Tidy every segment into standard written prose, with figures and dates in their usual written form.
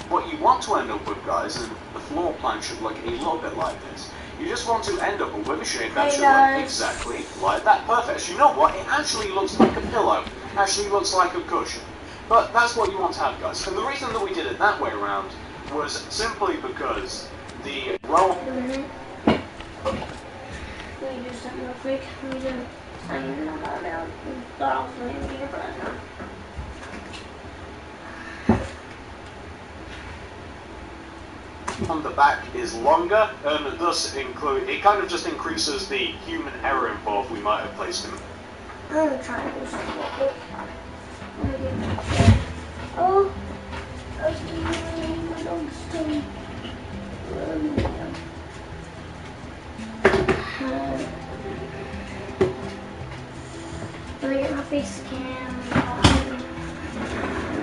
what you want to end up with, guys, and the floor plan should look a little bit like this. You just want to end up with a shape that should look exactly like that. Perfect. You know what? It actually looks like a pillow. Actually looks like a cushion. But that's what you want to have, guys. And the reason that we did it that way around was simply because the roll. Let me do something real quick. Let me do. I don't even know how to start off the video right now. On the back is longer, and thus it kind of just increases the human error involved we might have placed him. I'm gonna try and do something real quick. Let me get back there. Oh, my dog's still. Let me get my face cam.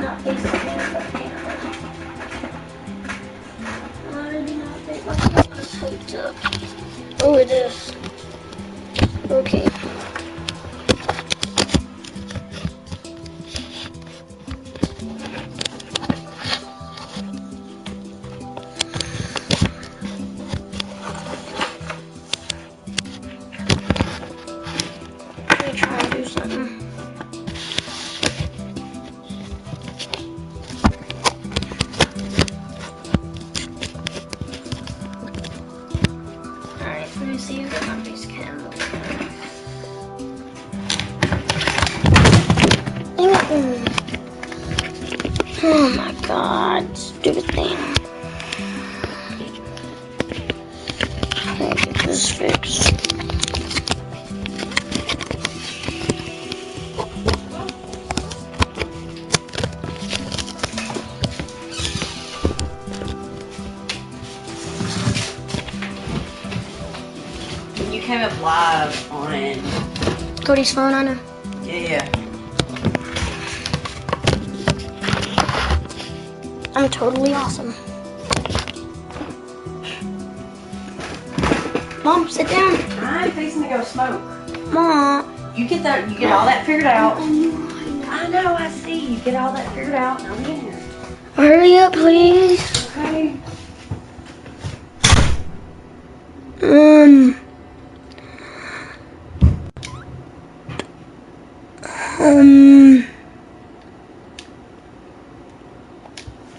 Not face cam, but camera. I do not think my camera's hooked up. Oh, it is. Okay. Let me try and do something. Alright, let me see if my face cam. Oh my god, stupid thing. Let me get this fixed. You came up live on Cody's phone, I know. yeah. I'm totally awesome. Mom, sit down. I'm fixing to go smoke. Mom. You get that. You get all that figured out. I know. I see. You get all that figured out. Now I'm in here. Hurry up, please. Okay.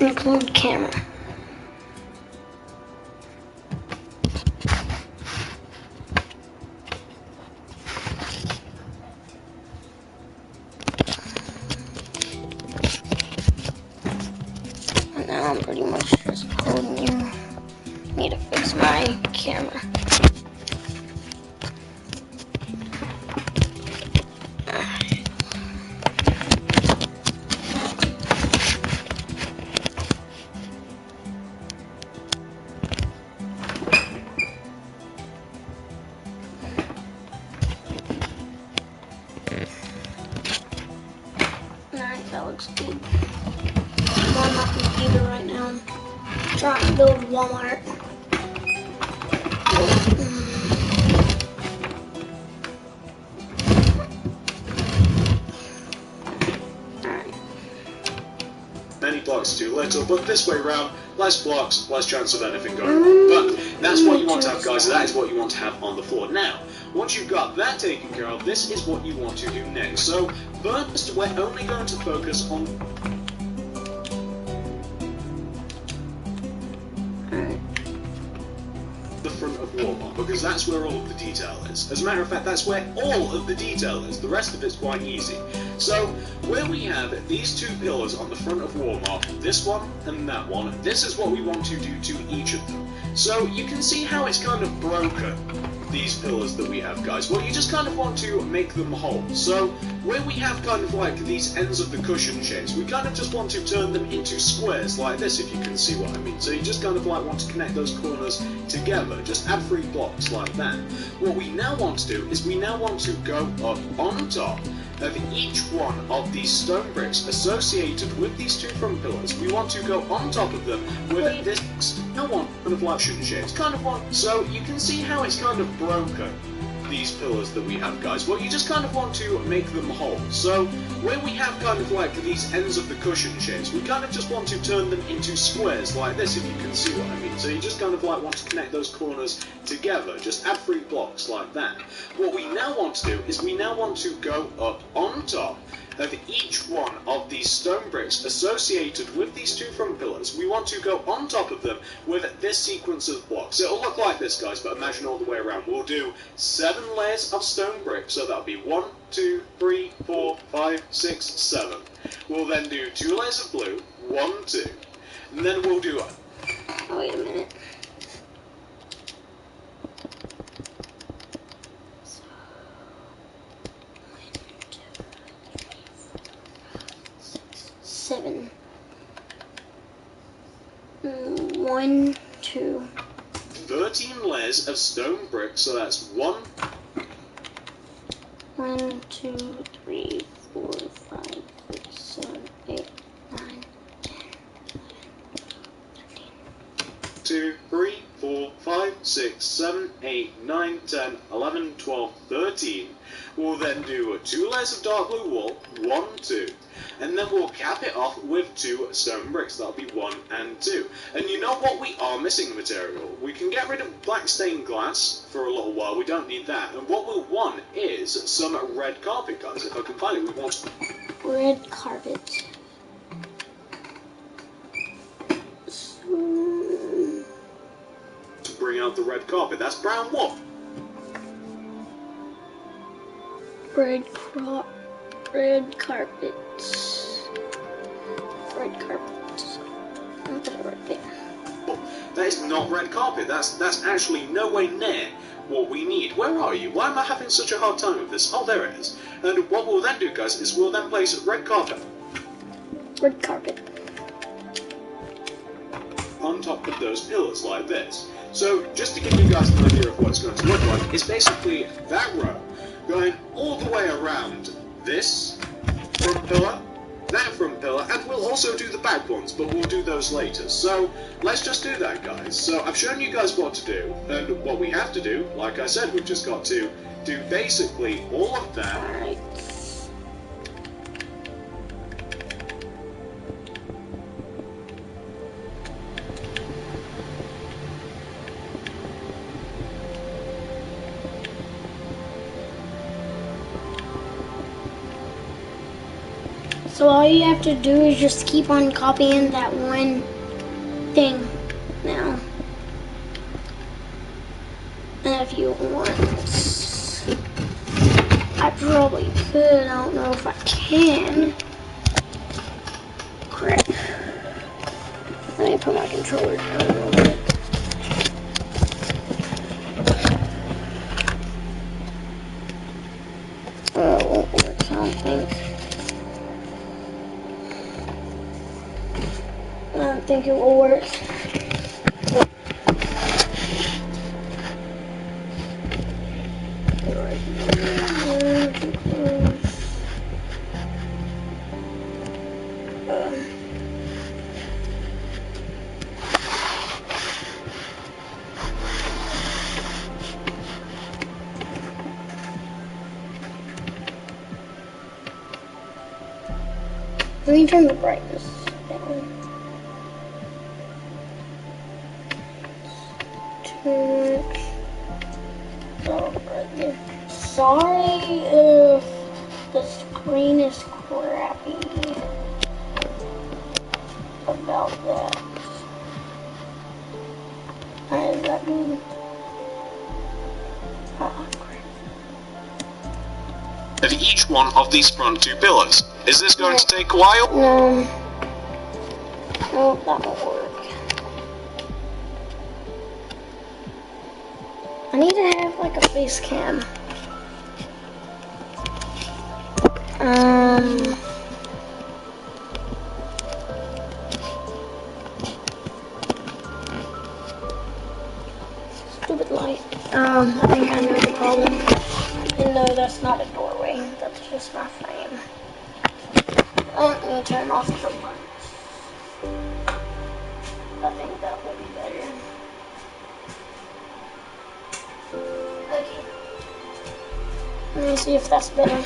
Include camera. And now I'm pretty much just holding you. Need to fix my camera. Alright, that looks good. I'm on my computer right now. I'm trying to build Walmart. Alright. Many blocks too little, but this way round, less blocks, less chance of anything going wrong. But that's what you want to have, guys. That is what you want to have on the floor. Now, once you've got that taken care of, this is what you want to do next. So, first, we're only going to focus on the front of Walmart, because that's where all of the detail is. As a matter of fact, that's where all of the detail is. The rest of it's quite easy. So, where we have these two pillars on the front of Walmart, this one and that one, this is what we want to do to each of them. So, you can see how it's kind of broken, these pillars that we have, guys. Well, you just kind of want to make them whole. So, where we have kind of like these ends of the cushion shapes, we kind of just want to turn them into squares like this, if you can see what I mean. So you just kind of like want to connect those corners together, just add 3 blocks like that. What we now want to do is we now want to go up on top of each one of these stone bricks associated with these two front pillars. We want to go on top of them with this one kind of like cushion shapes, kind of one. So you can see how it's kind of broken, these pillars that we have, guys, well, you just kind of want to make them whole. So where we have kind of like these ends of the cushion shapes, we kind of just want to turn them into squares like this, if you can see what I mean. So you just kind of like want to connect those corners together, just add 3 blocks like that. What we now want to do is we now want to go up on top of each one of these stone bricks associated with these 2 front pillars. We want to go on top of them with this sequence of blocks. It'll look like this, guys, but imagine all the way around. We'll do 7 layers of stone bricks, so that'll be 1, 2, 3, 4, 5, 6, 7. We'll then do 2 layers of blue, 1, 2, and then we'll do Oh, wait a minute. Seven. 1, 2. 13 layers of stone bricks, so that's 1, 1, 2, 3, 4, 5, 6, 7, 8, 9, 10, 2, 3, 4, 5, 6, 7, 8, 9, 10, 11, 12, 13. We'll then do 2 layers of dark blue wool, 1, 2. And then we'll cap it off with 2 stone bricks. That'll be 1 and 2. And you know what? We are missing material. We can get rid of black stained glass for a little while. We don't need that. And what we'll want is some red carpet, guys. If I can find it, we want red carpet. to bring out the red carpet. That's brown wool. Red carpet. Red carpets. I'll put it right there. That is not red carpet. That's actually nowhere near what we need. Where are you? Why am I having such a hard time with this? Oh, there it is. And what we'll then do, guys, is we'll then place red carpet. Red carpet. On top of those pillars like this. So just to give you guys an idea of what it's going to look like, it's basically that row going all the way around this front pillar, that front pillar, and we'll also do the back ones, but we'll do those later. So let's just do that, guys. So I've shown you guys what to do, and what we have to do, like I said, we've just got to do basically all of that. Alright. So all you have to do is just keep on copying that one thing now. And if you want, I probably could, I don't know if I can. Crap. Let me put my controller down a little bit. Oh, it won't work, I don't think. I don't think it will work. Let me turn the brightness down. Sorry if the screen is crappy about that. How does that mean? Oh, At each one of these front 2 pillars. Is this going to take a while? No. No, that won't work. I need to have like a face cam. Stupid light. I think I know the problem. And no, that's not a doorway. That's just my frame. Let me turn off the lights. I think that would be better. Okay. Let me see if that's better.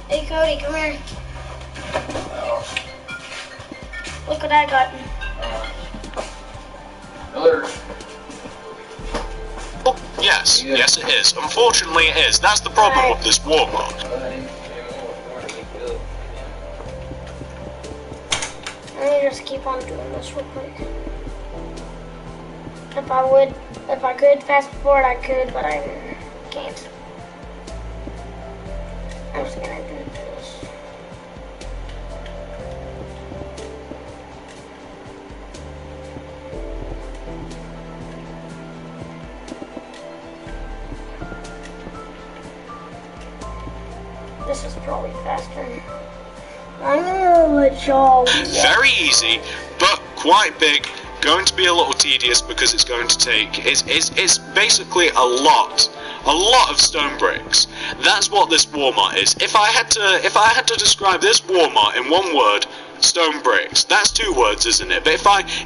Hey Cody, come here. Look what I got. Yes, yes it is. Unfortunately it is. That's the problem with this war mod. Let me just keep on doing this real quick. If I could fast forward, I could, but I can't. I'm just gonna do this. This is probably faster. I'm gonna let y'all. Very easy, but quite big. Going to be a little tedious because it's going to take. It's basically a lot of stone bricks. That's what this Walmart is. If I had to describe this Walmart in one word, stone bricks. That's 2 words, isn't it? But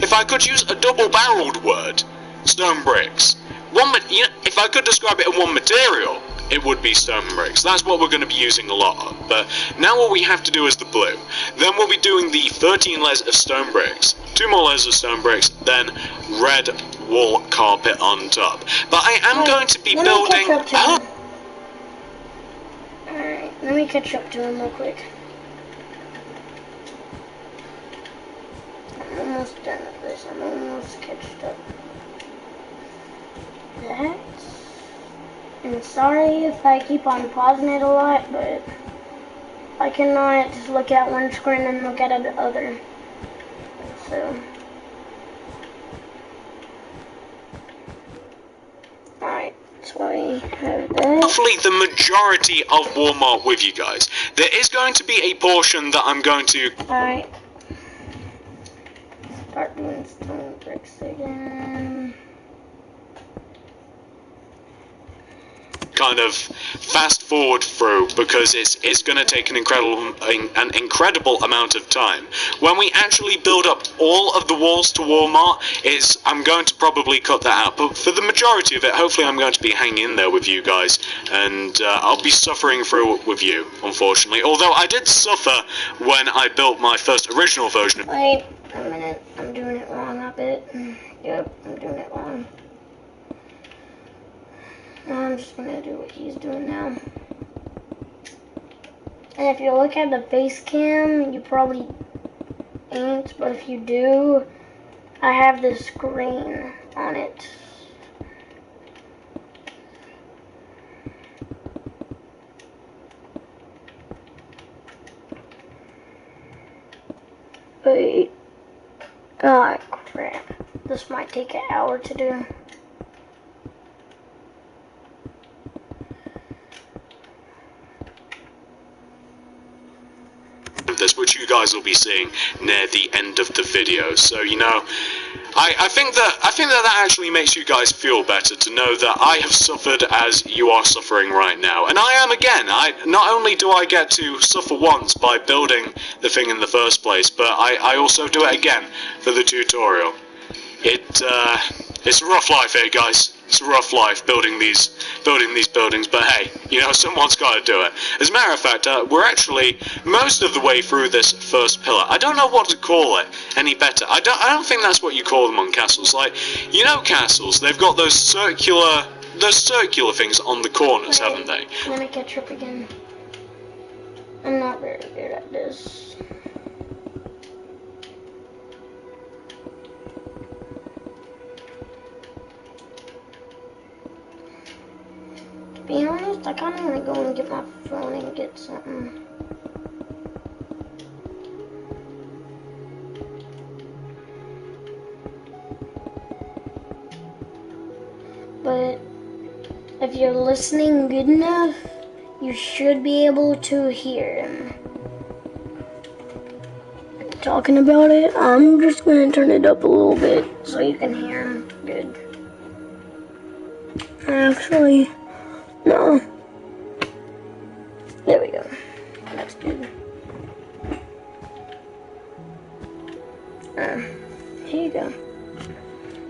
if I could use a double-barreled word, stone bricks. If I could describe it in one material, it would be stone bricks. That's what we're going to be using a lot of. But now what we have to do is the blue. Then we'll be doing the 13 layers of stone bricks, 2 more layers of stone bricks, then red wool carpet on top. But I am going to be building. Alright, let me catch up to him real quick. I'm almost done with this. I'm almost catched up. That. And sorry if I keep on pausing it a lot, but I cannot just look at one screen and look at the other. So. Alright, so I have that. Hopefully the majority of Walmart with you guys. There is going to be a portion that I'm going to. Alright. Start doing stone bricks again. Kind of fast forward through because it's going to take an incredible amount of time. When we actually build up all of the walls to Walmart, I'm going to probably cut that out. But for the majority of it, hopefully I'm going to be hanging in there with you guys, and I'll be suffering through it with you, unfortunately. Although I did suffer when I built my first original version of. Wait a minute, I'm doing it wrong a bit. Yep, I'm doing it wrong. I'm just gonna do what he's doing now. And if you look at the face cam, you probably ain't, but if you do, I have the screen on it. Wait. Oh crap. This might take an hour to do. This, which you guys will be seeing near the end of the video. So you know, I think that actually makes you guys feel better to know that I have suffered as you are suffering right now, and I am again. Not only do I get to suffer once by building the thing in the first place, but I also do it again for the tutorial. It's a rough life here, guys. It's a rough life building these buildings, but hey, you know, someone's got to do it. As a matter of fact, we're actually most of the way through this first pillar. I don't know what to call it any better. I don't think that's what you call them on castles. Like, you know, castles, they've got those circular things on the corners, haven't they? I'm gonna catch up again. I'm not very good at this. To be honest, I kind of want to go and get my phone and get something. But if you're listening good enough, you should be able to hear him talking about it. I'm just going to turn it up a little bit so you can hear him good. Actually, no. There we go. That's good. Here you go.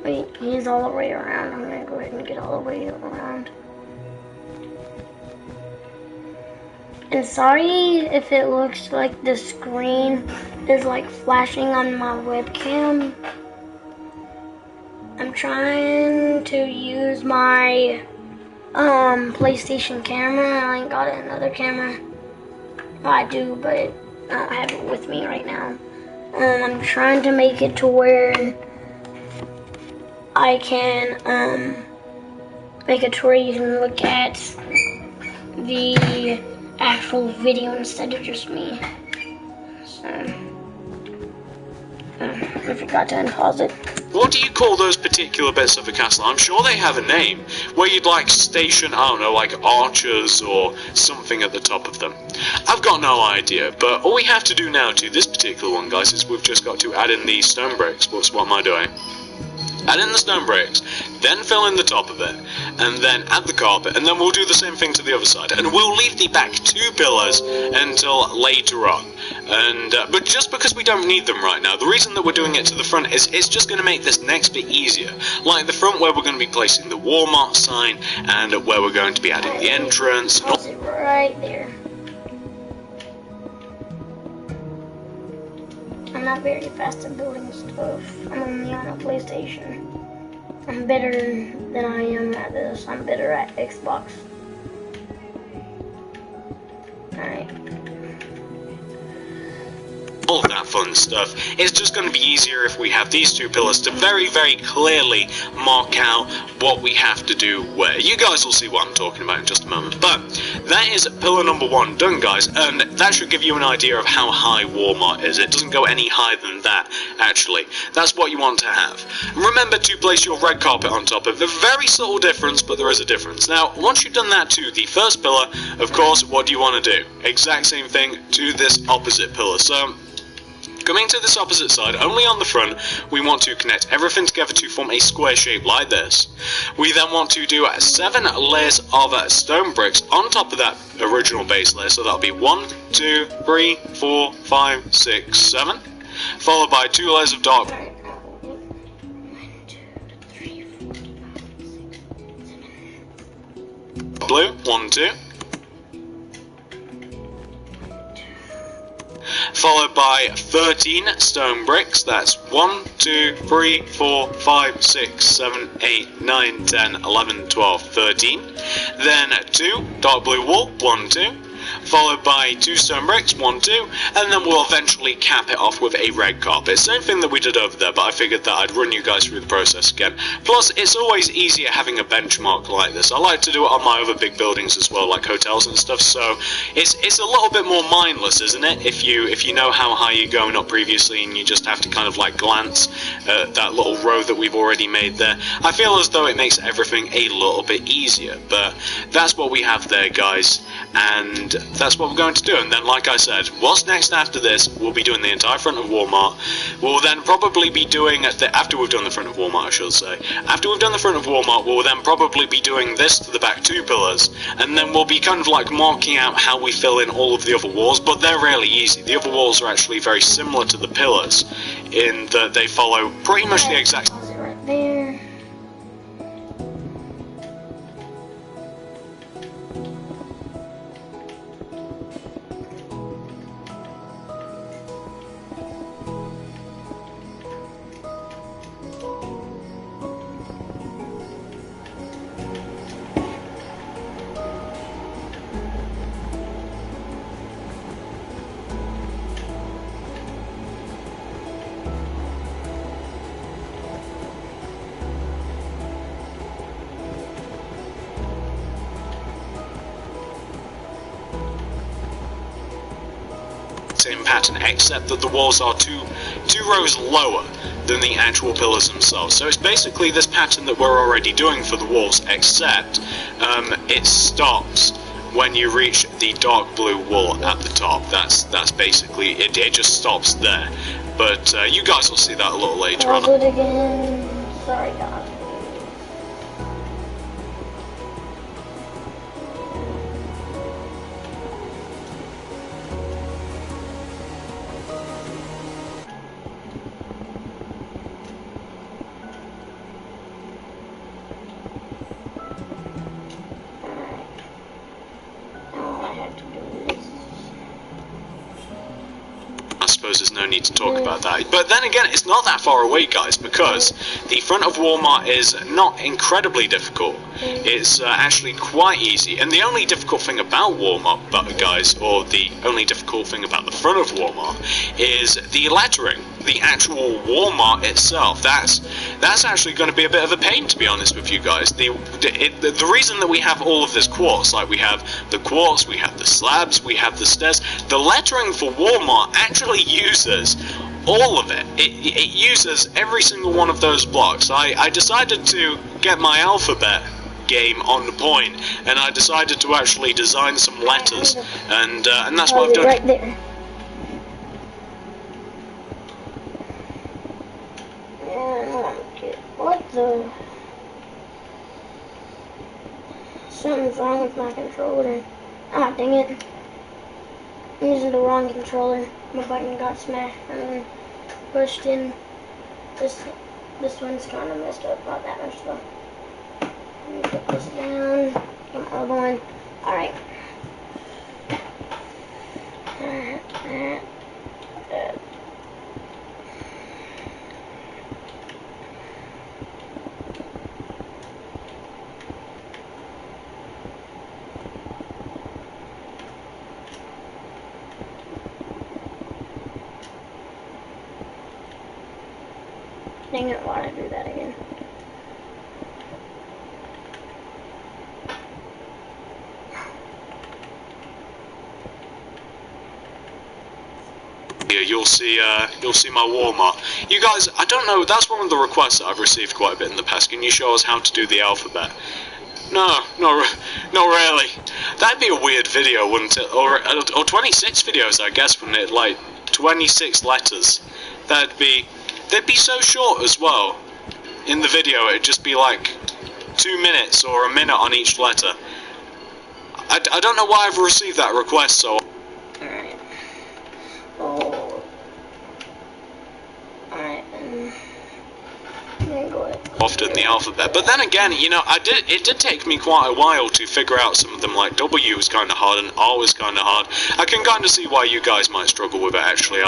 Wait, he's all the way around. I'm gonna go ahead and get all the way around. And sorry if it looks like the screen is like flashing on my webcam. I'm trying to use my PlayStation camera. I ain't got another camera. Well, I do, but I don't have it with me right now. I'm trying to make it to where I can make it to where you can look at the actual video instead of just me. So I forgot to unpause it. What do you call those particular bits of the castle? I'm sure they have a name, where you'd like station, I don't know, like archers or something at the top of them. I've got no idea, but all we have to do now to this particular one, guys, is we've just got to add in these stone bricks. What am I doing? Add in the stone bricks, then fill in the top of it, and then add the carpet, and then we'll do the same thing to the other side. And we'll leave the back 2 pillars until later on. And but just because we don't need them right now, the reason that we're doing it to the front is it's just going to make this next bit easier. Like the front where we're going to be placing the Walmart sign, and where we're going to be adding the entrance. Pause it right there. I'm not very fast at building stuff. I'm only on a PlayStation. I'm better than I am at this. I'm better at Xbox. Alright. All of that fun stuff. It's just going to be easier if we have these 2 pillars to very, very clearly mark out what we have to do where. You guys will see what I'm talking about in just a moment. But that is pillar number 1 done, guys, and that should give you an idea of how high Walmart is. It doesn't go any higher than that, actually. That's what you want to have. Remember to place your red carpet on top of it. A very subtle difference, but there is a difference. Now, once you've done that to the first pillar, of course, what do you want to do? Exact same thing to this opposite pillar. So, coming to this opposite side, only on the front, we want to connect everything together to form a square shape like this. We then want to do 7 layers of stone bricks on top of that original base layer. So that'll be 1, 2, 3, 4, 5, 6, 7. Followed by 2 layers of dark blue. 1, 2. Followed by 13 stone bricks. That's 1, 2, 3, 4, 5, 6, 7, 8, 9, 10, 11, 12, 13. Then 2 dark blue wool. 1, 2. Followed by 2 stone bricks, 1, 2, and then we'll eventually cap it off with a red carpet. Same thing that we did over there, but I figured that I'd run you guys through the process again. Plus, it's always easier having a benchmark like this. I like to do it on my other big buildings as well, like hotels and stuff, so it's a little bit more mindless, isn't it? If you know how high you're going up previously and you just have to kind of like glance at that little row that we've already made there. I feel as though it makes everything a little bit easier, but that's what we have there, guys, and that's what we're going to do. And then, like I said, what's next after this, we'll be doing the entire front of Walmart. We'll then probably be doing, after we've done the front of Walmart, I should say, after we've done the front of Walmart, we'll then probably be doing this to the back 2 pillars, and then we'll be kind of like marking out how we fill in all of the other walls, but they're really easy. The other walls are actually very similar to the pillars, in that they follow pretty much the exact... Pause it right there. same pattern, except that the walls are two rows lower than the actual pillars themselves. So it's basically this pattern that we're already doing for the walls, except it stops when you reach the dark blue wool at the top. That's basically it. It just stops there. But you guys will see that a little later on. Pause it again. Sorry, guys. suppose there's no need to talk about that. But then again, it's not that far away, guys, because the front of Walmart is not incredibly difficult. It's actually quite easy, and the only difficult thing about Walmart, guys, or the only difficult thing about the front of Walmart, is the lettering. The actual Walmart itself. That's actually going to be a bit of a pain, to be honest with you guys. The reason that we have all of this quartz, like we have the quartz, we have the slabs, we have the stairs, the lettering for Walmart actually uses all of it. It uses every single one of those blocks. I decided to get my alphabet game on point, and I decided to actually design some letters, and that's what I've done. Right there. What the? Something's wrong with my controller. Ah, dang it. I'm using the wrong controller. My button got smashed and pushed in. This one's kind of messed up. Not that much though. Let me put this down. Get my other one. Alright. Dang it, why did I do that again? Yeah, you'll see my Walmart. You guys, I don't know, that's one of the requests that I've received quite a bit in the past. Can you show us how to do the alphabet? No, not really. That'd be a weird video, wouldn't it? Or 26 videos, I guess, wouldn't it? Like 26 letters. They'd be so short as well. In the video, it'd just be like 2 minutes or a minute on each letter. I don't know why I've received that request, so... Alright. Oh. Alright, then go ahead. Often the alphabet, but then again, you know, it did take me quite a while to figure out some of them. Like W was kind of hard and R was kind of hard. I can kind of see why you guys might struggle with it. Actually,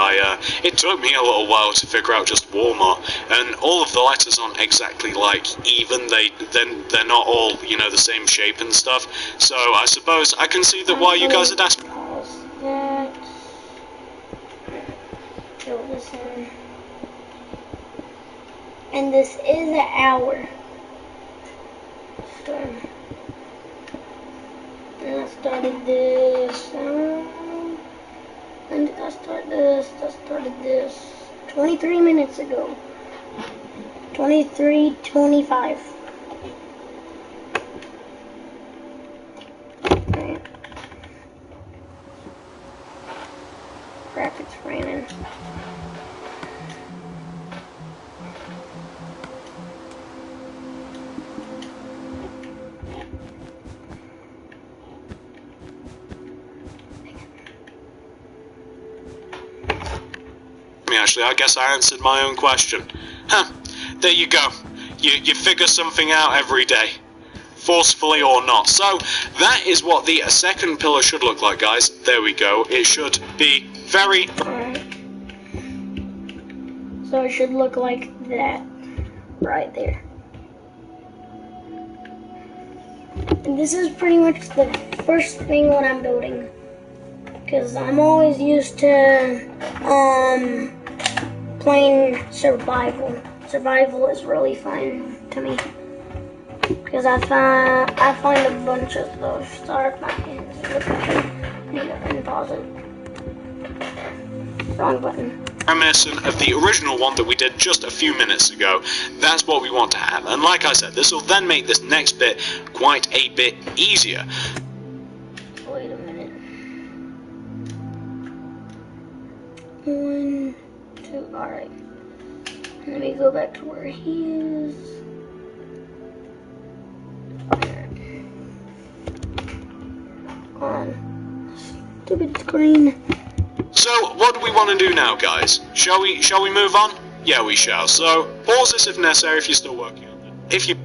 it took me a little while to figure out just Walmart, and all of the letters aren't exactly like even. They're not all, you know, the same shape and stuff. So I suppose I can see that why you guys are desperate. Fill this in. And this is an hour. So, and I started this. When did I start this? I started this 23 minutes ago. 23:25. Right. Crap, it's raining. Actually, I guess I answered my own question. Huh, there you go. You figure something out every day. Forcefully or not. So, that is what the second pillar should look like, guys. There we go. It should be very... Alright. So it should look like that. Right there. And this is pretty much the first thing when I'm building. Because I'm always used to, playing survival. Survival is really fun to me because I find a bunch of stuff. Sorry if my hands are I need to unpause it. Wrong button. Reminiscent of the original one that we did just a few minutes ago. That's what we want to have, and like I said, this will then make this next bit quite a bit easier. Wait a minute. 1, 2, alright. Let me go back to where he is. On. Stupid screen. So, what do we want to do now, guys? Shall we move on? Yeah, we shall. So, pause this if necessary if you're still working on it. If you...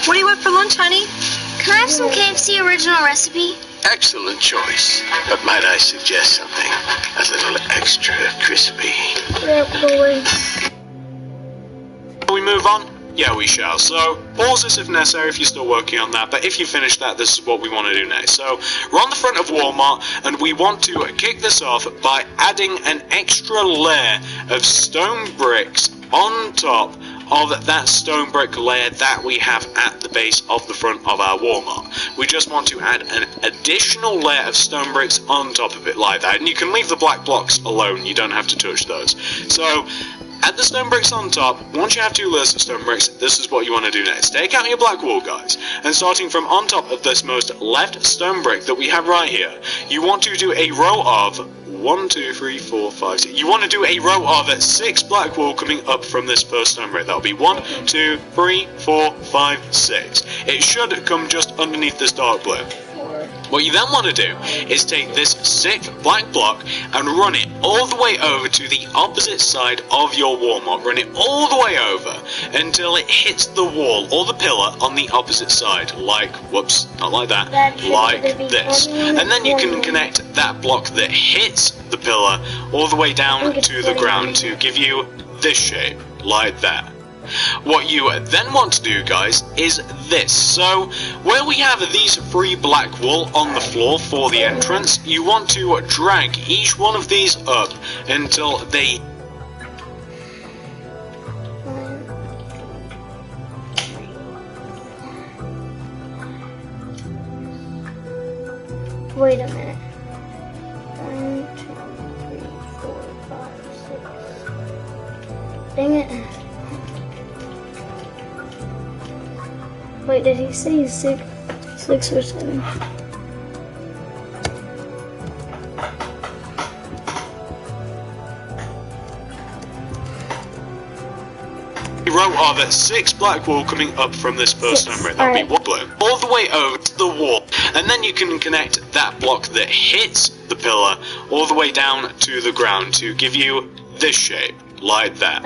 What do you want for lunch, honey? Can I have some KFC original recipe? Excellent choice. But might I suggest something a little extra crispy? Yep, boy. Shall we move on? Yeah, we shall. So, pause this if necessary if you're still working on that, but if you finish that, this is what we want to do next. So, we're on the front of Walmart, and we want to kick this off by adding an extra layer of stone bricks on top of that stone brick layer that we have at the base of the front of our Walmart. We just want to add an additional layer of stone bricks on top of it like that, and you can leave the black blocks alone, you don't have to touch those. So, add the stone bricks on top. Once you have 2 layers of stone bricks, this is what you want to do next. Take out your black wool, guys, and starting from on top of this most left stone brick that we have right here, you want to do a row of 1, 2, 3, 4, 5, 6. You want to do a row of 6 black wool coming up from this first stone brick. That'll be 1, 2, 3, 4, 5, 6. It should come just underneath this dark blue. What you then want to do is take this 6th black block and run it all the way over to the opposite side of your Walmart. Run it all the way over until it hits the wall or the pillar on the opposite side. Like, whoops, not like that, like this. And then you can connect that block that hits the pillar all the way down to the ground to give you this shape, like that. What you then want to do, guys, is this. So, where we have these 3 black wool on the floor for the entrance, you want to drag each one of these up until they... Wait a minute. 1, 2, 3, 4, 5, 6. Dang it. Wait, did he say 6 or 7? row of 6 black wool coming up from this first number. That'll be 1 blue. All the way over to the wall. And then you can connect that block that hits the pillar all the way down to the ground to give you this shape. Like that.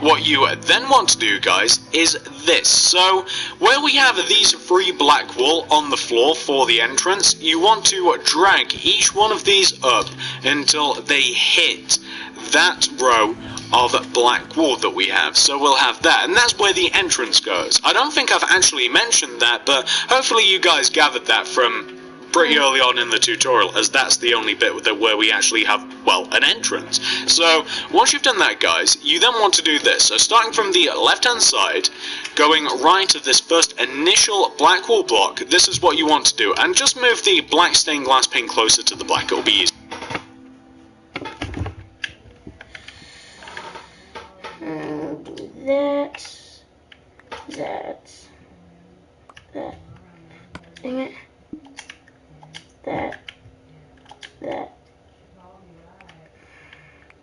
What you then want to do, guys, is this. So, where we have these 3 black wool on the floor for the entrance, you want to drag each one of these up until they hit that row of black wool that we have. So we'll have that, and that's where the entrance goes. I don't think I've actually mentioned that, but hopefully you guys gathered that from pretty early on in the tutorial, as that's the only bit where we actually have, well, an entrance. So, once you've done that, guys, you then want to do this. So, starting from the left-hand side, going right to this first initial black wool block, this is what you want to do. And just move the black stained glass pane closer to the black, it'll be easy. That. Dang it.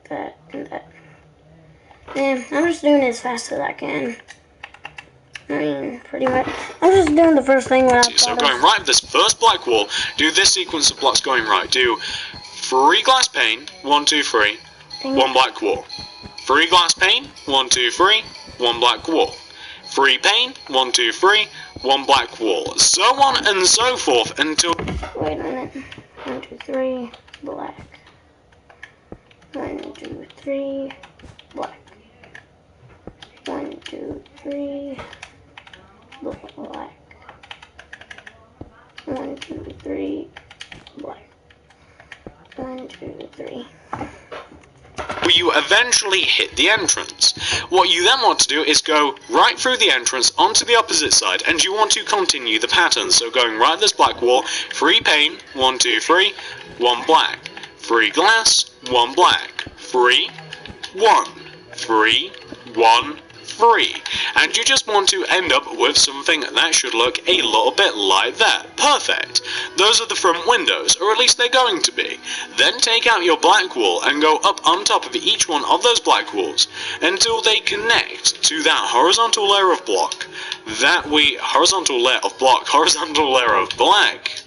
That, and that. Man, I'm just doing it as fast as I can. I mean, pretty much. I'm just doing the first thing when I So going right with this first black wall, do this sequence of blocks going right. Do 3 glass pane, 1, 2, 3, 1 black wall. 3 glass pane, 1, 2, 3, 1 black wall. 3 pane, 1, 2, 3, 1 black wall. So on and so forth until... Wait a minute. 1, 2, 3, black. 1, 2, 3, black. 1, 2, 3, black. 1, 2, 3, black. 1, 2, 3. You eventually hit the entrance. What you then want to do is go right through the entrance onto the opposite side, and you want to continue the pattern. So going right this black wall, 3 pane, 1, 2, 3, 1 black, 3 glass, 1 black, 3, 1, 3, 1, 3. And you just want to end up with something that should look a little bit like that. Perfect. Those are the front windows, or at least they're going to be. Then take out your black wool and go up on top of each one of those black walls until they connect to that horizontal layer of block. Horizontal layer of black.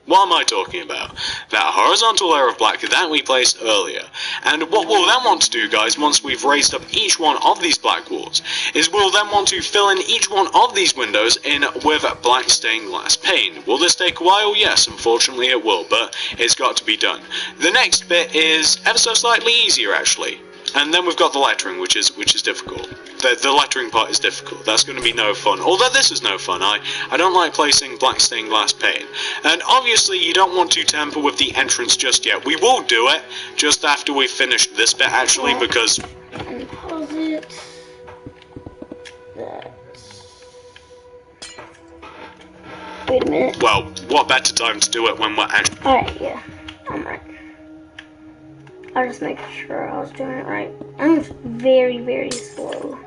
What am I talking about? That horizontal layer of black that we placed earlier. And what we'll then want to do, guys, once we've raised up each one of these black walls, is we'll then want to fill in each one of these windows in with black stained glass paint. Will this take a while? Yes, unfortunately it will, but it's got to be done. The next bit is ever so slightly easier, actually. And then we've got the lettering, which is difficult. The lettering part is difficult. That's going to be no fun. Although this is no fun. I don't like placing black stained glass paint. And obviously you don't want to tamper with the entrance just yet. We will do it just after we finish this bit, actually, because... And pause it. Wait a minute. Well, what better time to do it when we're actually... Alright, yeah. I'm right. I'll just make sure I was doing it right. I'm very, very slow.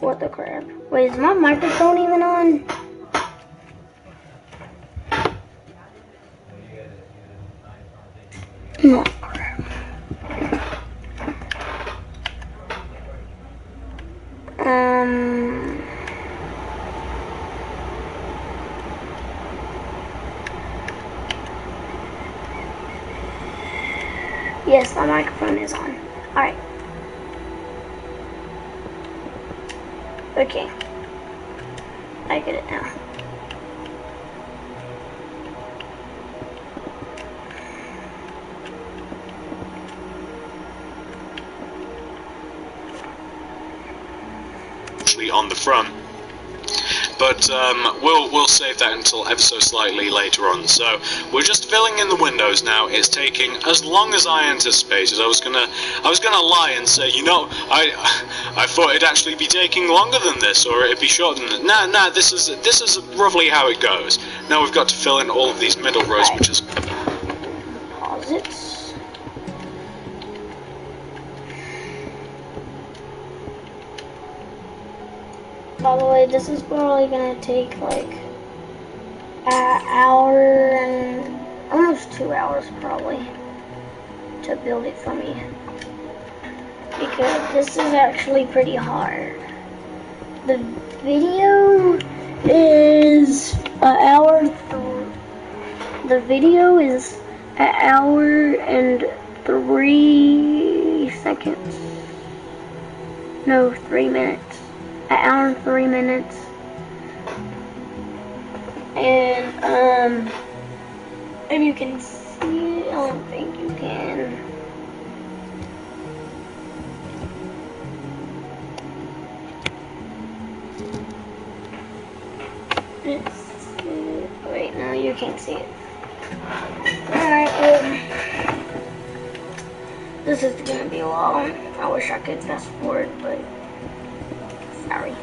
What the crap? Wait, is my microphone even on? Oh, crap. Yes, my microphone is on. Alright. Okay. I get it now. on the front. But we'll save that until ever so slightly later on. So we're just filling in the windows now. It's taking as long as I anticipated. I was gonna lie and say, you know, I thought it'd actually be taking longer than this, or it'd be shorter than that. Nah, this is roughly how it goes. Now we've got to fill in all of these middle rows, which is... Pause it. By the way, this is probably gonna take like an hour and almost 2 hours probably to build it for me, because this is actually pretty hard. The video is an hour. The video is an hour and 3 seconds. No, 3 minutes. An hour and 3 minutes. And if you can see it, I don't think you can. Wait, no, you can't see it. Alright, well, this is gonna be long. I wish I could fast forward, but sorry.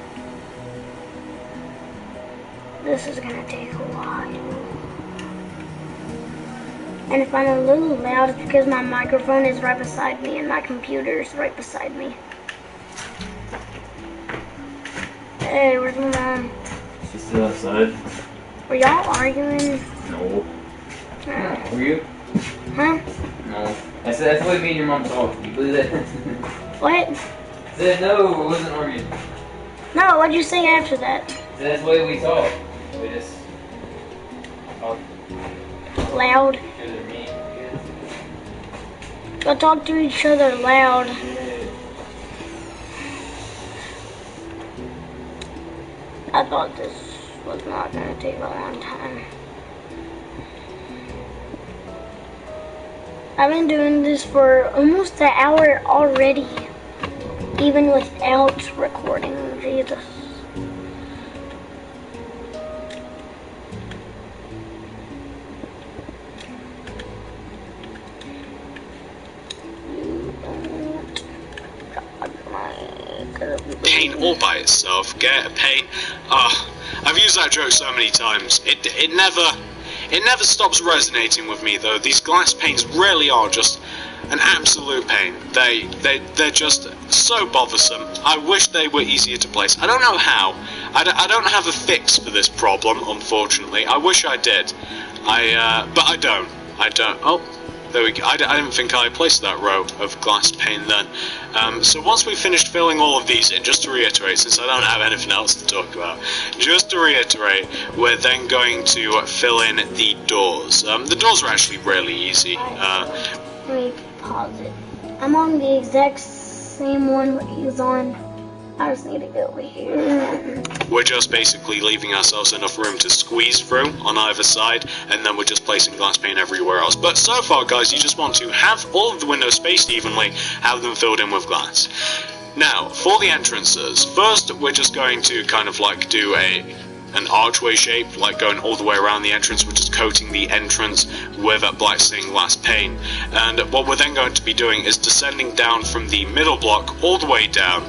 This is gonna take a while. And if I'm a little loud, it's because my microphone is right beside me and my computer is right beside me. Hey, where's my mom? She's still outside. Were y'all arguing? No. Were you? Huh? No. That's the way me and your mom talk. You believe that? What? I said no, it wasn't arguing. No, what'd you say after that? That's the way we talk. We just talk Loud. to each other, me and kids. Go talk to each other loud. I thought this was not gonna take a long time. I've been doing this for almost an hour already, even without recording. Jesus. Paint all by itself, get a paint. I've used that joke so many times. It never stops resonating with me though. These glass paints really are just an absolute pain. They're just so bothersome. I wish they were easier to place. I don't know how. I don't have a fix for this problem, unfortunately. I wish I did. But I don't. Oh, There we go. I didn't think I placed that row of glass pane then. So once we've finished filling all of these in, just to reiterate, since I don't have anything else to talk about, just to reiterate, we're then going to fill in the doors. The doors are actually really easy. Let me pause it. I'm on the exact same one that he's on. I just need to go over here. We're just basically leaving ourselves enough room to squeeze through on either side, and then we're just placing glass pane everywhere else. But so far, guys, you just want to have all of the windows spaced evenly, have them filled in with glass. Now, for the entrances, first we're just going to kind of like do an archway shape, like going all the way around the entrance. We're just coating the entrance with a black stained glass pane. And what we're then going to be doing is descending down from the middle block all the way down,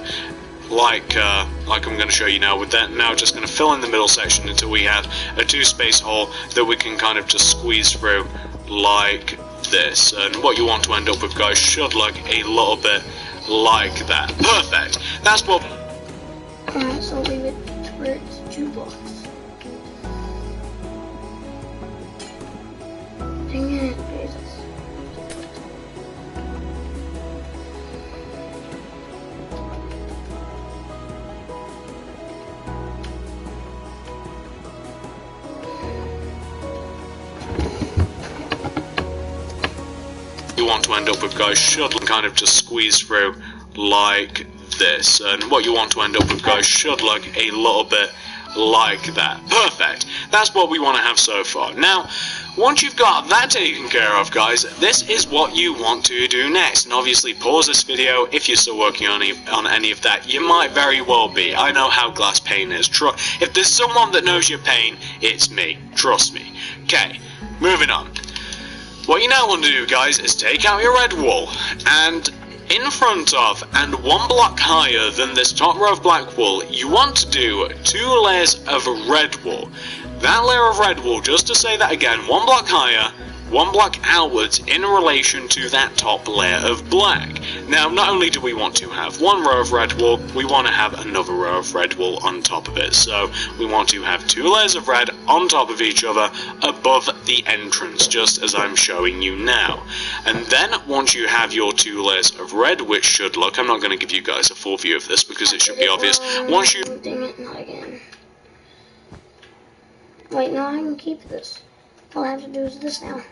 like I'm going to show you now. With that, now just going to fill in the middle section until we have a 2-space hole that we can kind of just squeeze through like this. And what you want to end up with, guys, should look a little bit like that. Perfect. That's what. Alright, so leave it to where it's 2 blocks. Dang it, Jesus. You want to end up with, guys, should kind of just squeeze through like this. And what you want to end up with, guys, should look a little bit like that. Perfect. That's what we want to have so far. Now, once you've got that taken care of, guys, this is what you want to do next. And obviously, pause this video if you're still working on any of that. You might very well be. I know how glass pane is. If there's someone that knows your pain, it's me. Trust me. Okay, moving on. What you now want to do, guys, is take out your red wool, and in front of and 1 block higher than this top row of black wool, you want to do 2 layers of red wool. That layer of red wool, just to say that again, 1 block higher, 1 block outwards in relation to that top layer of black. Now, not only do we want to have 1 row of red wool, we want to have another row of red wool on top of it. So we want to have 2 layers of red on top of each other above the entrance, just as I'm showing you now. And then once you have your 2 layers of red, which should look, I'm not going to give you guys a full view of this because it should be obvious. Once you... Dang it, not again. Wait, no, I can keep this. All I have to do is this now.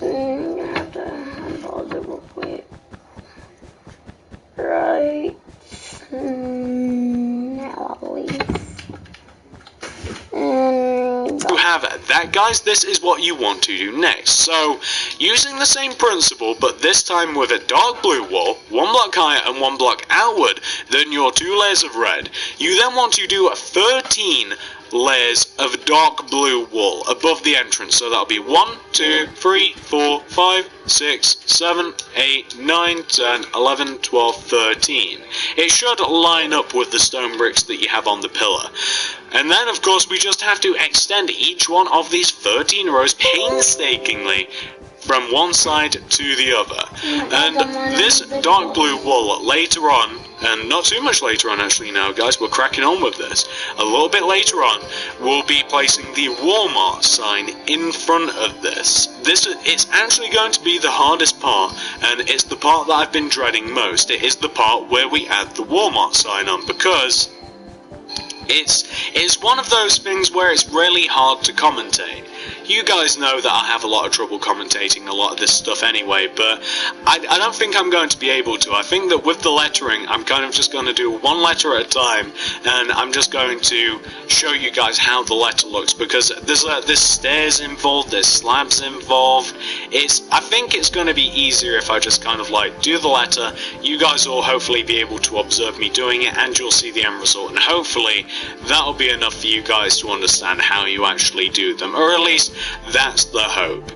I'm gonna have to unpause it real quick. Right now, I believe. You have that, guys. This is what you want to do next. So, using the same principle, but this time with a dark blue wool, 1 block higher and 1 block outward than your 2 layers of red, you then want to do 13 layers of dark blue wool above the entrance. So that'll be 1, 2, 3, 4, 5, 6, 7, 8, 9, 10, 11, 12, 13. It should line up with the stone bricks that you have on the pillar. And then, of course, we just have to extend each one of these 13 rows painstakingly from one side to the other. And this dark blue wool later on, and not too much later on actually now, guys, we're cracking on with this. A little bit later on, we'll be placing the Walmart sign in front of this. It's actually going to be the hardest part, and it's the part that I've been dreading most. It is the part where we add the Walmart sign on, because it's one of those things where it's really hard to commentate. You guys know that I have a lot of trouble commentating a lot of this stuff anyway, but I don't think I'm going to be able to. I think that with the lettering, I'm kind of just going to do 1 letter at a time, and I'm just going to show you guys how the letter looks, because there's stairs involved, there's slabs involved. I think it's going to be easier if I just kind of like do the letter. You guys will hopefully be able to observe me doing it, and you'll see the end result, and hopefully that'll be enough for you guys to understand how you actually do them, or at least that's the hope.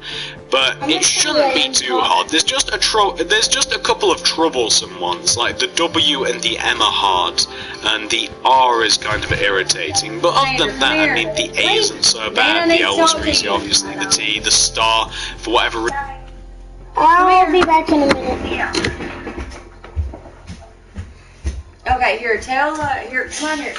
But it shouldn't be too hard. There's just a couple of troublesome ones, like the W and the M are hard, and the R is kind of irritating. But other than that, I mean, the A isn't so bad, the L was greasy, obviously, the T, the star, for whatever reason. I'll be back in a minute. Okay, here, come on here,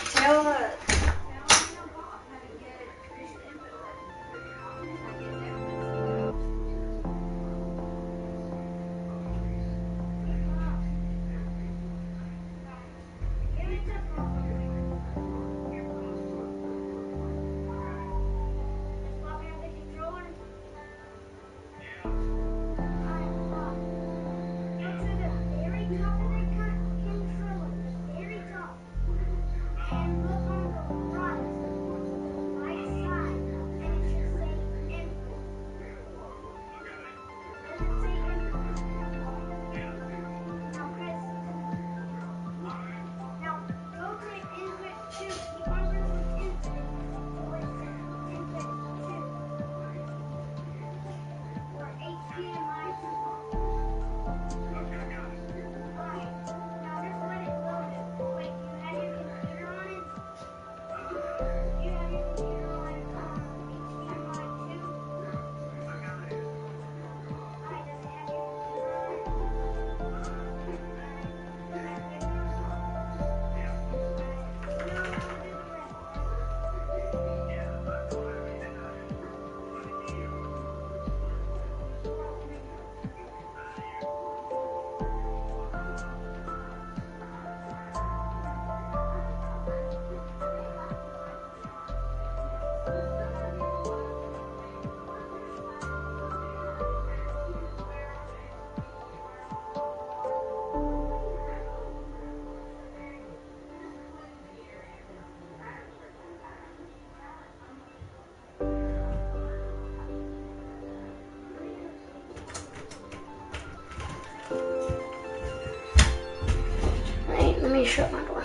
me shut my door.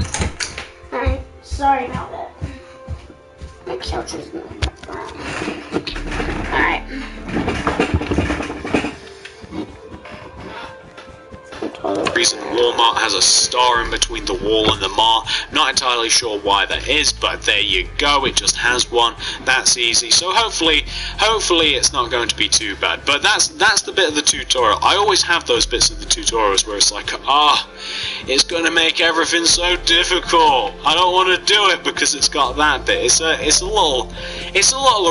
Alright, sorry about that. My couch is moving around. Alright. The reason Walmart has a star in between the wall and the mart, not entirely sure why that is, but there you go, it just has one. That's easy. So hopefully it's not going to be too bad. But that's the bit of the tutorial. I always have those bits of the tutorials where it's like, it's going to make everything so difficult. I don't want to do it because it's got that bit. It's a little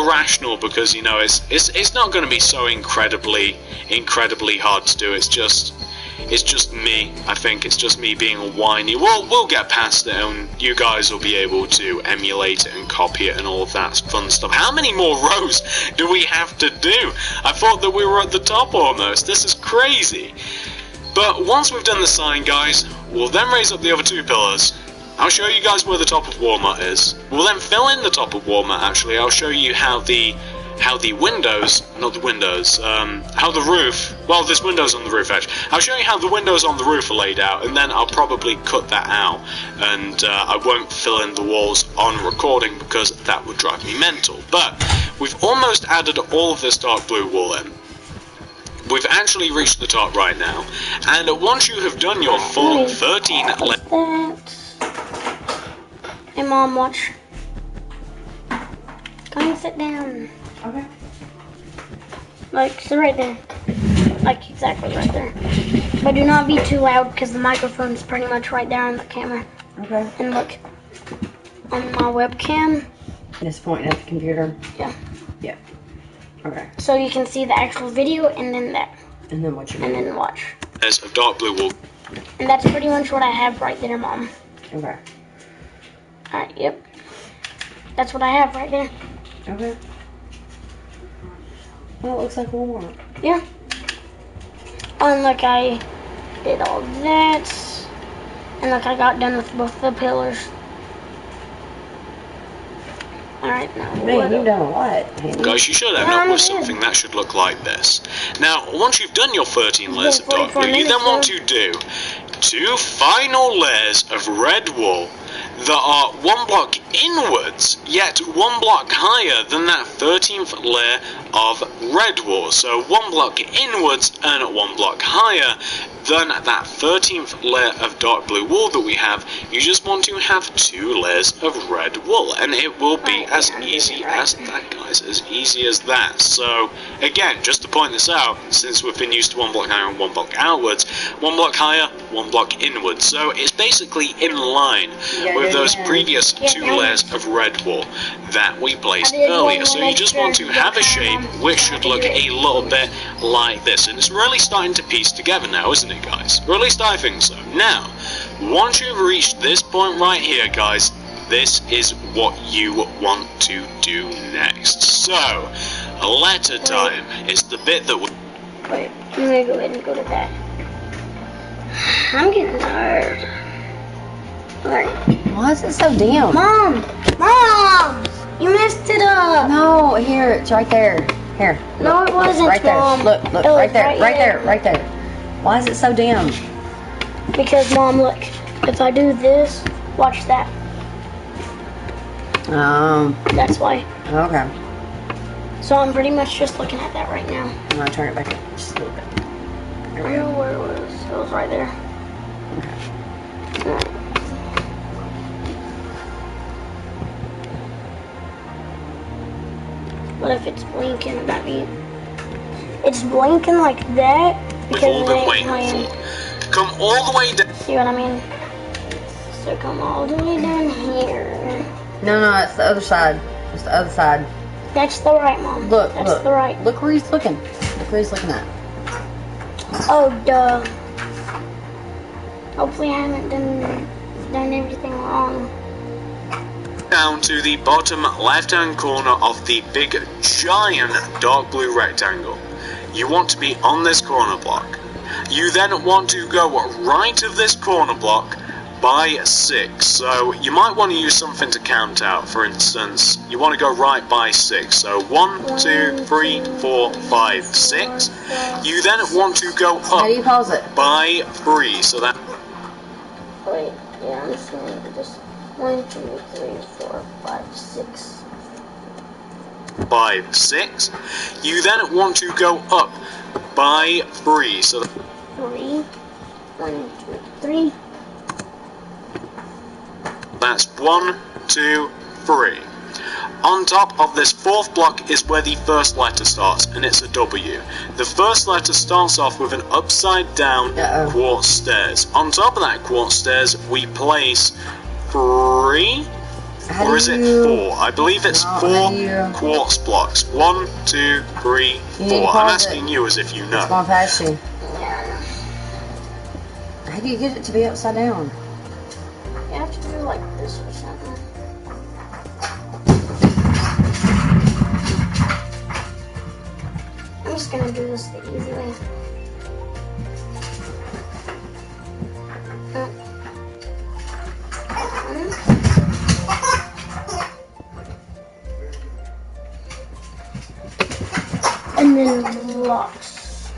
irrational because, you know, it's not going to be so incredibly hard to do. It's just me. I think it's just me being a whiny. We'll get past it, and you guys will be able to emulate it and copy it and all of that fun stuff. How many more rows do we have to do? I thought that we were at the top almost. This is crazy. But once we've done the sign, guys, we'll then raise up the other two pillars. I'll show you guys where the top of Walmart is. We'll then fill in the top of Walmart, actually. I'll show you how the windows, not the windows, how the roof, well, there's windows on the roof edge. I'll show you how the windows on the roof are laid out, and then I'll probably cut that out, and I won't fill in the walls on recording because that would drive me mental. But we've almost added all of this dark blue wool in. We've actually reached the top right now, and once you have done your full 13 Hey Mom, watch. Go and sit down. Okay. Like, sit right there. Like, exactly right there. But do not be too loud because the microphone's pretty much right there on the camera. Okay. And look, on my webcam. Just pointing at the computer. Yeah. Yeah. Okay. So you can see the actual video and then that. And then what you And then watch. There's a dark blue wool. And that's pretty much what I have right there, Mom. Okay. Alright, yep. That's what I have right there. Okay. Well, it looks like Walmart. Yeah. And look, I did all that. And look, I got done with both the pillars. Alright, now Man, you've done a lot, Handy. Guys, you should end up with something that should look like this. Now, once you've done your 13 layers of dark blue, you then want to do 2 final layers of red wool that are 1 block inwards, yet 1 block higher than that 13th layer of red wool. So 1 block inwards and 1 block higher than that 13th layer of dark blue wool that we have. You just want to have 2 layers of red wool, and it will be as easy as that, guys, as easy as that. So again, just to point this out, since we've been used to 1 block higher and 1 block outwards, 1 block higher, 1 block inwards, so it's basically in line with those previous 2 layers of red wool that we placed earlier. So you just want to have a shape which should look a little bit like this, and it's really starting to piece together now, isn't it, guys? Or at least I think so. Now, once you've reached this point right here, guys, this is what you want to do next. So, letter time is the bit that we... Wait, I'm gonna go ahead and go to that. I'm getting tired. Alright. Why is it so dim? Mom! Mom! You messed it up! No, here, it's right there. Here. No, it wasn't, right there. Mom. Look, It right was there, right right here. there, right there. Why is it so dim? Because, Mom, look. If I do this, watch that. That's why. Okay. So I'm pretty much just looking at that right now. I'm gonna turn it back up just a little bit. There we I go. know where it was. It was right there. Alright. What if it's blinking? That mean it's blinking like that We've all because been it ain't waiting playing. for. Come all the way down. See what I mean? So come all the way down here. No, it's the other side. It's the other side. That's the right, Mom. Look, That's look. the right. Look where he's looking. Look where he's looking at. Oh, duh. Hopefully I haven't done everything wrong. Down to the bottom left-hand corner of the big, giant dark blue rectangle. You want to be on this corner block. You then want to go right of this corner block by 6. So you might want to use something to count out. For instance, you want to go right by 6. So 1, 2, 3, 4, 5, 6. You then want to go How do you up pause it? by 3. So that Wait, yeah. 1, 2, 3, 4, 5, 6. 5, 6. You then want to go up by 3. So 3. 1, 2, 3. that's 1, 2, 3. On top of this fourth block is where the first letter starts, and it's a W. The first letter starts off with an upside down quartz stairs. On top of that quartz stairs, we place 3, or is it 4? I believe it's 4 quartz blocks. 1, 2, 3, 4. I'm asking you as if you know. It's going past you. How do you get it to be upside down? You have to do like this or something. I'm just gonna do this the easy way. And then locks.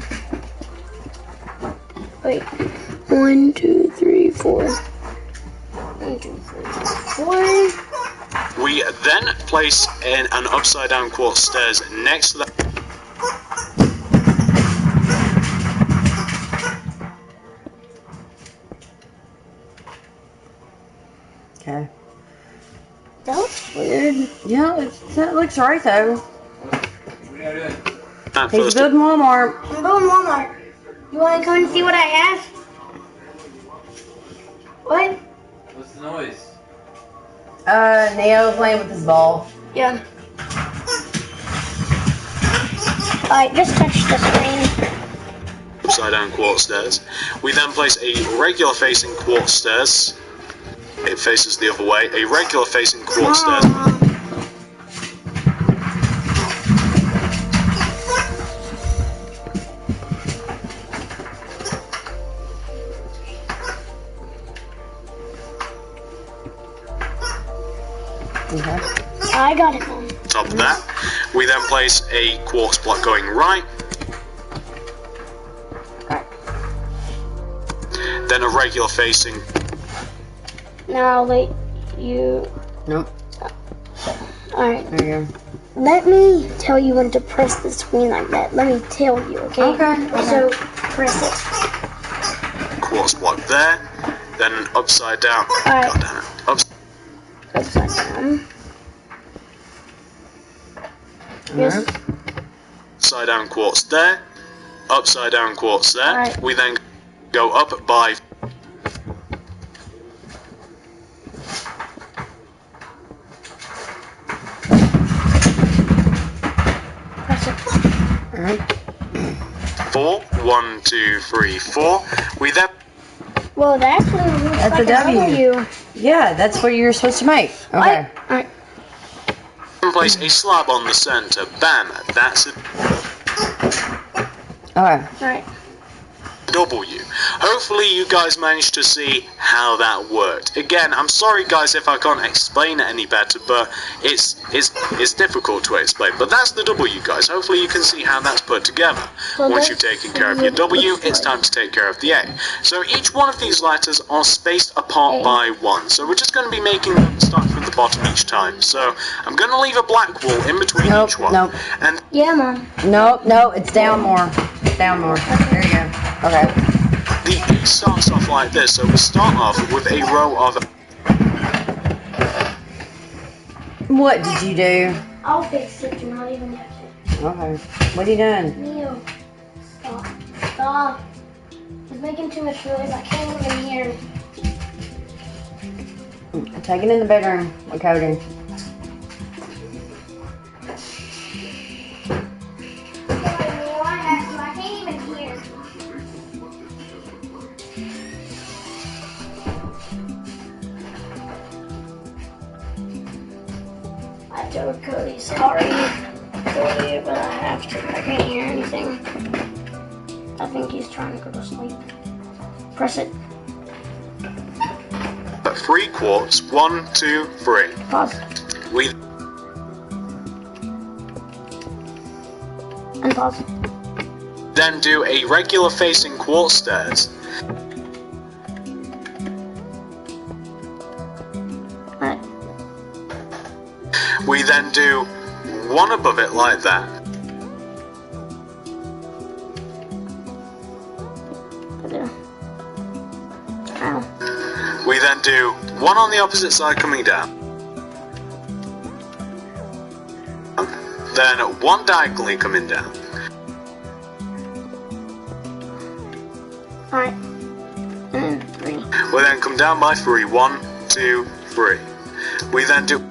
Wait. 1, 2, 3, 4. 1, 2, 3, 4. We then place in an upside down quartz stairs next to the Okay. That looks weird. Yeah, that looks right though. that He's first building Walmart. I'm going Walmart. You want to come and see what I have? What? What's the noise? Neo playing with his ball. Yeah. Alright, just touch the screen. upside down quartz stairs. We then place a regular facing quartz stairs. It faces the other way. A regular facing quartz stairs. Okay. I got it then. Top of that, we then place a quartz block going right. Then a regular facing. Now I'll let you. Nope. Alright. There you go. Let me tell you when to press the screen like that. Let me tell you, okay? Okay. So, press it. Quartz block there. Then upside down. Alright. God damn it. Upside down. Yes. Upside down quartz there. Upside down quartz there. Alright. We then go up by. Press it. Alright. 4. 1, 2, 3, 4. We then Well, that actually looks That's like a W. W. Yeah, that's what you're supposed to make. Okay. Alright. place a slab on the center. Bam. That's a Okay. Alright. W. Hopefully you guys managed to see how that worked. Again, I'm sorry guys if I can't explain it any better, but it's difficult to explain. But that's the W, guys. Hopefully you can see how that's put together. So Once you've taken care of your W, it's time to take care of the A. So each one of these letters are spaced apart by 1. So we're just going to be making them start from the bottom each time. So I'm going to leave a black wall in between each one. Nope. And Yeah, Mom. No, it's down more. Down more. There you go. Okay. the A starts off like this. So we start off with a row of What did you do? I'll fix it. Do not even touch it. Okay. What are you doing? Neo. Stop. Stop. It's making too much noise. I can't even hear. Take it in the bedroom with Cody. I can't even hear. I told Cody, sorry, Cody, but I have to. I can't hear anything. I think he's trying to go to sleep. Press it. 3 quarts. 1, 2, 3. Pause. We Unpause. then do a regular facing quartz stairs. then do one above it like that. Ow. We then do one on the opposite side coming down. Then one diagonally coming down. Alright. And 3. We then come down by 3. 1, 2, 3. We then do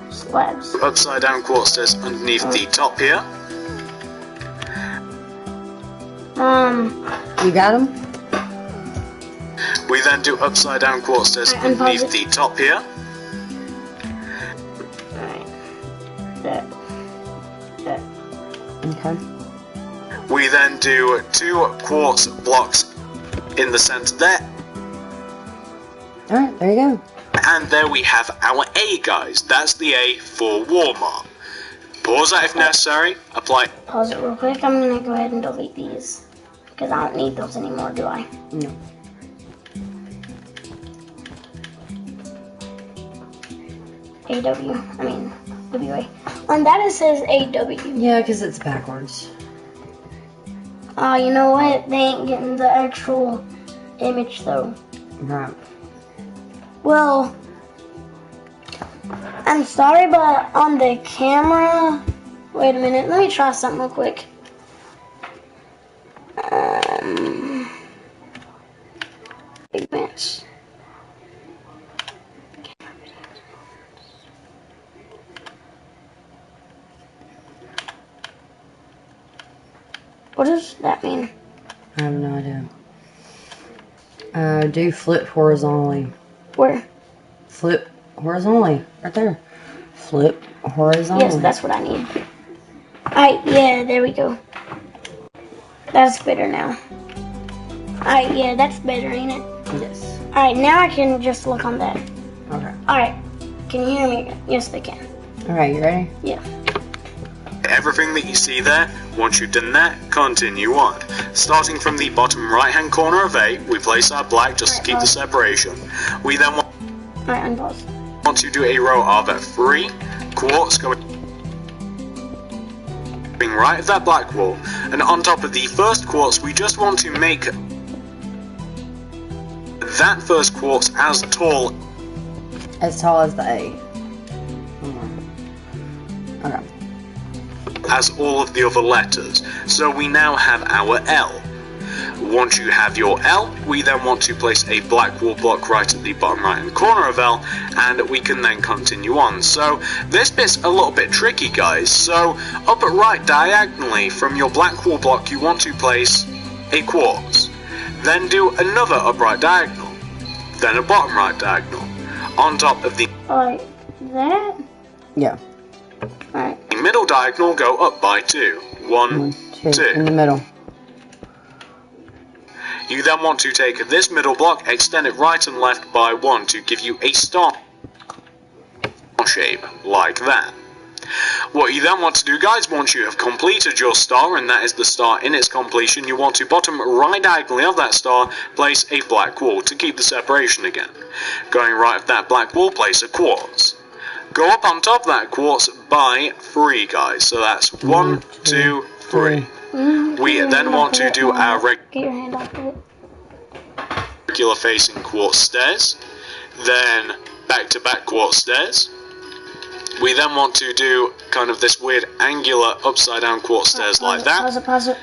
Slabs. upside down quartz stairs underneath the top here. You got him? We then do upside down quartz stairs Alright, unpause underneath it. the top here. Alright. That. Okay. We then do 2 quartz blocks in the center there. Alright, there you go. And there we have our A, guys. That's the A for Walmart. Pause that if necessary. Apply. Pause it real quick. I'm gonna go ahead and delete these. Because I don't need those anymore, do I? No. AW. I mean, WA. On that it says AW. Yeah, because it's backwards. You know what? They ain't getting the actual image though. Right. Well, I'm sorry, but on the camera... Wait a minute, let me try something real quick. Big bench. What does that mean? I have no idea. Do flip horizontally. Where? Flip horizontally. Right there. Flip horizontally. Yes, that's what I need. Alright, yeah, there we go. That's better now. Alright, yeah, that's better, ain't it? Yes. Alright, now I can just look on that. Okay. Alright, can you hear me? Yes, they can. Alright, you ready? Yeah. Everything that you see there, once you've done that, continue on. Starting from the bottom right hand corner of A, we place our black just to keep the separation. We then Alright, unpause. want to do a row of 3 quartz going right at that black wall, and on top of the first quartz we just want to make that first quartz as tall As tall as the A. Okay. as all of the other letters. So we now have our L. Once you have your L, we then want to place a black wall block right at the bottom right hand corner of L, and we can then continue on. So this bit's a little bit tricky, guys. So up at right diagonally from your black wall block you want to place a quartz. Then do another upright diagonal. Then a bottom right diagonal. On top of the Like that? Yeah. Alright. middle diagonal, go up by 2. 1, 1, 2. 2. In the middle. You then want to take this middle block, extend it right and left by 1 to give you a star shape, like that. What you then want to do, guys, once you have completed your star, and that is the star in its completion, you want to bottom right diagonally of that star, place a black wall to keep the separation again. Going right of that black wall, place a quartz. Go up on top of that quartz by 3, guys. So that's 1, 2, 3. We then want to do our Get your hand off of it. regular facing quartz stairs, then back to back quartz stairs. We then want to do kind of this weird angular upside down quartz stairs like that. Pause it.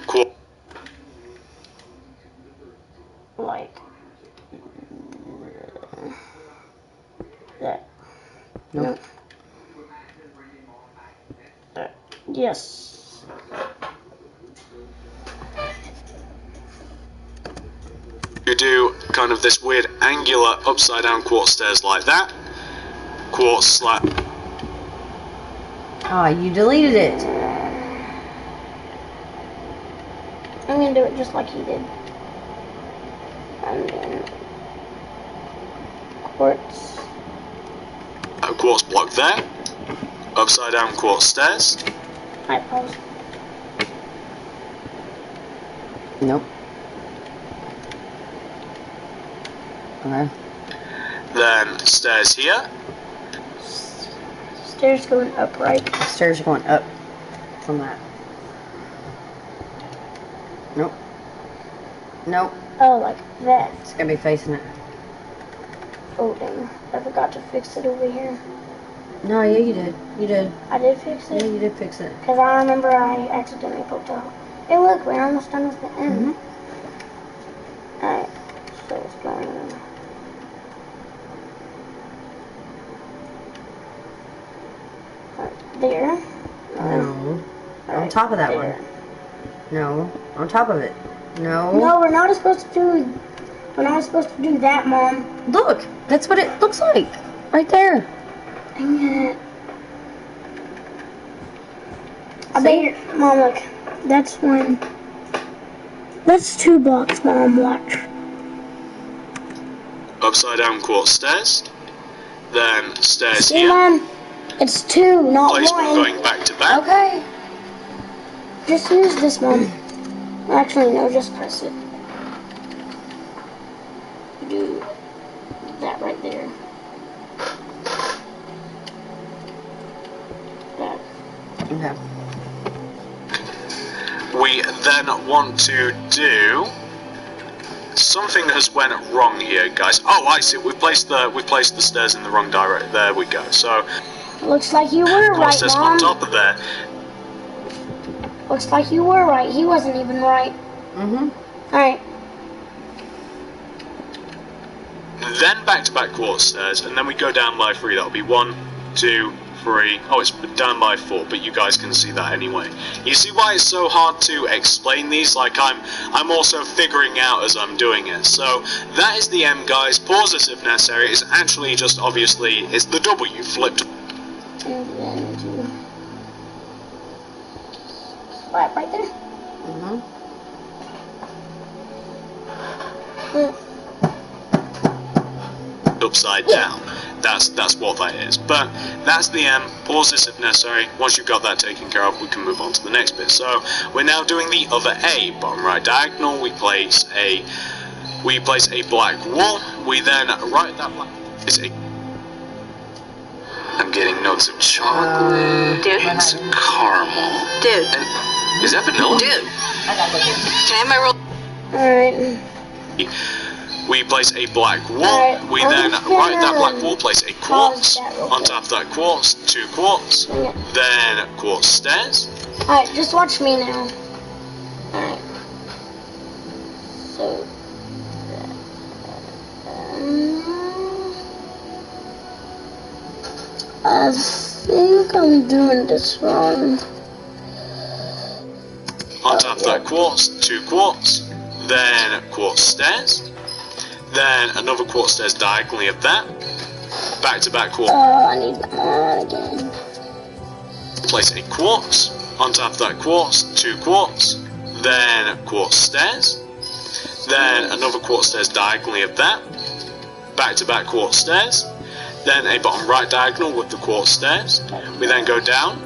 Quartz Like that. Nope. Yes. to do kind of this weird angular upside down quartz stairs like that. Quartz slab. Ah, you deleted it. I'm gonna do it just like he did. And then quartz. A quartz block there. Upside down quartz stairs. Alright, pause. Nope. Okay. Then stairs here. stairs going up, right? The stairs are going up from that. Nope. Nope. Oh, like that. It's gonna be facing it. Oh, dang. I forgot to fix it over here. No, yeah, you did. You did. I did fix it? Yeah, you did fix it. Because I remember I accidentally poked out. Hey, look, we're almost done with the end. Alright, so it's going right there. No. On Alright, top of that there. one. No. On top of it. No. No, we're not supposed to do. We're not supposed to do that, Mom. Look, that's what it looks like. Right there. Dang it. I bet you, Mom, look. That's one. That's 2 blocks, Mom. Watch. Upside down quartz stairs. Then stairs See, here. Mom? It's 2, not Placement 1. going back to back. Okay. Just use this, Mom. Actually, no, just press it. Do that right there. That. Okay. We then want to do something that has went wrong here, guys. Oh, I see. We placed the stairs in the wrong direction. There we go. So Looks like you were right, stairs on Mom. top of there. Looks like you were right. He wasn't even right. Alright. Then back to back quartz stairs, and then we go down by 3. That'll be 1, 2, 3. Oh, it's down by 4, but you guys can see that anyway. You see why it's so hard to explain these? Like I'm also figuring out as I'm doing it. So that is the M, guys. Pause this if necessary. It's actually just obviously it's the W flipped. And then do slap right there. Upside down. That's what that is. But that's the M. Pause this if necessary. Once you've got that taken care of, we can move on to the next bit. So we're now doing the other A. Bottom right diagonal. We place a black wall. We then write that black is a. I'm getting notes of chocolate. Dude. It's caramel. Dude. And is that vanilla? Dude. Can I have my roll? Alright. We place a black wall. Alright, We I'm then just write that gonna black wall, place a quartz. pause that real On quick. top of that quartz, 2 quartz. Yeah. Then quartz stairs. Alright, just watch me now. Alright. So. I think I'm doing this wrong. On top of that quartz, 2 quartz. Then quartz stairs. Then another quartz stairs diagonally of that. Back to back quartz. Oh, I need them on again. Place a quartz. On top of that quartz, 2 quartz. Then quartz stairs. Then another quartz stairs diagonally of that. Back to back quartz stairs. Then a bottom right diagonal with the quartz stairs. We then go down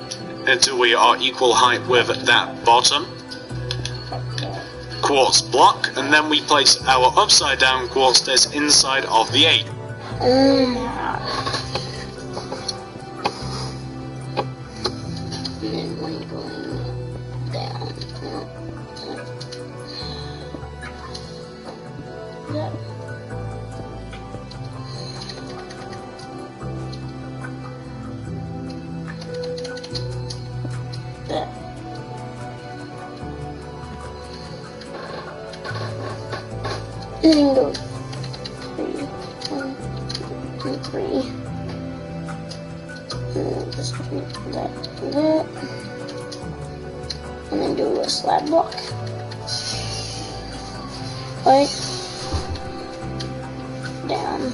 until we are equal height with that bottom quartz block, and then we place our upside down quartz stairs inside of the 8. And then when going down. And then go 3, 1, 2, 3. And then just do that and that. And then do a slab block. Right. Down.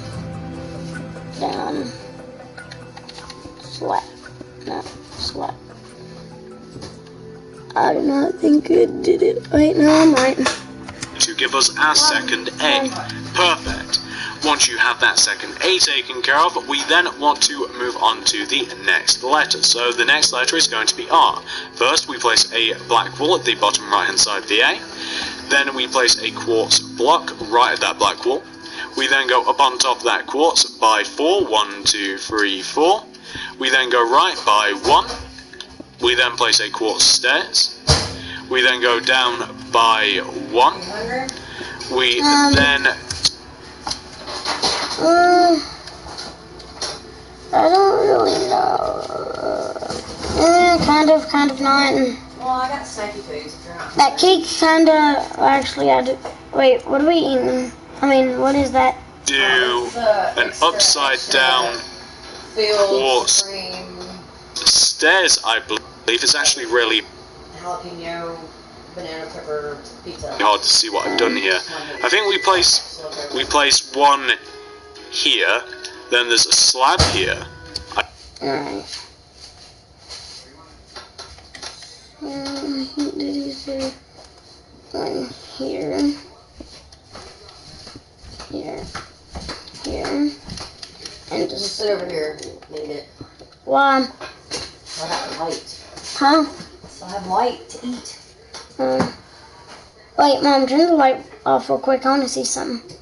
Down. Slap. No, slap. I do not think it did it. Wait, no, I might. To give us our second A. Perfect. Once you have that second A taken care of, we then want to move on to the next letter. So the next letter is going to be R. First, we place a black wall at the bottom right hand side of the A. Then we place a quartz block right at that black wall. We then go up on top of that quartz by 4. 1, 2, 3, 4. We then go right by 1. We then place a quartz stairs. We then go down by 1. We then... I don't really know. Kind of not. Well, I got snacky foods if you're not. That cake kinda, actually I do, wait, what are we eating? I mean, what is that? do an upside down quartz stairs, I believe. It's actually really Jalapeno, banana pepper, pizza. hard to see what I've done here. I think we place one here, then there's a slab here. Alright. Did you say one here? Here. And Just sit over here, leave it. Why? So I have light. Huh? So I have light to eat. Wait, Mom, turn the light off real quick. I want to see something.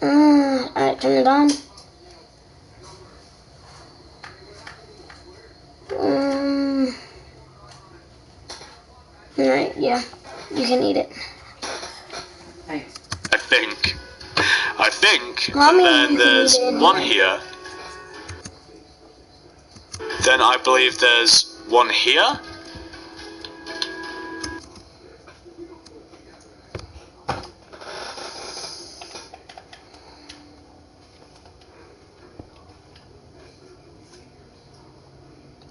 Alright, turn it on. Alright, yeah. You can eat it. Thanks. I think, Mommy, and then you can there's eat it. one here. Then I believe there's one here.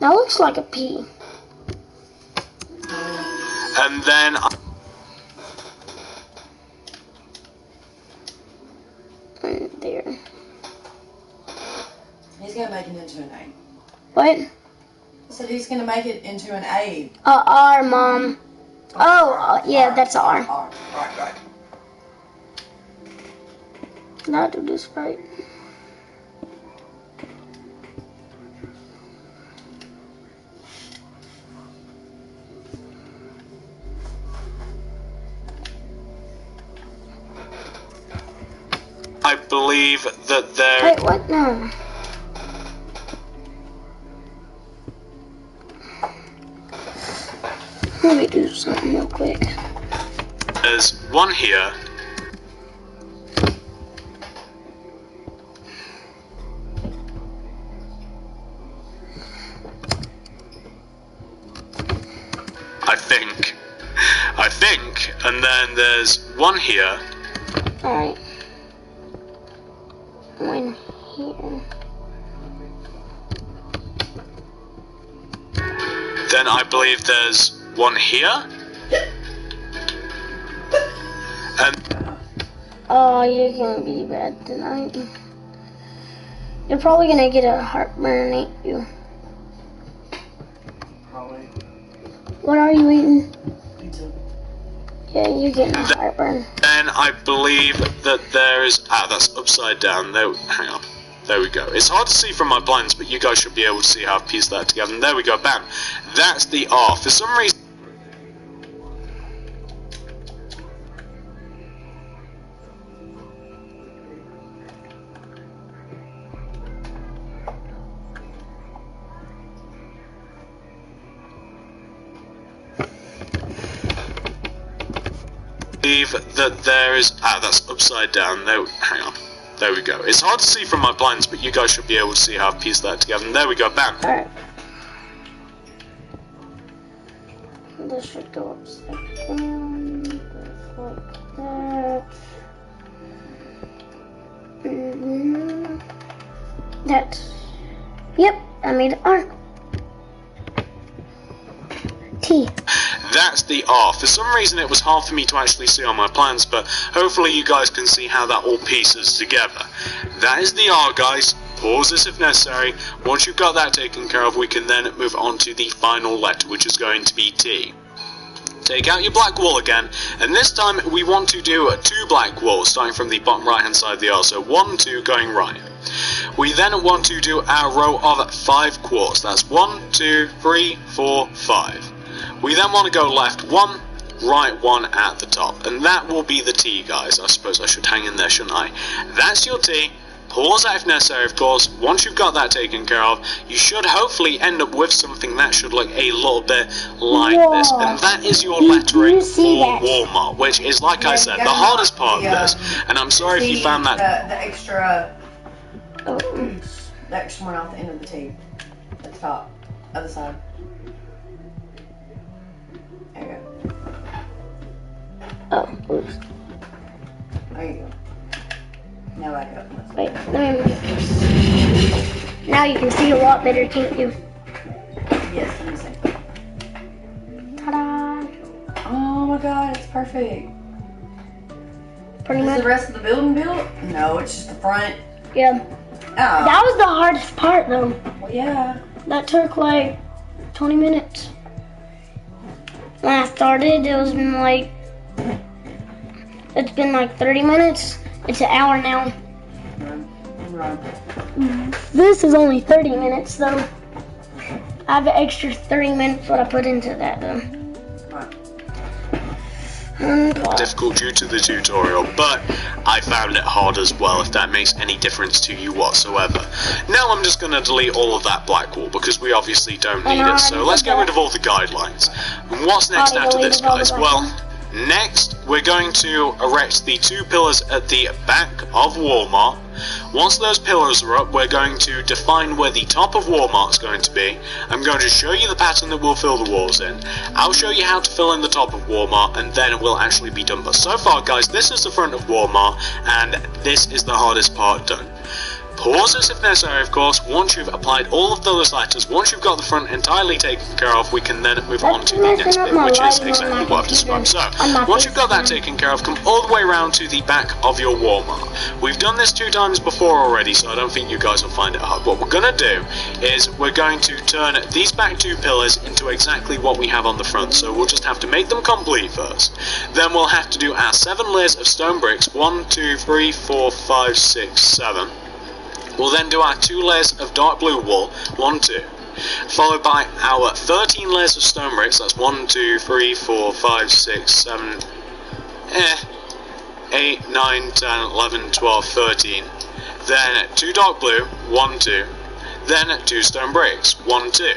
That looks like a pea. And then There. He's gonna make it into an A. What? I said he's gonna make it into an A. R, Mom. Oh, yeah, that's R. R. Right. Not do this right. I believe that there Wait, what? No. Let me do something real quick. is one here. I think, and then there's one here. Alright. One here. Then I believe there's one here. And Oh, you're gonna be bad tonight. You're probably gonna get a heartburn, ain't you? Probably. What are you eating? Pizza. Yeah, you're getting a heartburn. then I believe that there is... that's upside down. There, hang on. There we go. It's hard to see from my blinds, but you guys should be able to see how I've pieced that together. And there we go, bam. That's the R. For some reason... that there is... that's upside down. There, hang on. There we go. It's hard to see from my blinds, but you guys should be able to see how I've pieced that together. And there we go, bam. Alright. This should go upside down. Just like that. That. Yep, I made it R. T. That's the R. For some reason it was hard for me to actually see on my plans, but hopefully you guys can see how that all pieces together. That is the R, guys. Pause this if necessary. Once you've got that taken care of, we can then move on to the final letter, which is going to be T. Take out your black wall again, and this time we want to do 2 black walls, starting from the bottom right hand side of the R, so 1, 2 going right. We then want to do our row of 5 quartz. That's 1, 2, 3, 4, 5. We then want to go left 1, right 1 at the top, and that will be the T, guys. I suppose I should hang in there, shouldn't I? That's your T. Pause that if necessary, of course. Once you've got that taken care of, you should hopefully end up with something that should look a little bit like this. And that is your lettering for Walmart, which is, like I said, the hardest part of this. And I'm sorry if you found that... The extra... the extra one off the end of the T. At the top. Other side. There you go. Oh, oops. There you go. Now back up. Wait, now you can see a lot better, can't you? Yes, let me see. Ta-da! Oh my god, it's perfect. Pretty Is much. the rest of the building built? No, it's just the front. Yeah. Oh. That was the hardest part, though. Well, yeah. That took like 20 minutes. When I started, it's been like 30 minutes. It's an hour now. Right. This is only 30 minutes, though. I have an extra 30 minutes what I put into that, though. difficult due to the tutorial, but I found it hard as well, if that makes any difference to you whatsoever. Now I'm just going to delete all of that black wall, because we obviously don't need it, so let's get rid of all the guidelines. And what's next after this, guys? Well, next we're going to erect the 2 pillars at the back of Walmart. Once those pillars are up, we're going to define where the top of Walmart is going to be. I'm going to show you the pattern that we'll fill the walls in. I'll show you how to fill in the top of Walmart, and then it will actually be done. But so far, guys, this is the front of Walmart, and this is the hardest part done. Pause this if necessary, of course. Once you've applied all of those letters, once you've got the front entirely taken care of, we can then move on to the next bit, which is exactly what I've described. So, once you've got that taken care of, come all the way around to the back of your Walmart. We've done this 2 times before already, so I don't think you guys will find it hard. What we're going to do is we're going to turn these back 2 pillars into exactly what we have on the front, so we'll just have to make them complete first. Then we'll have to do our 7 layers of stone bricks, 1, 2, 3, 4, 5, 6, 7. We'll then do our 2 layers of dark blue wool, 1, 2, followed by our 13 layers of stone bricks, that's 1, 2, 3, 4, 5, 6, 7, 8, 9, 10, 11, 12, 13, then 2 dark blue, 1, 2, then 2 stone bricks, 1, 2,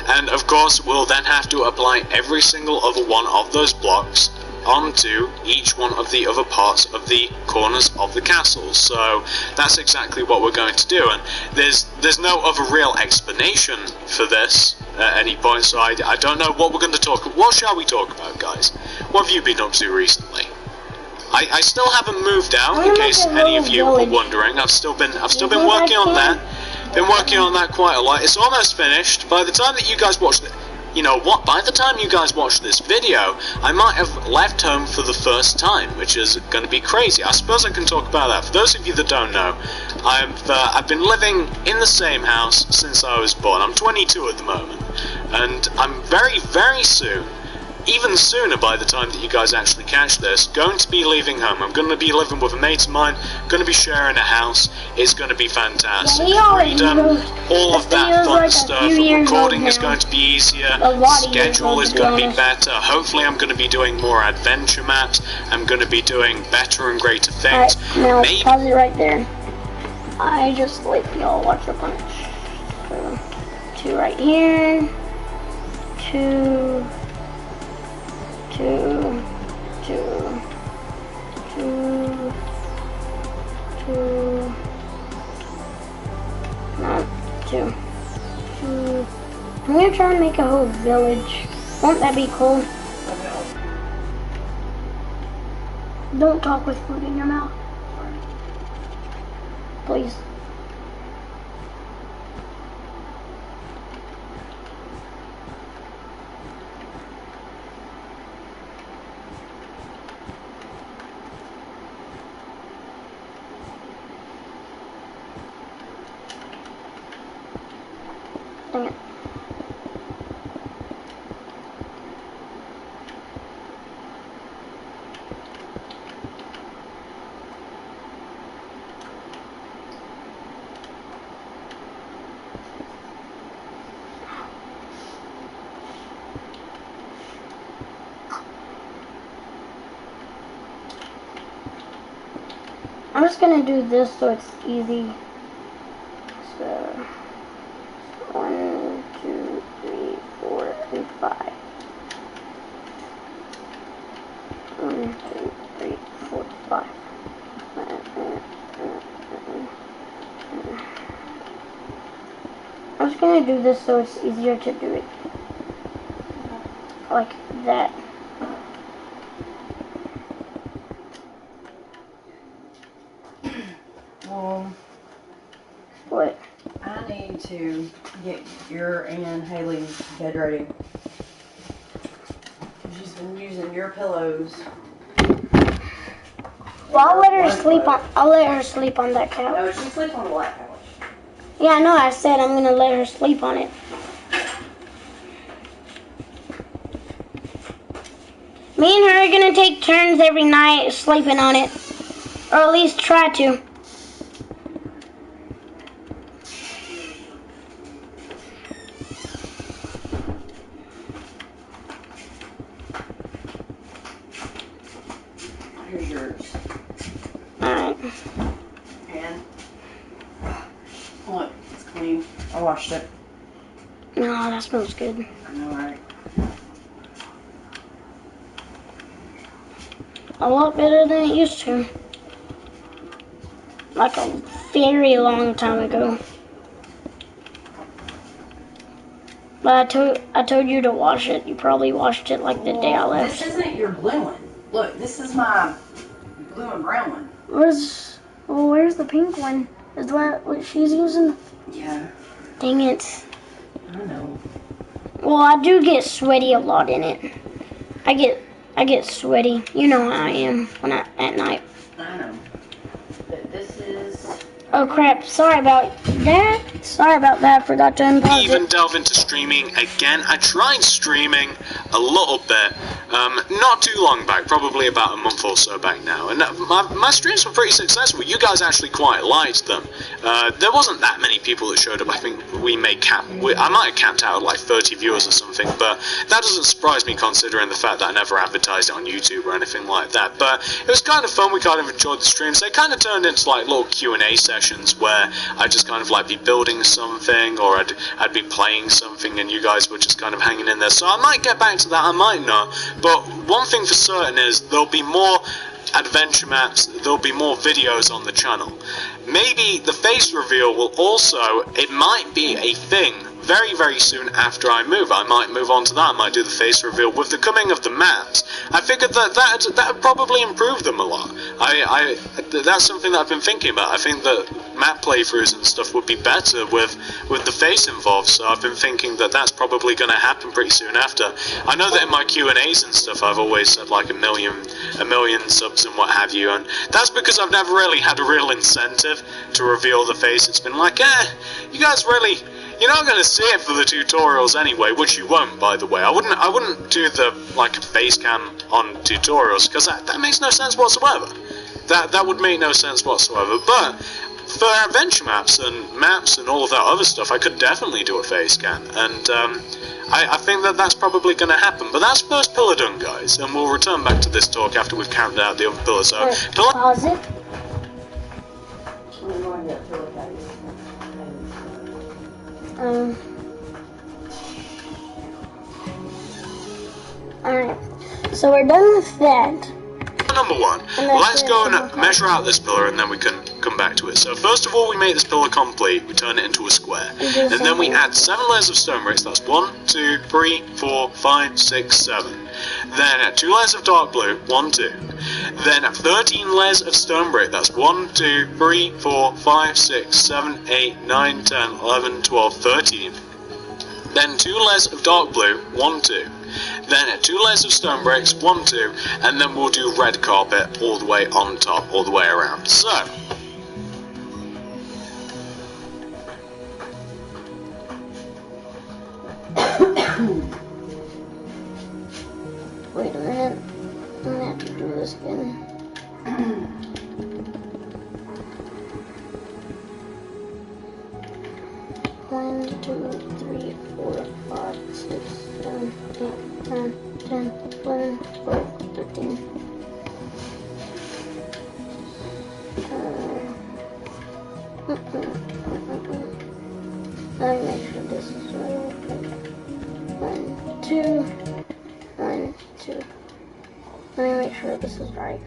and of course we'll then have to apply every single other one of those blocks onto each one of the other parts of the corners of the castle. So that's exactly what we're going to do, and there's no other real explanation for this at any point, so I don't know what we're going to talk about. What shall we talk about, guys? What have you been up to recently? I still haven't moved out, in case any of you were wondering. I've still been working on that. Been working on that quite a lot. It's almost finished. By the time that you guys watch it, you know what, by the time you guys watch this video, I might have left home for the first time, which is going to be crazy. I suppose I can talk about that. For those of you that don't know, I've been living in the same house since I was born. I'm 22 at the moment, and I'm very, very soon, even sooner by the time that you guys actually catch this, going to be leaving home. I'm going to be living with a mate of mine, going to be sharing a house. It's going to be fantastic. Freedom, all of that fun stuff. Recording is going to be easier, schedule is going to be better. Hopefully I'm going to be doing more adventure maps. I'm going to be doing better and greater things. Now pause it right there. I just let y'all watch the punch. So, 2 right here. 2... 2, 2, 2, 2, not 2, 2. I'm gonna try and make a whole village. Won't that be cool? Don't talk with food in your mouth. Please. Dang it. I'm just gonna do this so it's easy. So 1, 2, 3, 4, and 5. 1, 2, 3, 4, 5. I'm just gonna do this so it's easier to do it like that. What? I need to get your and Haley's bed ready. She's been using your pillows. Well, I'll let her sleep on. I'll let her sleep on that couch. No, she sleeps on the black couch. Yeah, I know. I said I'm gonna let her sleep on it. Me and her are gonna take turns every night sleeping on it, or at least try to. Here's yours. Alright. And look, it's clean. I washed it. No, that smells good. I know, right? A lot better than it used to. Like a very long time ago. But I told you to wash it. You probably washed it like the day I left. This isn't your blue one. Look, this is my blue and brown one. Where's the pink one? Is that what she's using? Yeah, Dang it. I know. Well, I do get sweaty a lot in it. I get sweaty. You know how I am at night. I know. But this is... Oh crap, sorry about that. I forgot to unpause Even it. delve into streaming again. I tried streaming a little bit, not too long back, probably about a month or so back now, and my streams were pretty successful. You guys actually quite liked them. There wasn't that many people that showed up. I think I might have capped out at like 30 viewers or something, but that doesn't surprise me considering the fact that I never advertised it on YouTube or anything like that. But it was kind of fun. We kind of enjoyed the streams. They kind of turned into like little Q&A sessions where I'd just kind of like be building something, or I'd be playing something, and you guys were just kind of hanging in there. So I might get back to that, I might not. But one thing for certain is there'll be more adventure maps, there'll be more videos on the channel. Maybe the face reveal will also, it might be a thing very, very soon after I move. I might move on to that. I might do the face reveal. With the coming of the maps, I figured that would probably improve them a lot. That's something that I've been thinking about. I think that map playthroughs and stuff would be better with the face involved, so I've been thinking that that's probably going to happen pretty soon after. I know that in my Q&As and stuff I've always said like a million subs and what have you, and that's because I've never really had a real incentive to reveal the face. It's been like, you guys really... You're not going to see it for the tutorials anyway, which you won't, by the way. I wouldn't do the, like, face cam on tutorials, because that makes no sense whatsoever. That would make no sense whatsoever. But for adventure maps and all of that other stuff, I could definitely do a face cam. And I think that that's probably going to happen. But that's first pillar done, guys. And we'll return back to this talk after we've counted out the other pillars. So, Pause it. I'm going to get pillow caddies. Alright, so we're done with that. Number one, let's go and measure out this pillar and then we can come back to it. So first of all, we make this pillar complete, we turn it into a square. And then we add 7 layers of stone bricks, that's 1, 2, 3, 4, 5, 6, 7. Then 2 layers of dark blue, 1, 2. Then 13 layers of stone brick, that's 1, 2, 3, 4, 5, 6, 7, 8, 9, 10, 11, 12, 13. Then 2 layers of dark blue, 1, 2. Then 2 layers of stone bricks, 1, 2, and then we'll do red carpet all the way on top, all the way around. So, Wait a minute. I'm gonna have to do this again. 1, 2, 3, 4, 5, 6, 7, 8, 9, 10, 11, 12, 13. 2. 1, 2. Let me make sure this is right.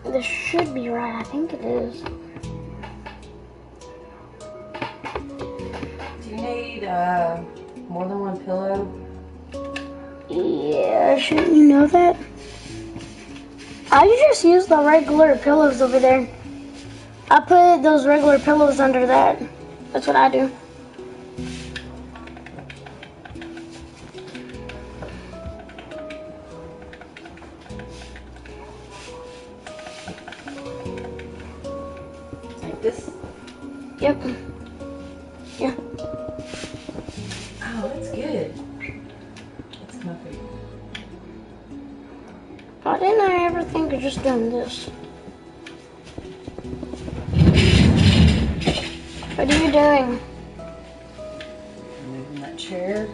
This should be right. I think it is. Do you need more than one pillow? Yeah, shouldn't you know that? I just use the regular pillows over there. I put those regular pillows under that. That's what I do. Like this? Yep. Yeah. Oh, that's good. That's comfy. Why didn't I ever think of just doing this? What are you doing? Moving that chair.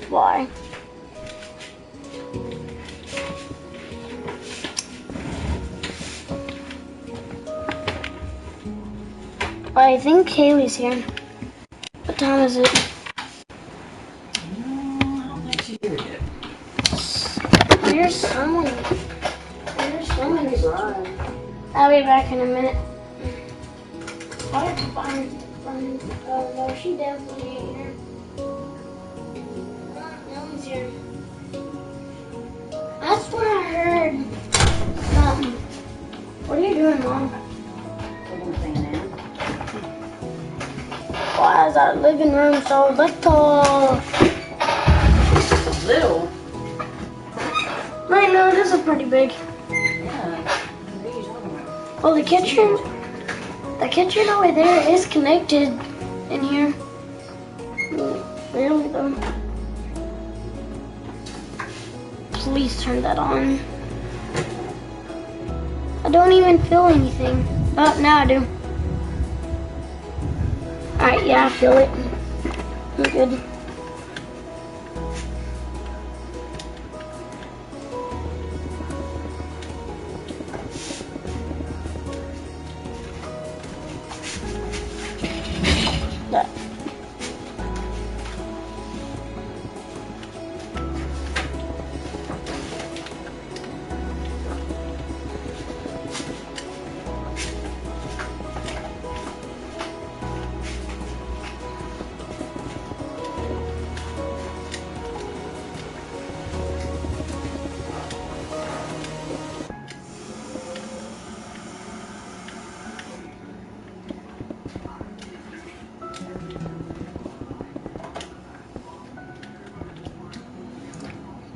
Why? I think Kaylee's here. What time is it? No, I don't think she's here yet. There's someone. There's someone who's I'll be back in a minute. I have to find. Oh no, she definitely ain't here. No one's here. I swear I heard something. What are you doing, Mom? Taking the thing in. Why is our living room so little? Little? I know, this is pretty big. Yeah. What are you talking about? Oh, the kitchen over there is connected in here. Really though. Please turn that on. I don't even feel anything. Oh, now I do. Alright, yeah, I feel it. I'm good. That.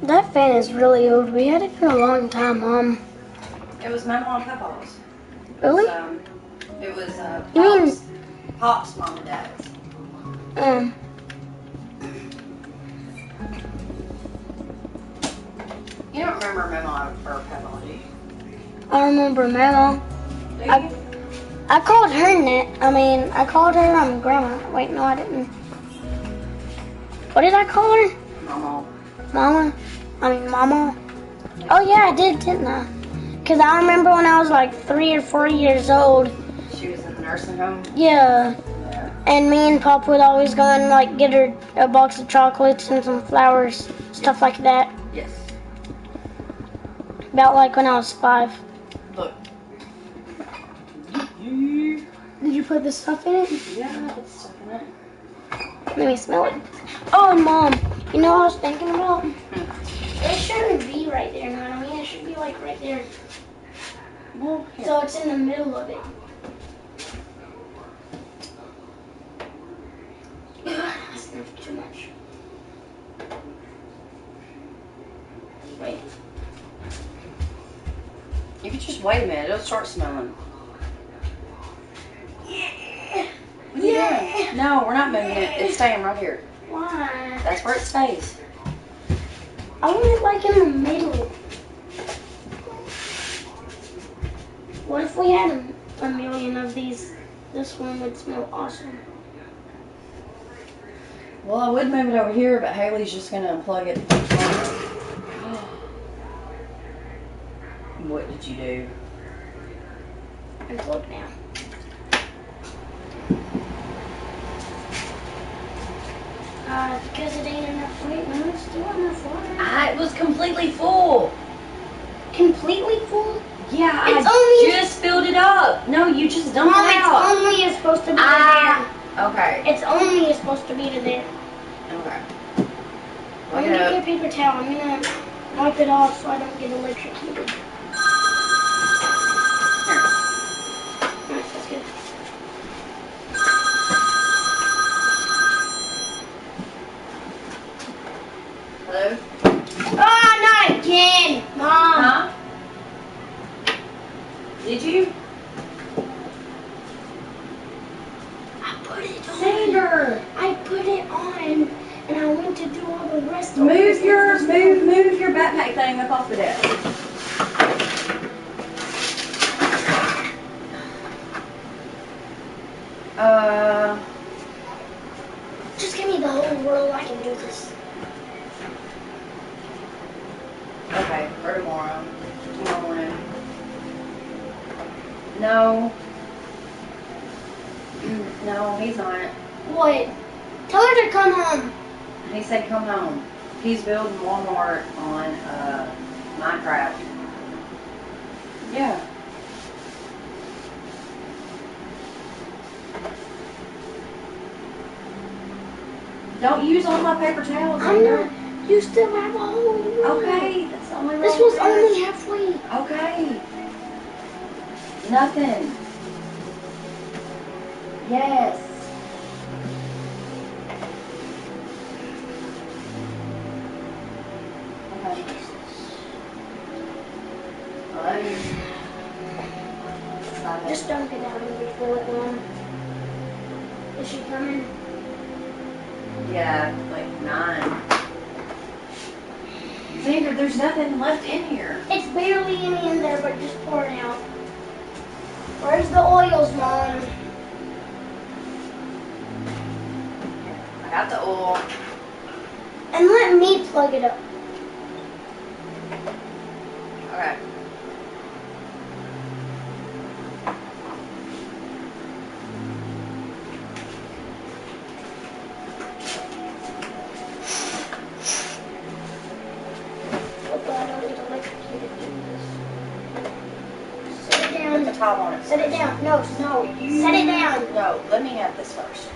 That fan is really old. We had it for a long time, Mom. It was my mom and Papa's. Really? It was You mean- Pop's mom and dad's. You don't remember Memo or Papa, do you? I remember Memo. Do you? I called her I called her Grandma. Wait, no, I didn't. What did I call her? Mama. Mama. Oh yeah, I did, didn't I? Because I remember when I was like 3 or 4 years old. She was in the nursing home. Yeah. Yeah. And me and Pop would always go and like get her a box of chocolates and some flowers, stuff like that. Yes. About like when I was 5. Look. Did you put the stuff in it? Yeah, I put stuff in it. Let me smell it. Oh, Mom, you know what I was thinking about? It shouldn't be right there, you know what I mean? It should be like right there. Well, here. So it's in the middle of it. I sniffed too much. Wait. You could just wait a minute. It'll start smelling. Yeah. What are you doing? No, we're not moving it. It's staying right here. Why? That's where it stays. I want it like in the middle. What if we had a million of these? This one would smell awesome. Well, I would move it over here, but Haley's just going to unplug it. What did you do? Unplug now. Because it ain't enough weight. No, it's still enough water. It was completely full. Completely full? Yeah, It's I only- just filled it up. No, you just dumped Mom, it it's out. only supposed to be to there. Okay. It's only supposed to be to there. Okay. I'm gonna get a paper towel. I'm gonna wipe it off so I don't get electrocuted. Alright, that's good. Hello? Oh, not again! Mom! Huh? Did you? I put it on. Sander! I put it on and I went to do all the rest of it. Move your backpack thing up off the desk. Just give me the whole world. I can do this. Okay, for tomorrow. Tomorrow morning. No. No, he's not. What? Tell her to come home. He said come home. He's building Walmart on Minecraft. Yeah. Don't use all my paper towels. I'm not. You still have a whole roll. Okay, that's the only This roll was there is. only halfway. Okay. Nothing. Yes. Okay. I love you. Stop it. Just don't get out and refill it, Mom. Is she coming? Yeah, like 9. Xander, there's nothing left in here. It's barely any in there, but just pour it out. Where's the oils, Mom? I got the oil. And let me plug it up. Okay. Hope I don't get electrocuted doing this. Set it Put down. the top on it. Set it down. No, no. Set it down. No, let me have this first.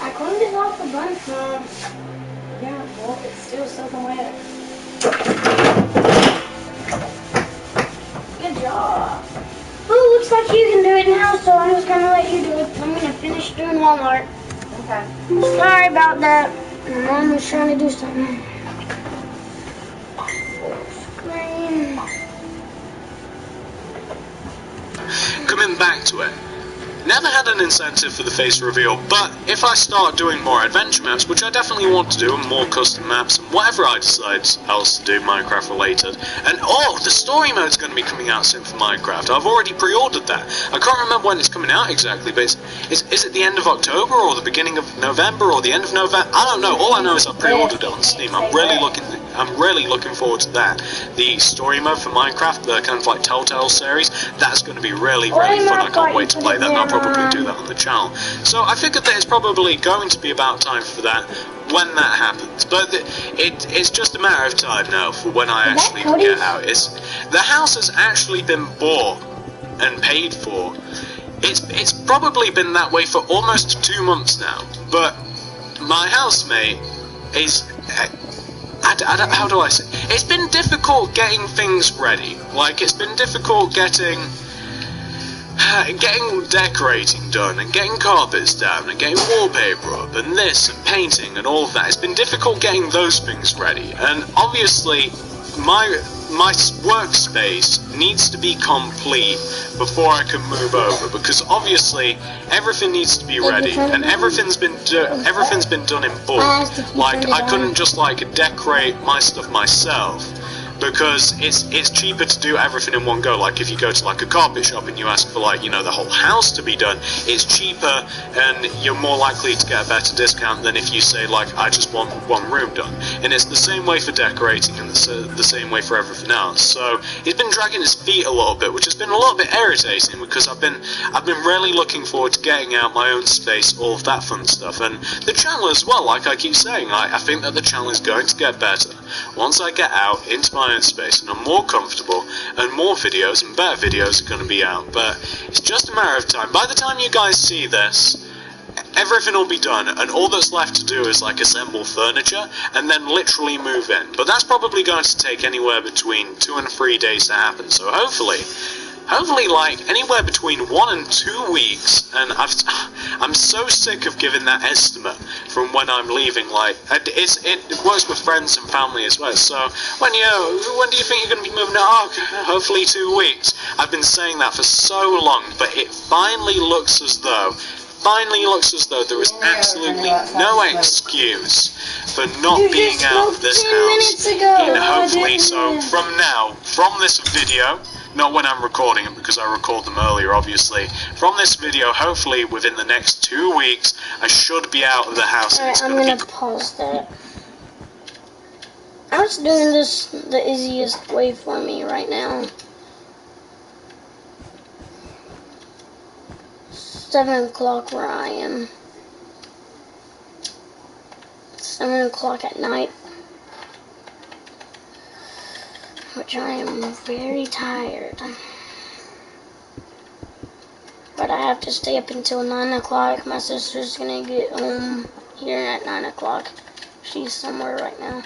I cleaned it off the bunch, Mom. Yeah, well, it's still soaking wet. Good job. Oh, looks like you can do it now, so I'm just gonna let you do it. I'm gonna finish doing Walmart. Okay. Sorry about that. My mom was trying to do something. Screen. Coming back to it. Never had an incentive for the face reveal, but if I start doing more adventure maps, which I definitely want to do, and more custom maps, and whatever I decide else to do Minecraft related, and oh, the story mode's going to be coming out soon for Minecraft. I've already pre-ordered that. I can't remember when it's coming out exactly, but is it the end of October, or the beginning of November, or the end of November? I don't know. All I know is I pre-ordered it on Steam. I'm really looking forward to that. The story mode for Minecraft, the kind of like Telltale series, that's going to be really fun. I can't wait to play that, and I'll probably do that on the channel. So I figured that it's probably going to be about time for that when that happens. But it's just a matter of time now for when I actually get out. The house has actually been bought and paid for. It's probably been that way for almost 2 months now. But my housemate is... how do I say? It's been difficult getting things ready. Like, it's been difficult getting decorating done, and getting carpets down, and getting wallpaper up, and this, and painting, and all of that. It's been difficult getting those things ready. And obviously, my workspace needs to be complete before I can move over, because obviously everything needs to be ready, and everything's been done in bulk. Like, I couldn't just like decorate my stuff myself because it's cheaper to do everything in one go. Like if you go to like a carpet shop and you ask for like, you know, the whole house to be done, it's cheaper and you're more likely to get a better discount than if you say like, I just want one room done. And it's the same way for decorating and the same way for everything else. So he's been dragging his feet a little bit, which has been a little bit irritating, because I've been really looking forward to getting out my own space, all of that fun stuff, and the channel as well. Like I keep saying, I think that the channel is going to get better once I get out into my own space and I'm more comfortable, and more videos and better videos are going to be out. But it's just a matter of time. By the time you guys see this, everything will be done, and all that's left to do is like assemble furniture and then literally move in. But that's probably going to take anywhere between 2 and 3 days to happen. So hopefully like anywhere between 1 and 2 weeks. And I'm so sick of giving that estimate from when I'm leaving. Like it works with friends and family as well. So when do you think you're going to be moving out? Oh, hopefully 2 weeks. I've been saying that for so long, but it finally looks as though there is absolutely no excuse for not being out of this house. And hopefully, so from this video, not when I'm recording it, because I record them earlier, obviously. From this video, hopefully within the next 2 weeks, I should be out of the house. Alright, I'm gonna pause that. I was doing this the easiest way for me right now. 7 o'clock where I am. 7 o'clock at night. Which I am very tired. But I have to stay up until 9 o'clock. My sister's gonna get home here at 9 o'clock. She's somewhere right now.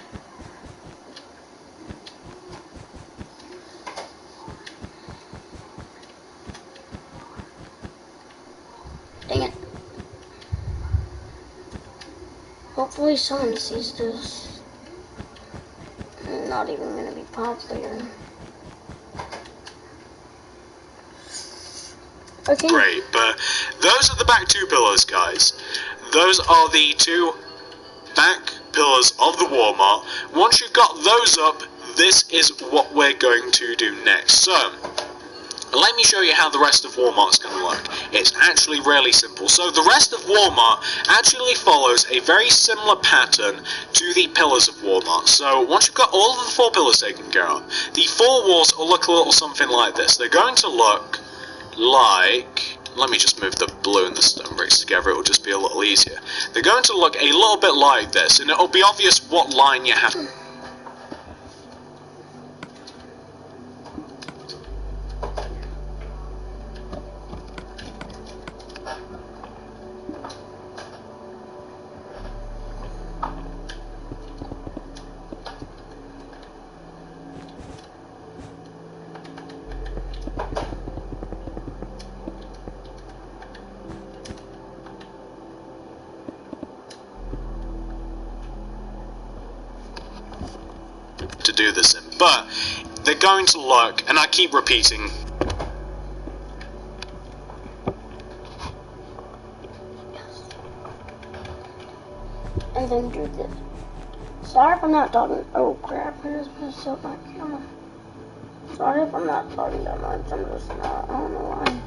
Dang it. Hopefully someone sees this. Not even gonna be popular. Okay. Great, but those are the back 2 pillars, guys. Those are the 2 back pillars of the Walmart. Once you've got those up, this is what we're going to do next. So, let me show you how the rest of Walmart's going to look. It's actually really simple. So the rest of Walmart actually follows a very similar pattern to the pillars of Walmart. So once you've got all of the 4 pillars taken care of, the 4 walls will look a little something like this. They're going to look like... Let me just move the blue and the stone bricks together, it will just be a little easier. They're going to look a little bit like this, and it'll be obvious what line you have. To do this in, but they're going to look, and I keep repeating, and then do this. Sorry if I'm not talking. Oh crap, I just messed up my camera. Sorry if I'm not talking that much. I'm just not. I don't know why.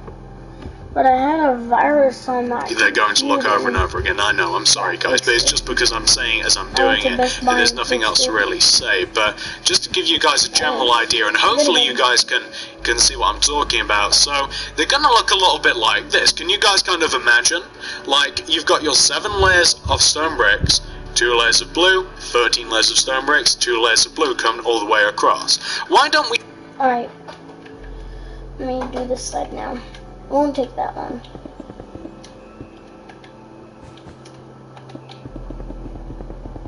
But I had a virus on my they're going to look over and over again. I know, I'm sorry guys, but it's just because I'm saying it as I'm doing it, and there's nothing else to really say. But just to give you guys a general idea, and hopefully you guys can see what I'm talking about. So they're going to look a little bit like this. Can you guys kind of imagine? Like, you've got your 7 layers of stone bricks, 2 layers of blue, 13 layers of stone bricks, 2 layers of blue coming all the way across. Why don't we... Alright. Let me do this side now. I won't take that one.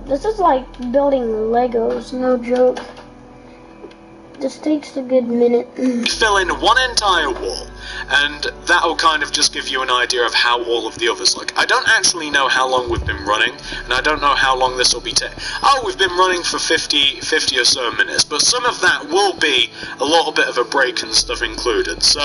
This is like building Legos, no joke. This takes a good minute. Fill in one entire wall, and that'll kind of just give you an idea of how all of the others look. I don't actually know how long we've been running, and I don't know how long this will be taking. Oh, we've been running for 50 or so minutes, but some of that will be a little bit of a break and stuff included. So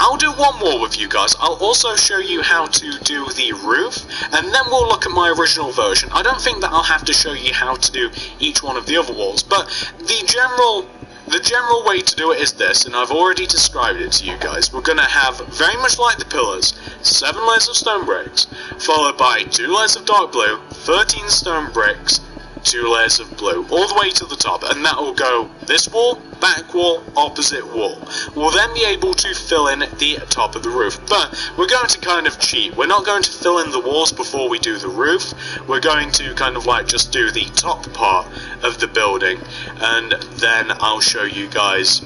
I'll do one more with you guys. I'll also show you how to do the roof, and then we'll look at my original version. I don't think that I'll have to show you how to do each one of the other walls, but the general the general way to do it is this, and I've already described it to you guys. We're going to have, very much like the pillars, 7 layers of stone bricks, followed by 2 layers of dark blue, 13 stone bricks, 2 layers of blue, all the way to the top, and that will go this wall, back wall, opposite wall. We'll then be able to fill in the top of the roof, but we're going to kind of cheat. We're not going to fill in the walls before we do the roof. We're going to kind of like just do the top part of the building, and then I'll show you guys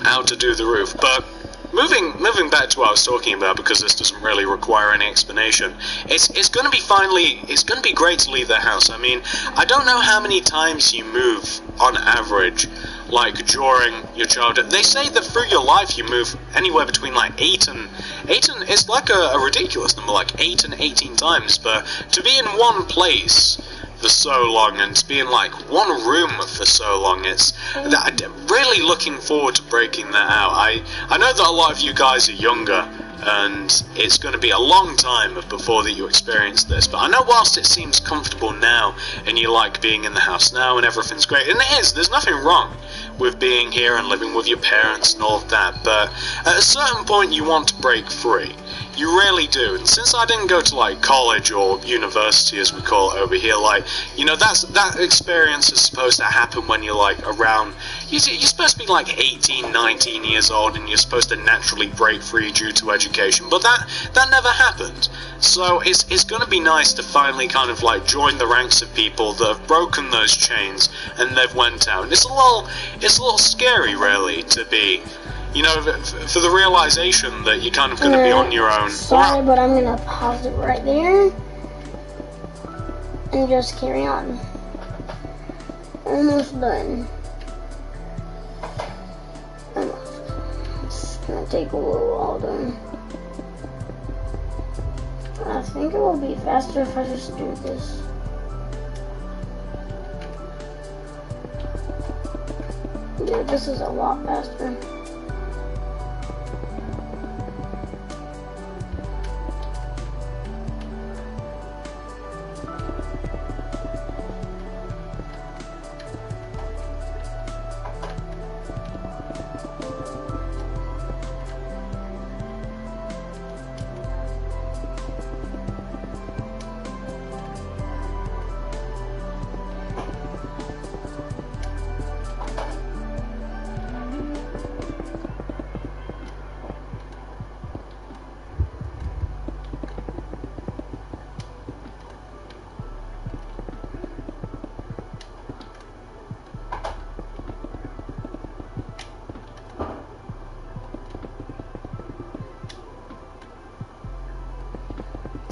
how to do the roof. But moving back to what I was talking about, because this doesn't really require any explanation, it's going to be great to leave the house. I mean, I don't know how many times you move on average, like during your childhood. They say that through your life you move anywhere between like 8 and it's like a ridiculous number, like 8 and 18 times, but to be in one place for so long, and to be in like one room for so long, I'm really looking forward to breaking that out. I know that a lot of you guys are younger, and it's going to be a long time before that you experience this, but I know whilst it seems comfortable now, and you like being in the house now, and everything's great, and it is, there's nothing wrong with being here and living with your parents and all of that, but at a certain point you want to break free. You really do. And since I didn't go to like college or university, as we call it over here, like, you know, that experience is supposed to happen when you're like around, you're supposed to be like 18, 19 years old, and you're supposed to naturally break free due to education, but that never happened. So it's going to be nice to finally kind of like join the ranks of people that have broken those chains and they've went out. And it's a little scary, really, to be, you know, for the realization that you're kind of going to be on your own. Sorry, but I'm going to pause it right there and just carry on. Almost done. Almost. It's going to take a little while done. I think it will be faster if I just do this. Yeah, this is a lot faster.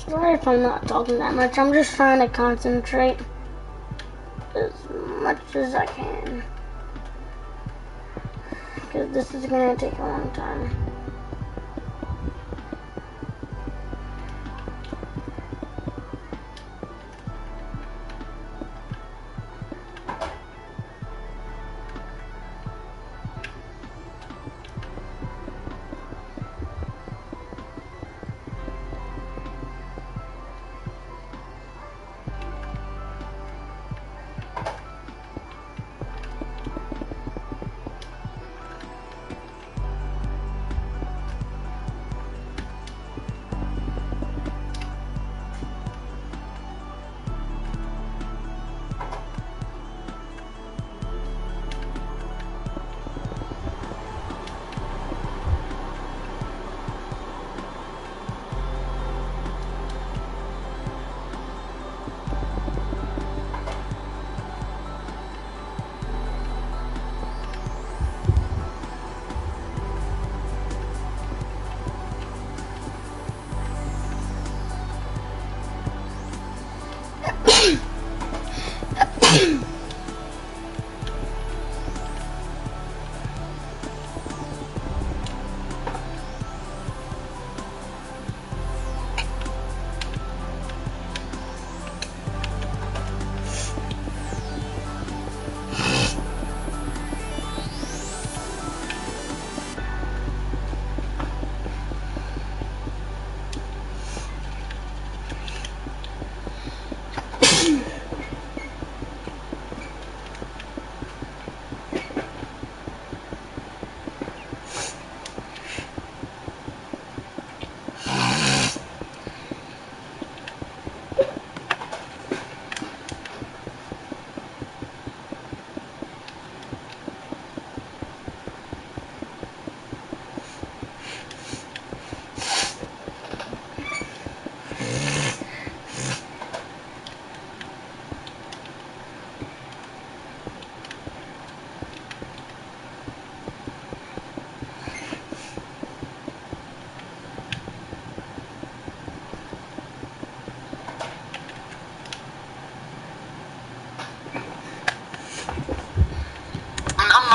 Sorry if I'm not talking that much. I'm just trying to concentrate as much as I can, because this is going to take a long time.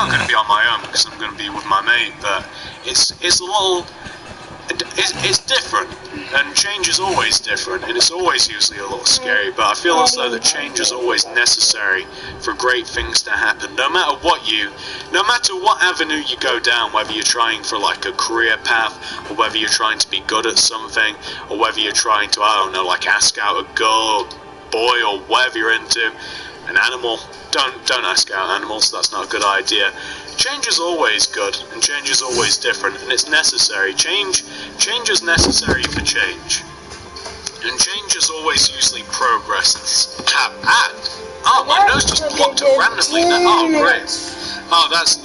not going to be on my own because I'm going to be with my mate, but it's a little... It's different, and change is always different, and it's always usually a little scary, but I feel as though that change is always necessary for great things to happen, no matter what avenue you go down, whether you're trying for like a career path, or whether you're trying to be good at something, or whether you're trying to, I don't know, like ask out a girl, boy, or whatever you're into, an animal. Don't ask out animals, that's not a good idea. Change is always good, and change is always different, and it's necessary. Change is necessary for change. And change is always usually progress. Oh, my nose just blocked up randomly. Oh, great. Oh, that's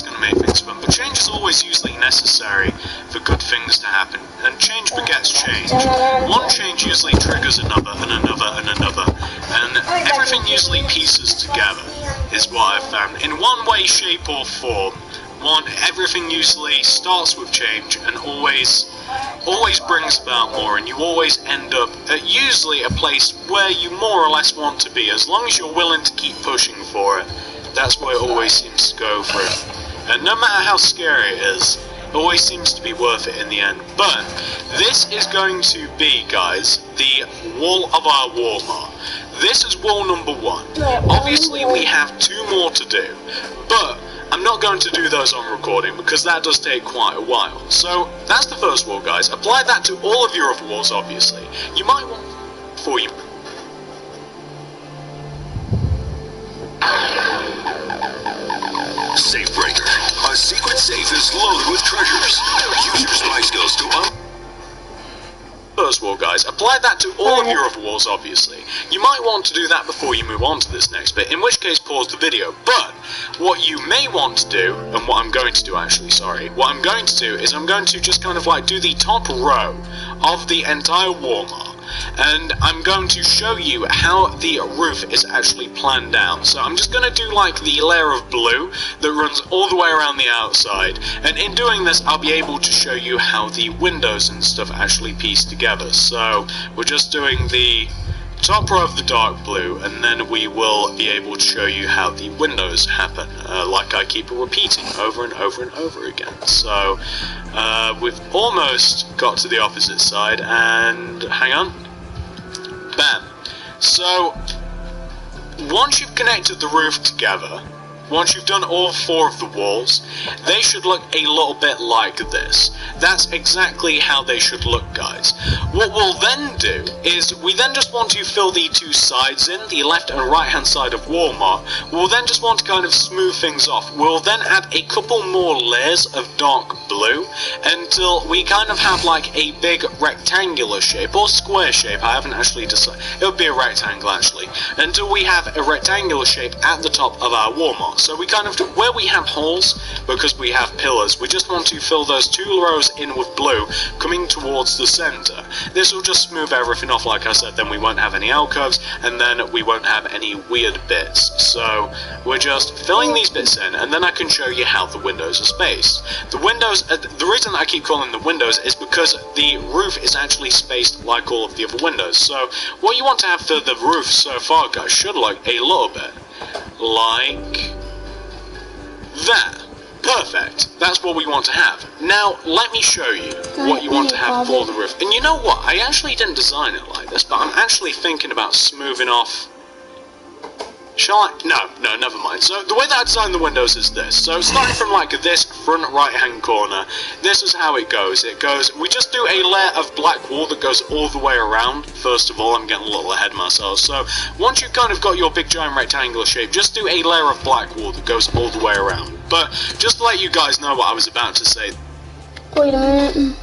going to make things fun. But change is always usually necessary for good things to happen. And change begets change. One change usually triggers another, and another, and another. And everything usually pieces together, is what I've found. In one way, shape, or form. Everything usually starts with change and always brings about more, and you always end up at usually a place where you more or less want to be, as long as you're willing to keep pushing for it. That's where it always seems to go through. And no matter how scary it is, it always seems to be worth it in the end. But this is going to be, guys, the wall of our Walmart. This is wall number 1. Obviously we have 2 more to do, but I'm not going to do those on recording because that does take quite a while. So that's the first wall, guys. Apply that to all of your other walls, obviously. You might want, before you... Safe Breaker. A secret safe is loaded with treasures. Use your spy skills to First wall, guys. Apply that to all of your other walls, obviously. You might want to do that before you move on to this next bit, in which case pause the video. But what you may want to do, and what I'm going to do actually, what I'm going to do is I'm going to just kind of like do the top row of the entire Walmart. And I'm going to show you how the roof is actually planned out. So I'm just going to do like the layer of blue that runs all the way around the outside, and in doing this I'll be able to show you how the windows and stuff actually piece together. So we're just doing the top row of the dark blue, and then we will be able to show you how the windows happen, like I keep repeating over and over and over again. So we've almost got to the opposite side, and hang on, bam. So once you've connected the roof together, once you've done all 4 of the walls, they should look a little bit like this. That's exactly how they should look, guys. What we'll then do is we then just want to fill the 2 sides in, the left and right hand side of Walmart. We'll then just want to kind of smooth things off. We'll then add a couple more layers of dark blue until we kind of have like a big rectangular shape, or square shape, I haven't actually decided. It would be a rectangle actually, until we have a rectangular shape at the top of our Walmart. So we kind of, where we have holes, because we have pillars, we just want to fill those 2 rows in with blue, coming towards the center. This will just smooth everything off, like I said, then we won't have any alcoves, and then we won't have any weird bits. So we're just filling these bits in, and then I can show you how the windows are spaced. The windows, the reason I keep calling them windows is because the roof is actually spaced like all of the other windows. So what you want to have for the roof so far, guys, should look a little bit like that. Perfect. That's what we want to have. Now, let me show you what you want to have for the roof. And you know what? I actually didn't design it like this, but I'm actually thinking about smoothing off... Shall I? No, never mind. So, the way that I designed the windows is this. So, starting from like this front right-hand corner, this is how it goes. We just do a layer of black wall that goes all the way around. First of all, I'm getting a little ahead of myself. So, once you've kind of got your big giant rectangular shape, just do a layer of black wall that goes all the way around. But, just to let you guys know what I was about to say. Wait a minute.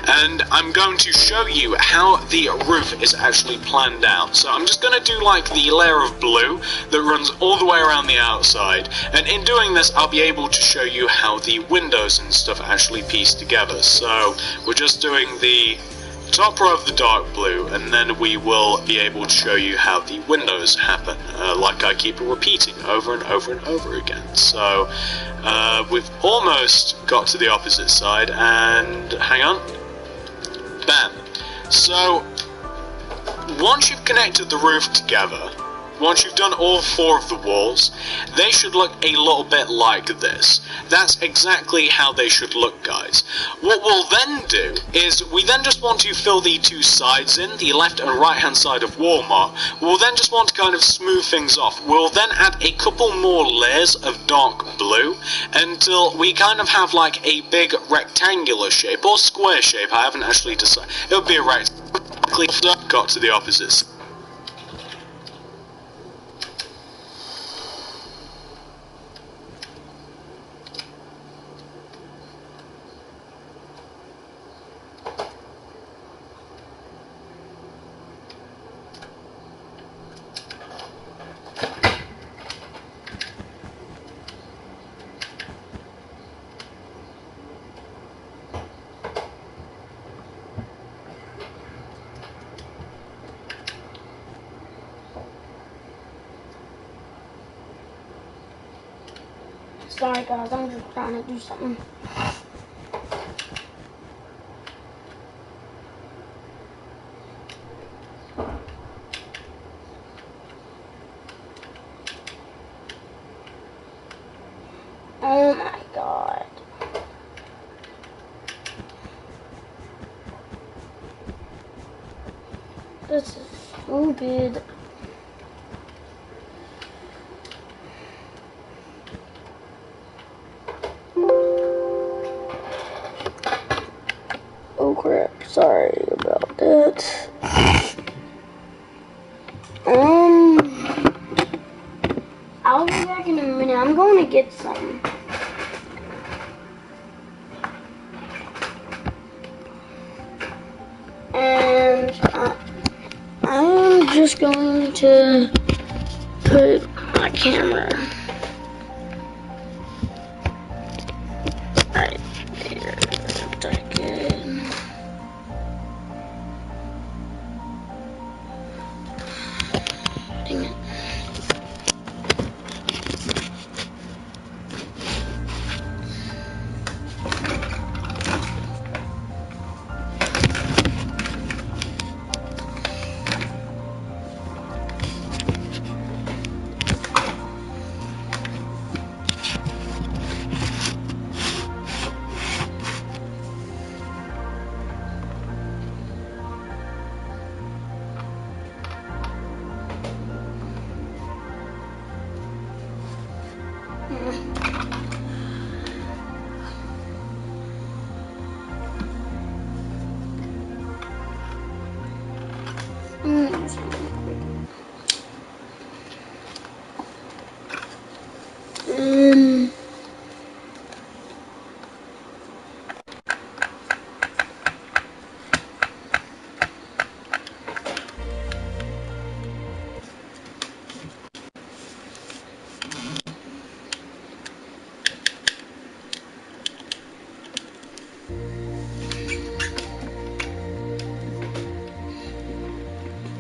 And I'm going to show you how the roof is actually planned out. So I'm just going to do like the layer of blue that runs all the way around the outside, and in doing this I'll be able to show you how the windows and stuff actually piece together. So we're just doing the top row of the dark blue, and then we will be able to show you how the windows happen, like I keep repeating over and over and over again. So, we've almost got to the opposite side, and hang on. Bam. So, once you've connected the roof together, once you've done all 4 of the walls, they should look a little bit like this. That's exactly how they should look, guys. What we'll then do is, we then just want to fill the 2 sides in, the left and right hand side of Walmart. We'll then just want to kind of smooth things off. We'll then add a couple more layers of dark blue, until we kind of have like a big rectangular shape, or square shape, I haven't actually decided. It'll be a rectangle. Got to the opposites. Sorry guys, I'm just trying to do something. Oh my god. This is stupid. Oh crap, sorry about that. I'll be back in a minute. I'm going to get some. And I'm just going to put my camera right there. Dang it.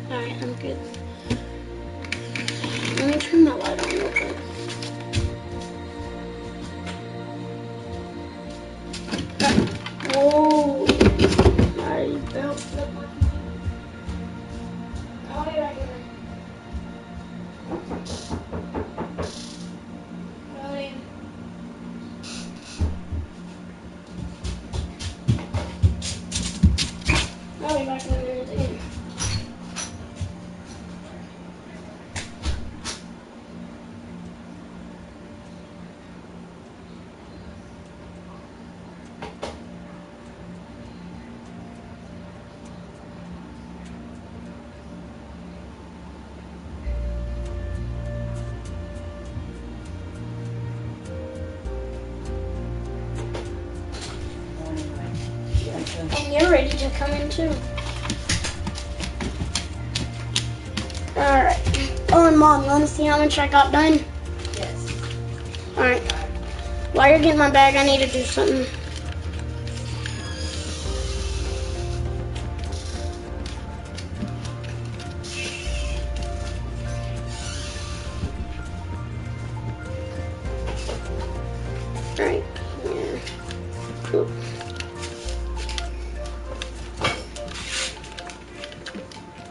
Alright, I'm good. Let me turn my light on real quick. Whoa! My belt flipped my computer. I'll be right here. I'll be back in a minute again. And you're ready to come in too. Alright. Oh, and Mom, you want to see how much I got done? Yes. Alright. While you're getting my bag, I need to do something. Right here. Oop.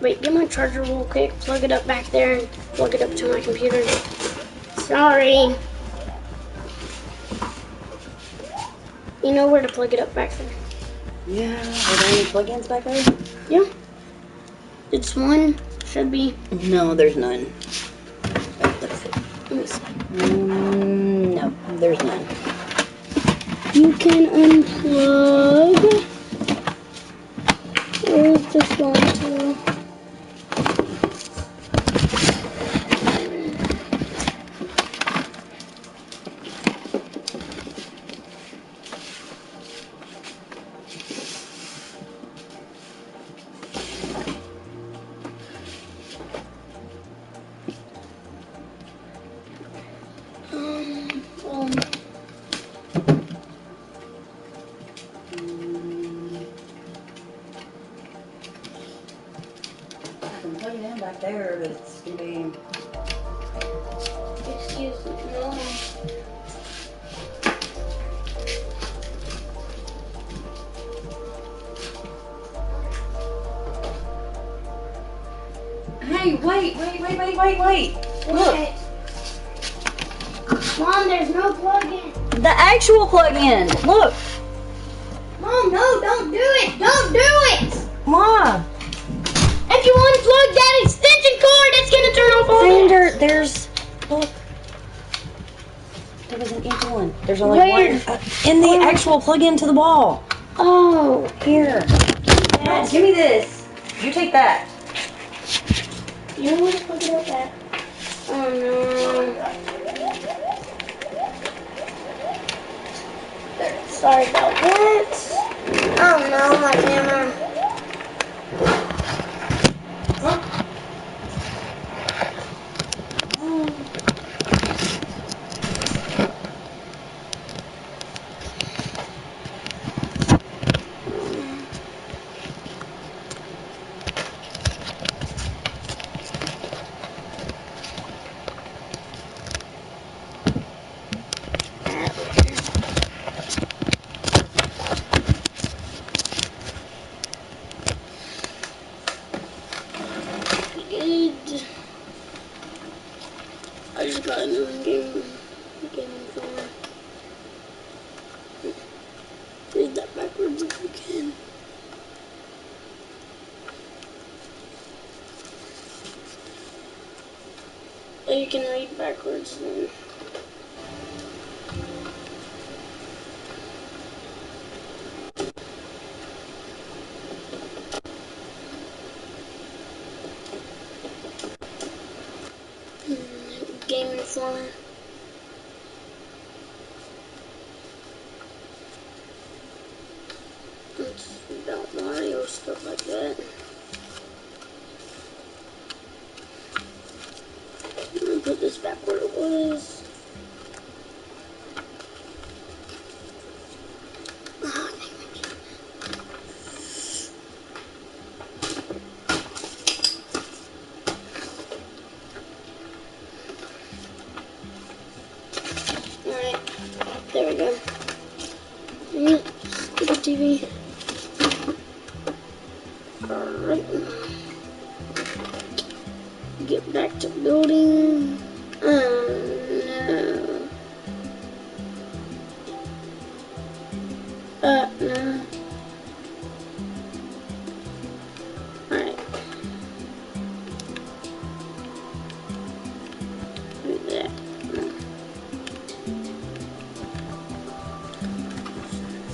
Wait, get my charger real quick. Plug it up back there and plug it up to my computer. Sorry. You know where to plug it up back there. Yeah. Are there any plugins back there? Yeah. It's one. Should be. No, there's none. Let's see. Let me see. No, there's none. You can unplug. Where's this one to? I can plug it in back there, but it's gonna be. Excuse me. No. Hey, wait! Look, Mom, there's no plug-in. the actual plug-in. Look, Mom, no, don't do it. Don't do it. Mom. If you unplug that extension cord, it's gonna turn off all that. There's look. There was an empty one. There's only Where? one in the actual plug-in to the wall. Oh, Here, Dad, give me this. You take that. you know where to plug it up at? Oh no. Sorry about that. Oh no, my camera. I just got a new gaming phone. Read that backwards if you can. Oh, you can read backwards then. Game Informer. It's about Mario, stuff like that. I'm gonna put this back where it was. Ah, dang it. Alright, there we go. Stupid TV. Alright. Get back to building. No. No. Alright. Do that. No.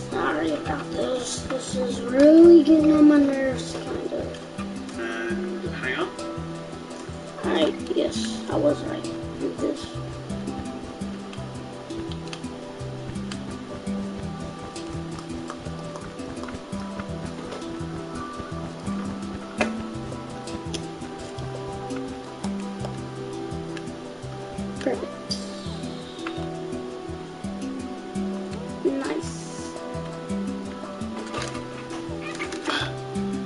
Sorry about this. This is really getting on my nerves, kind of. And hang on. Alright, yes, I was right with this. Perfect. Nice.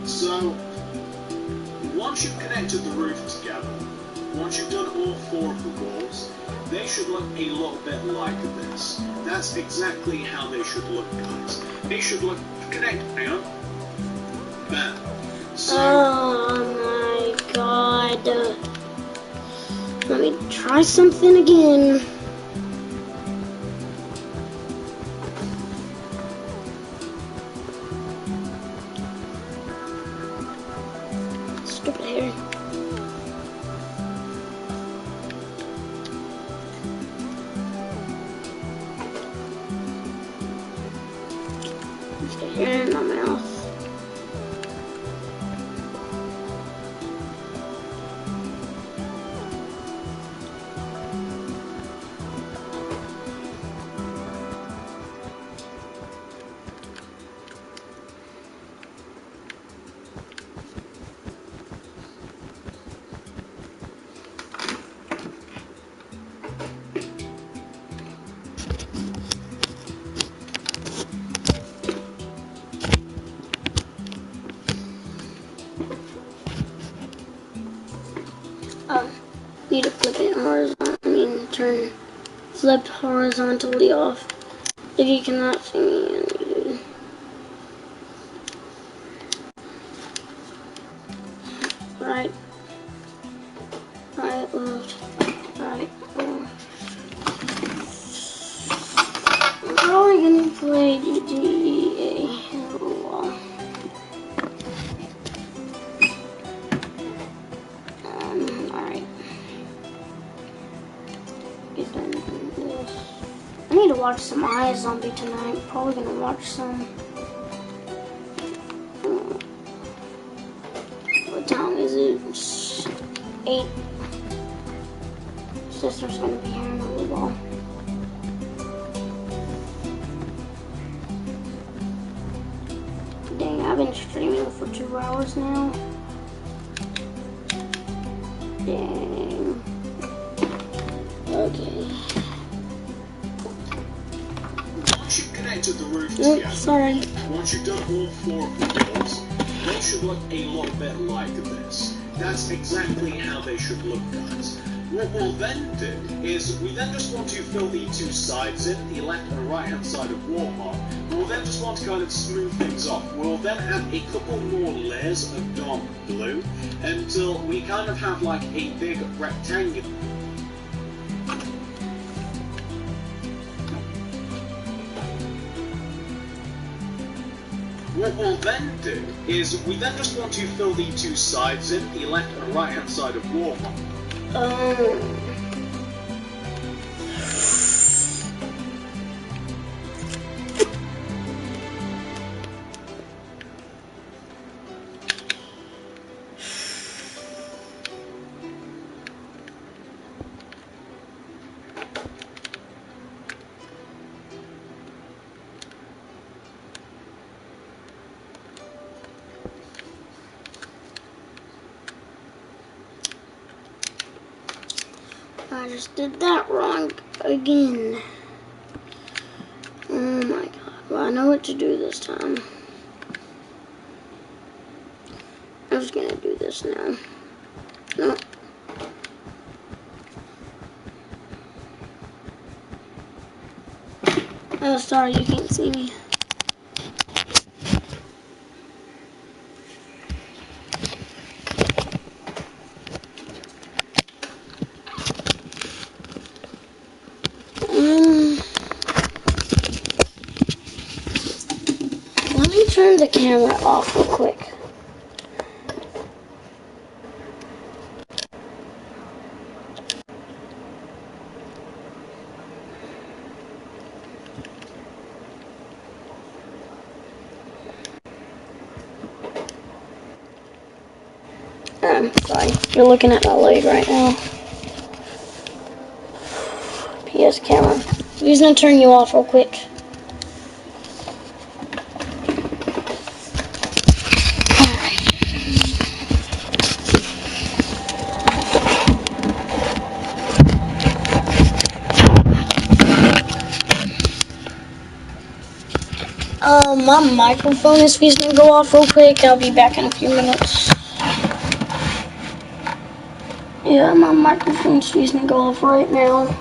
So, once you've connected the roof together, once you've done all 4 of the walls, they should look a little bit like this. That's exactly how they should look, guys. They should look, connect, hang on. Bam. So, oh my god. Let me try something again. Stupid hair. Just a hair in my mouth. Need to flip it horizontal. Flip horizontally off. If you cannot see me, right, left, right, left. I'm probably gonna play GTA a little while. Alright. Get done with this. I need to watch some iZombie tonight. Probably gonna watch some. What time is it? It's 8. Sister's gonna be here in a little while. Dang, I've been streaming for 2 hours now. Dang. Okay. once you've connected the roof together, Sorry. once you've done all 4 of the walls, they should look a lot bit like this. That's exactly how they should look, guys. What we'll then do is we then just want to fill the 2 sides in, the left and right hand side of Warmark. We'll then just want to kind of smooth things off. We'll then add a couple more layers of dark blue until we kind of have like a big rectangle. What we'll then do is we then just want to fill the 2 sides in, the left and right hand side of Warmark. I just did that wrong again. Oh my god. Well, I know what to do this time. I'm just gonna do this now. No. Oh, sorry, you can't see me. Let me turn the camera off real quick. Sorry, you're looking at my leg right now. PS camera. I'm just gonna turn you off real quick. My microphone is gonna go off real quick. I'll be back in a few minutes. Yeah, my microphone's choosing to go off right now.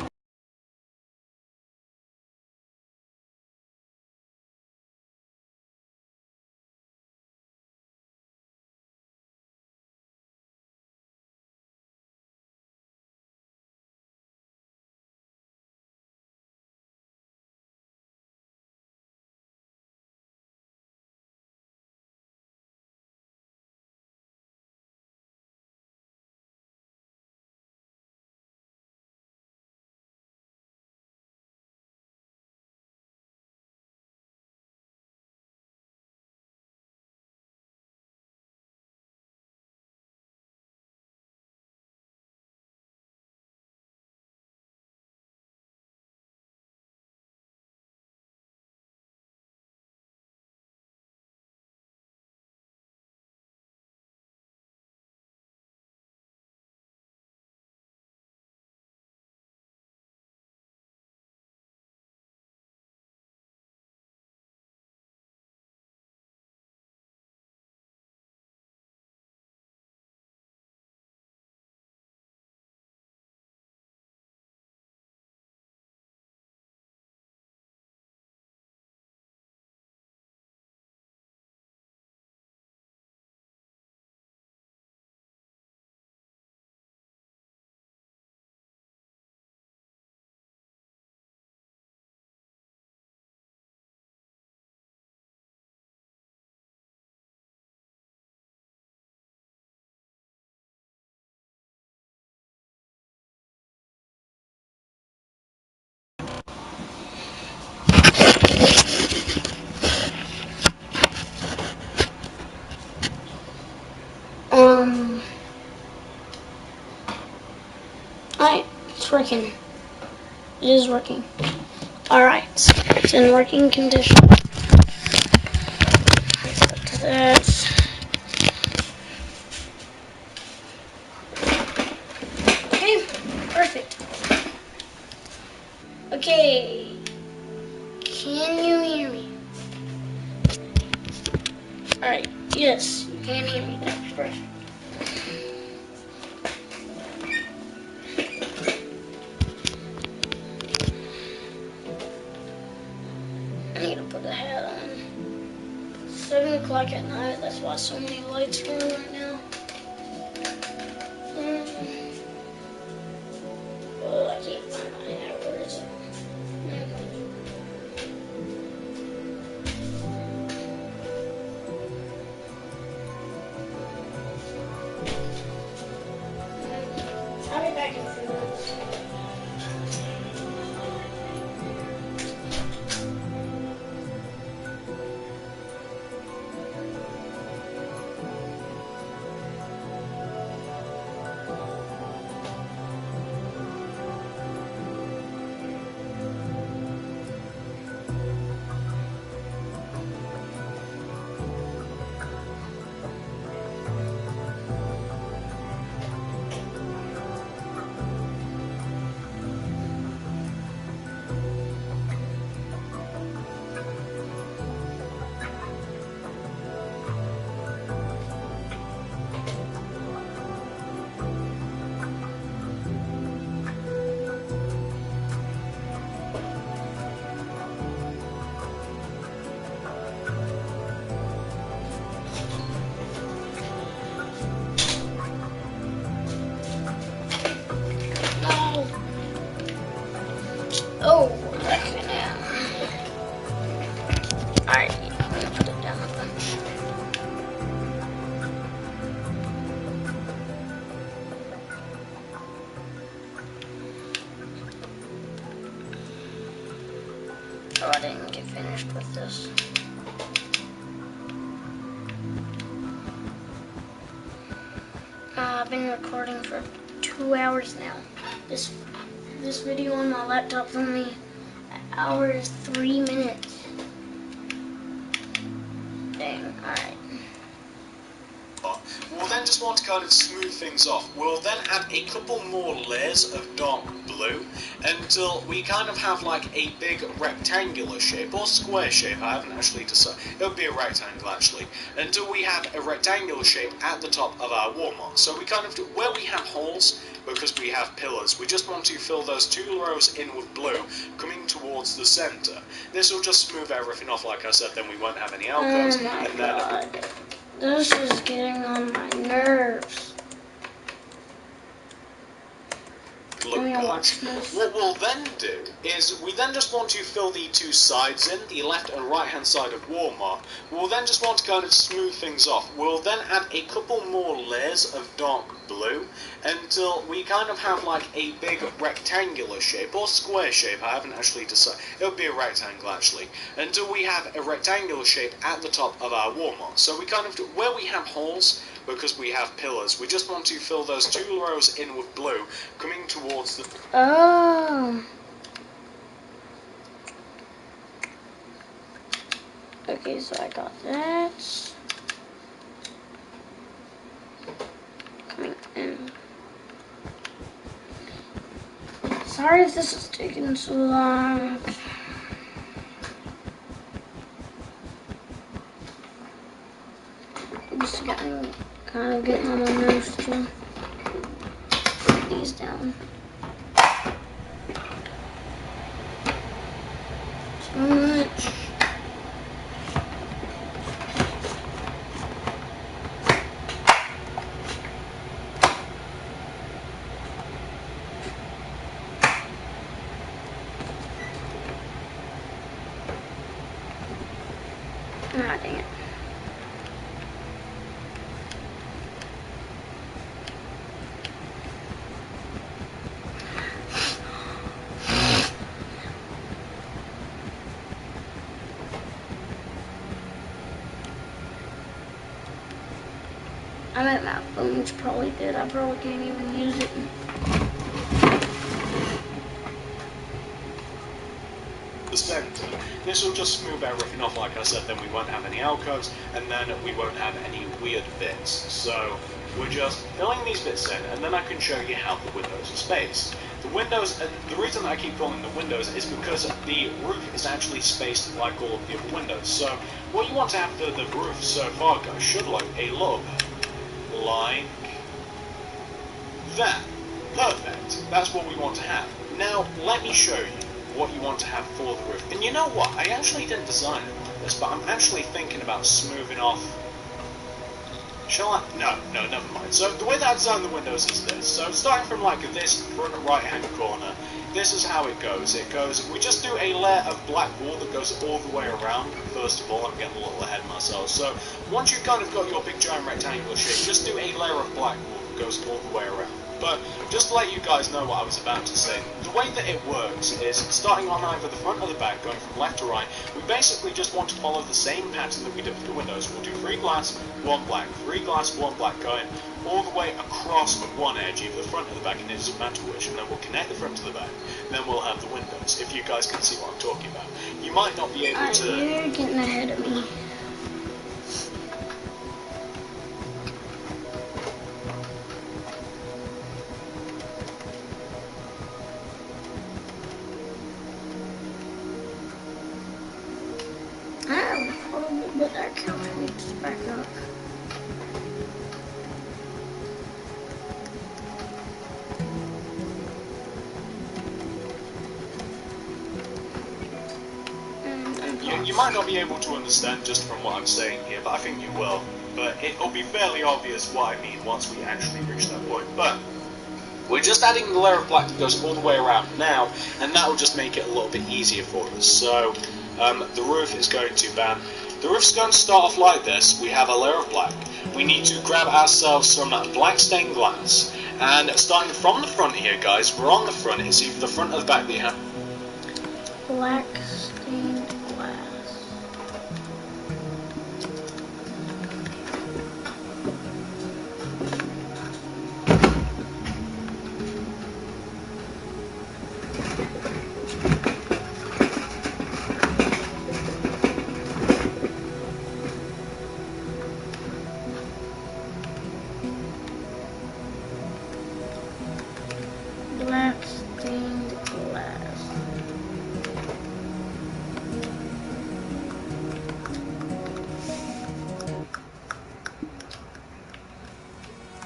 It's working. It is working. Alright, it's in working condition. Up to that. Okay, perfect. Okay, can you hear me? Alright, yes, you can hear me. That's perfect. I need to put a hat on. 7 o'clock at night, that's why so many lights are on right now. Oh, I can't find my hat. Where is it? I'll be back in a few minutes. No. Oh, okay now. Alright, I'm gonna put it down. Oh, I didn't get finished with this. I've been recording for 2 hours now. This video on my laptop's only an hour and 3 minutes. Dang, alright. Well, then then just want to kind of smooth things off. We'll then add a couple more layers of dark blue until we kind of have like a big rectangular shape or square shape. I haven't actually decided. It would be a rectangle actually. Until we have a rectangular shape at the top of our wall mark. So we kind of do, where we have holes, because we have pillars, we just want to fill those 2 rows in with blue, coming towards the centre. This will just smooth everything off, like I said, then we won't have any alcoves. Oh my and then god. This is getting on my nerves. Look, Let me guys, watch this. what we'll then do is we then just want to fill the 2 sides in, the left and right hand side of wall mark. We'll then just want to kind of smooth things off. We'll then add a couple more layers of dark blue until we kind of have like a big rectangular shape or square shape. I haven't actually decided. It would be a rectangle actually. Until we have a rectangular shape at the top of our wall mark. So we kind of do, where we have holes, because we have pillars, we just want to fill those 2 rows in with blue, coming towards the... Oh. Okay, so I got that. Coming in. Sorry if this is taking so long. I'm just kind of getting on my nerves too. Put these down. So much. Ah, dang it. I bet my phone's probably dead. I probably can't even use it. the center. This will just smooth everything off, like I said, then we won't have any alcoves, and then we won't have any weird bits. So we're just filling these bits in, and then I can show you how the windows are spaced. The windows, and the reason I keep calling them windows is because the roof is actually spaced like all of the other windows. So what you want to have for the roof so far, guys, should look a little bit like that. Perfect. That's what we want to have. Now, let me show you what you want to have for the roof. And you know what? I actually didn't design it like this, but I'm actually thinking about smoothing off. Shall I? No, never mind. So the way that I designed the windows is this. So starting from like this front right-hand corner, this is how it goes. We just do a layer of black wool that goes all the way around. First of all, I'm getting a little ahead of myself. So once you've kind of got your big giant rectangular shape, just do a layer of black wool that goes all the way around. But just to let you guys know what I was about to say, the way that it works is starting on either the front or the back, going from left to right, we basically just want to follow the same pattern that we did with the windows. We'll do 3 glass, 1 black, 3 glass, 1 black, going all the way across one edge, either the front or the back, and it doesn't matter which, and then we'll connect the front to the back, and then we'll have the windows, if you guys can see what I'm talking about. You might not be able to... You're getting ahead of me. But that couch needs to back up. You might not be able to understand just from what I'm saying here, but I think you will. But it'll be fairly obvious what I mean once we actually reach that point. But we're just adding the layer of black that goes all the way around now, and that will just make it a little bit easier for us. So the roof is going to The roof's going to start off like this. We have a layer of black. We need to grab ourselves some black stained glass. And starting from the front here, guys, we're on the front. It's either the front or the back that you have. Black stained glass.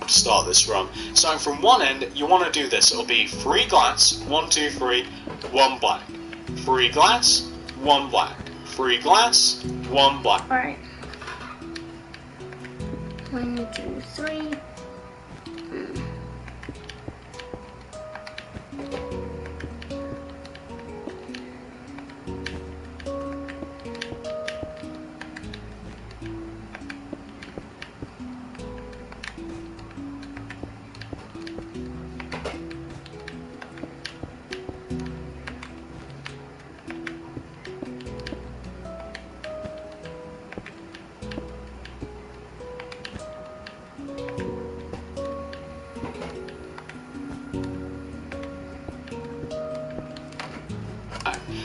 to start this from. Starting from one end, you want to do this. It'll be 3 glass, 1, 2, 3, 1 black. 3 glass, 1 black. 3 glass, 1 black. Alright. 1, 2, 3.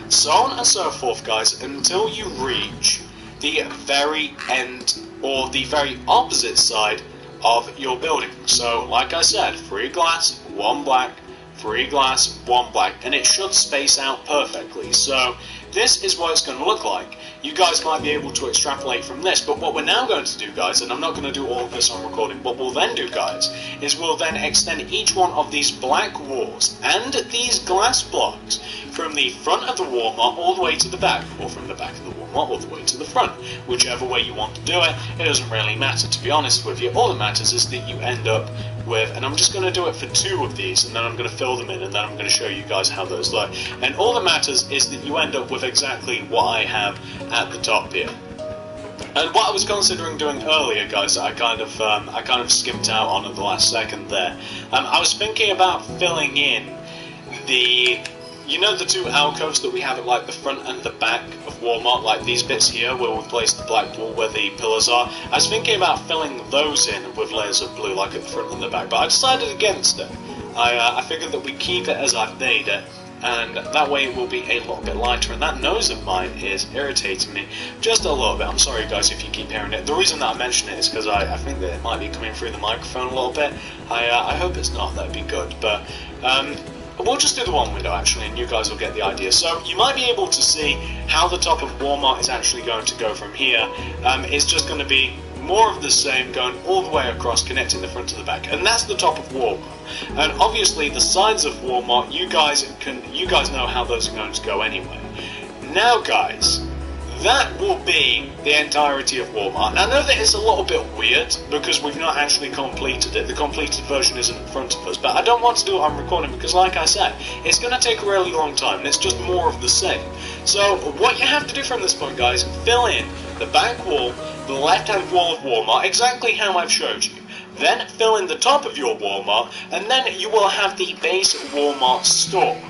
So on and so forth, guys, until you reach the very end or the very opposite side of your building. So, like I said, 3 glass, 1 black, 3 glass, 1 black, and it should space out perfectly. So, this is what it's going to look like. You guys might be able to extrapolate from this, but what we're now going to do, guys, and I'm not going to do all of this on recording, what we'll then do, guys, is we'll then extend each one of these black walls and these glass blocks from the front of the Walmart all the way to the back, or from the back of the Walmart all the way to the front. Whichever way you want to do it, it doesn't really matter, to be honest with you. All that matters is that you end up with, and I'm just going to do it for 2 of these, and then I'm going to fill them in, and then I'm going to show you guys how those look. And all that matters is that you end up with exactly what I have at the top here. And what I was considering doing earlier, guys, I kind of skipped out on at the last second there. I was thinking about filling in the, you know, the 2 alcoves that we have at like the front and the back of Walmart, like these bits here where we've placed the black wall where the pillars are. I was thinking about filling those in with layers of blue, like at the front and the back, but I decided against it. I figured that we keep it as I've made it, and that way it will be a little bit lighter. And that nose of mine is irritating me just a little bit. I'm sorry, guys, if you keep hearing it. The reason that I mention it is because I think that it might be coming through the microphone a little bit. I hope it's not. That'd be good, but we'll just do the one window, actually, and you guys will get the idea. So, you might be able to see how the top of Walmart is actually going to go from here. It's just going to be more of the same, going all the way across, connecting the front to the back. And that's the top of Walmart. And obviously, the sides of Walmart, you guys know how those are going to go anyway. Now, guys, that will be the entirety of Walmart. And I know that it's a little bit weird because we've not actually completed it. The completed version isn't in front of us, but I don't want to do it on recording because, like I said, it's going to take a really long time and it's just more of the same. So what you have to do from this point, guys, fill in the back wall, the left-hand wall of Walmart, exactly how I've showed you. Then fill in the top of your Walmart, and then you will have the base Walmart store.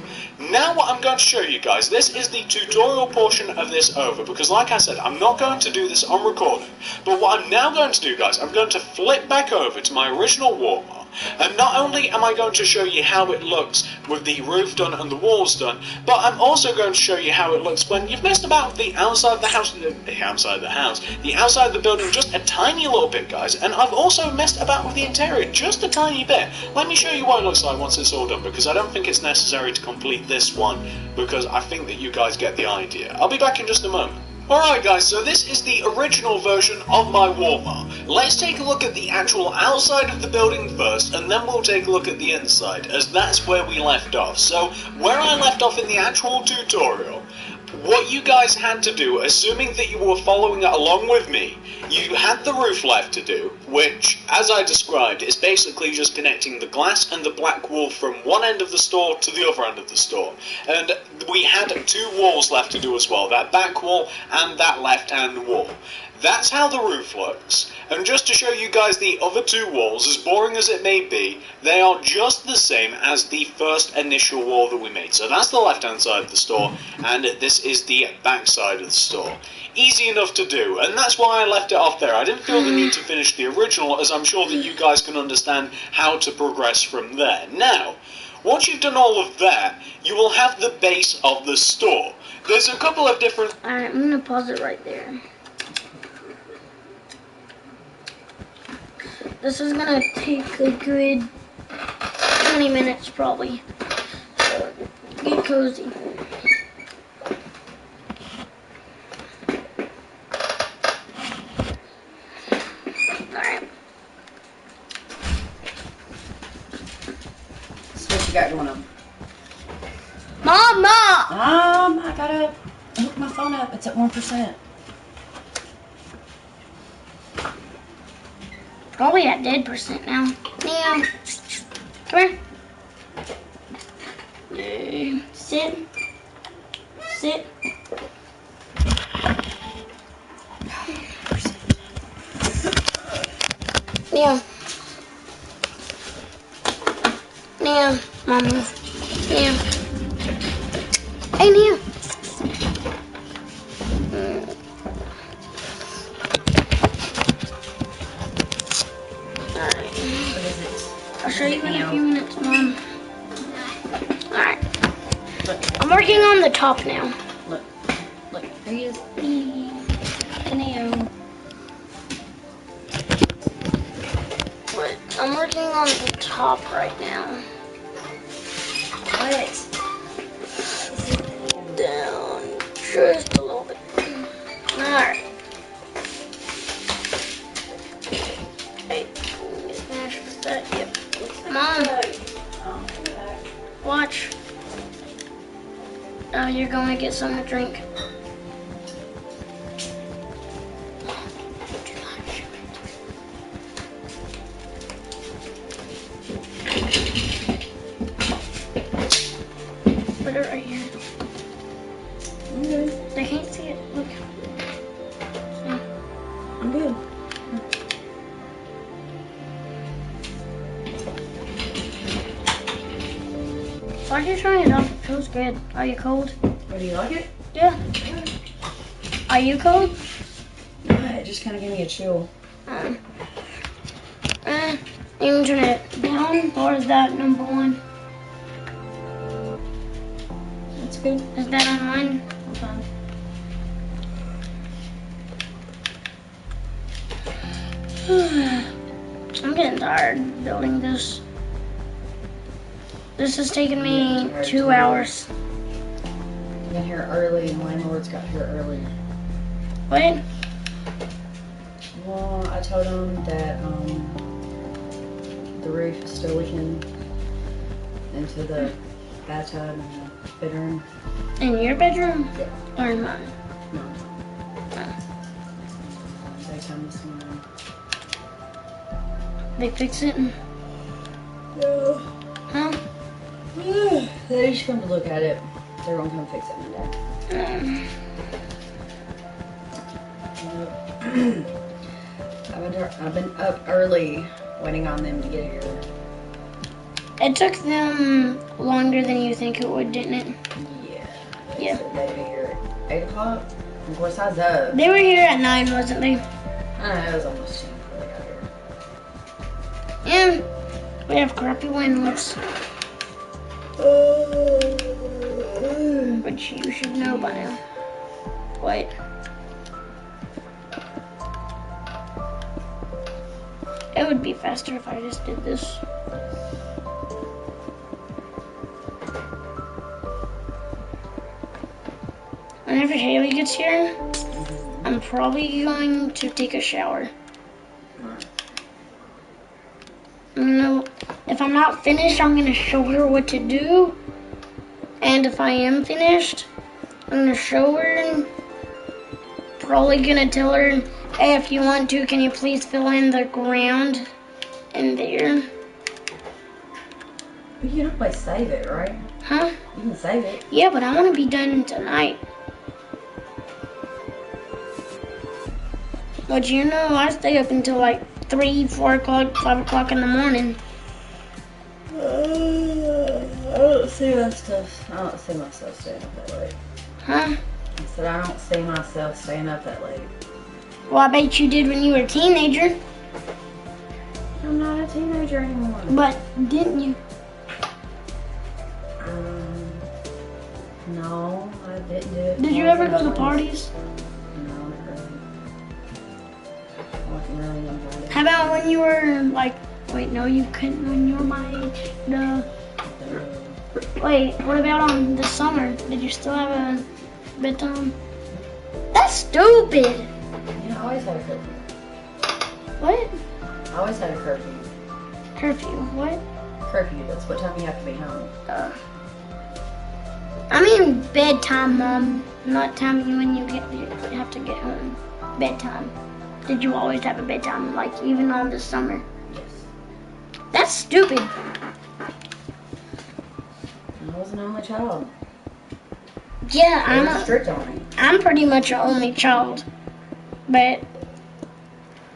Now what I'm going to show you guys, this is the tutorial portion of this over, because like I said, I'm not going to do this on recording, but what I'm now going to do, guys, I'm going to flip back over to my original Walmart, and not only am I going to show you how it looks with the roof done and the walls done, but I'm also going to show you how it looks when you've messed about the outside of the house, the outside of the building just a tiny little bit, guys, and I've also messed about with the interior just a tiny bit. Let me show you what it looks like once it's all done, because I don't think it's necessary to complete this one, because I think that you guys get the idea. I'll be back in just a moment. Alright guys, so this is the original version of my Walmart. Let's take a look at the actual outside of the building first, and then we'll take a look at the inside, as that's where we left off. So, where I left off in the actual tutorial, what you guys had to do, assuming that you were following it along with me, you had the roof left to do, which, as I described, is basically just connecting the glass and the black wall from one end of the store to the other end of the store. And we had 2 walls left to do as well, that back wall and that left-hand wall. That's how the roof looks, and just to show you guys the other 2 walls, as boring as it may be, they are just the same as the first initial wall that we made. So that's the left-hand side of the store, and this is the back side of the store. Easy enough to do, and that's why I left it off there. I didn't feel the need to finish the original, as I'm sure that you guys can understand how to progress from there. Now, once you've done all of that, you will have the base of the store. There's a couple of different... Alright, I'm gonna pause it right there. This is gonna take a good 20 minutes probably. So get cozy. Alright. you got going on? Mama! I gotta hook my phone up. It's at 1%. Probably at dead percent now. Now, come here. Sit. Sit. Now. Now, Mama. Now. Hey, Now. I'll show you in a few minutes, Mom. Alright. I'm working on the top now. Look, there he is. Neo. But I'm working on the top right now. What? Down just a little bit. Alright. Hey, finish with that. Yep. Mom, watch. Oh, you're going to get something to drink. Put it right here. Okay. They can't see it. Look. I'm good. Why'd you try it out? It feels good. Are you cold? What, do you like it? Yeah. Are you cold? It just kind of gave me a chill. You can turn it down, or is that number one? That's good. Is that on one? I'm getting tired building this. This has taken me 2 hours. I got here early, and landlords got here early. What? Well, I told them that the roof is still leaking into the bathtub and the bedroom. In your bedroom? Yeah. Or in mine? No. They come this morning. They fix it? No. Huh? They just come to look at it. They're gonna come fix it Monday. I've been up early waiting on them to get here. It took them longer than you think it would, didn't it? Yeah. Yeah. So they'd be here at 8 o'clock. Of course, I was up. They were here at 9, wasn't they? It was almost 10 before they got here. Yeah. We have crappy windows. Which you should know by now. What? It would be faster if I just did this. Whenever Haley gets here, I'm probably going to take a shower. If I'm not finished, I'm going to show her what to do. And if I am finished, I'm going to show her and probably going to tell her, hey, if you want to, can you please fill in the ground in there? But you can always save it, right? Huh? You can save it. Yeah, but I want to be done tonight. But you know, I stay up until like 3, 4 o'clock, 5 o'clock in the morning. I don't see myself staying up that late. Huh? I said I don't see myself staying up that late. Well, I bet you did when you were a teenager. I'm not a teenager anymore. But didn't you? No, I didn't do it. Did you ever go to parties? No, not really. I wasn't really invited. How about when you were like, wait, no, you couldn't when you were my age. No. Wait, what about on the summer? Did you still have a bedtime? That's stupid. Yeah, I always had a curfew. What? I always had a curfew. Curfew, what? Curfew. That's what time you have to be home. I mean bedtime, Mom. Not time when you have to get home. Bedtime. Did you always have a bedtime, like even all this summer? Yes. That's stupid. I was an only child. Yeah, They were strict on me. I'm pretty much an only child, but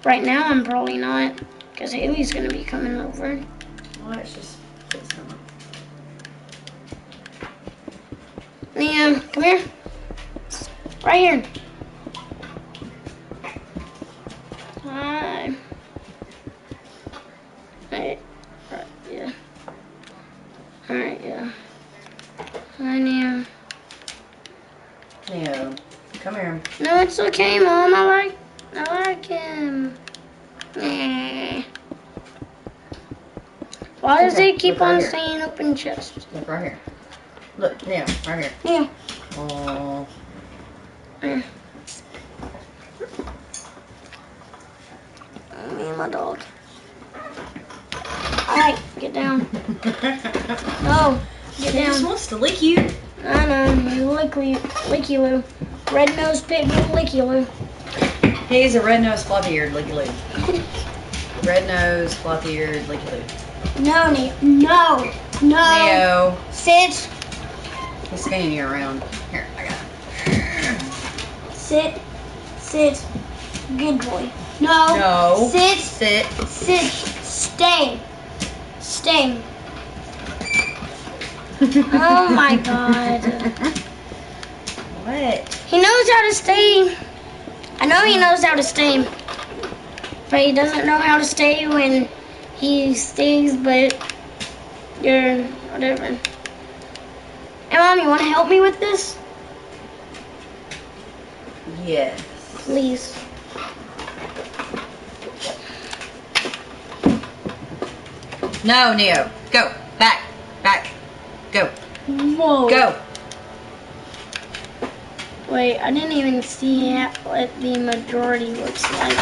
right now I'm probably not, because Haley's gonna be coming over. Well, it's just it's summer. Liam, come here. Right here. Hi. Alright, yeah. Alright, yeah. Hi, Liam. Neo, come here. No, it's okay, Mom. I like him. Nah. Why does Okay, it keep look right on here. saying open chest? Look right here. Look, Neo, right here. Yeah. Oh. Me and my dog. Alright, get down. No, get He just down. wants to lick you. I know, licky loo. Red nose pit bull licky loo. He's a red-nosed, floppy-eared licky-loo. Red-nosed, floppy-eared licky-loo. No, no. Neo. Sit, He's spinning you around. Here, I got him. sit. Good boy. No. No. Sit. Stay. Oh my God. What? He knows how to stay. I know he knows how to stay. But he doesn't know how to stay when he stays, but you're whatever. Hey, Mom, you want to help me with this? Yes. Please. No, Neo. Go. Back. Go. Whoa. Go. Wait, I didn't even see what the majority looks like.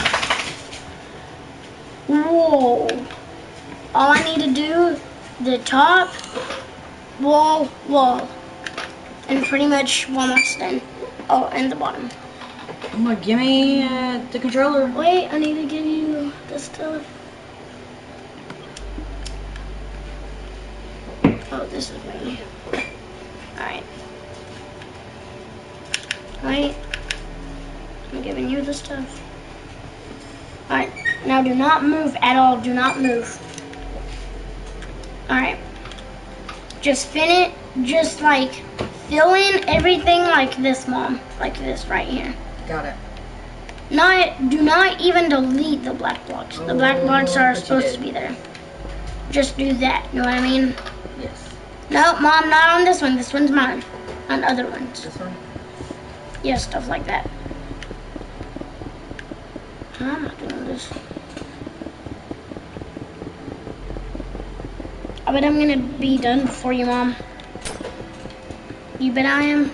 Whoa. All I need to do, the top, wall, and pretty much almost done. Oh, and the bottom. I'm gonna give me the controller. Wait, I need to give you the stuff. Oh, this is me. Alright. Wait. I'm giving you the stuff. Alright. Now do not move at all. Do not move. Alright. Just just like fill in everything like this, Mom. Like this right here. Got it. Do not even delete the black blocks. The black blocks are but you supposed did. to be there. Just do that. You know what I mean? Yes. No, Mom, not on this one. This one's mine. On other ones. This one? Yeah, stuff like that. I'm not doing this. I bet I'm gonna be done before you, Mom. You bet I am?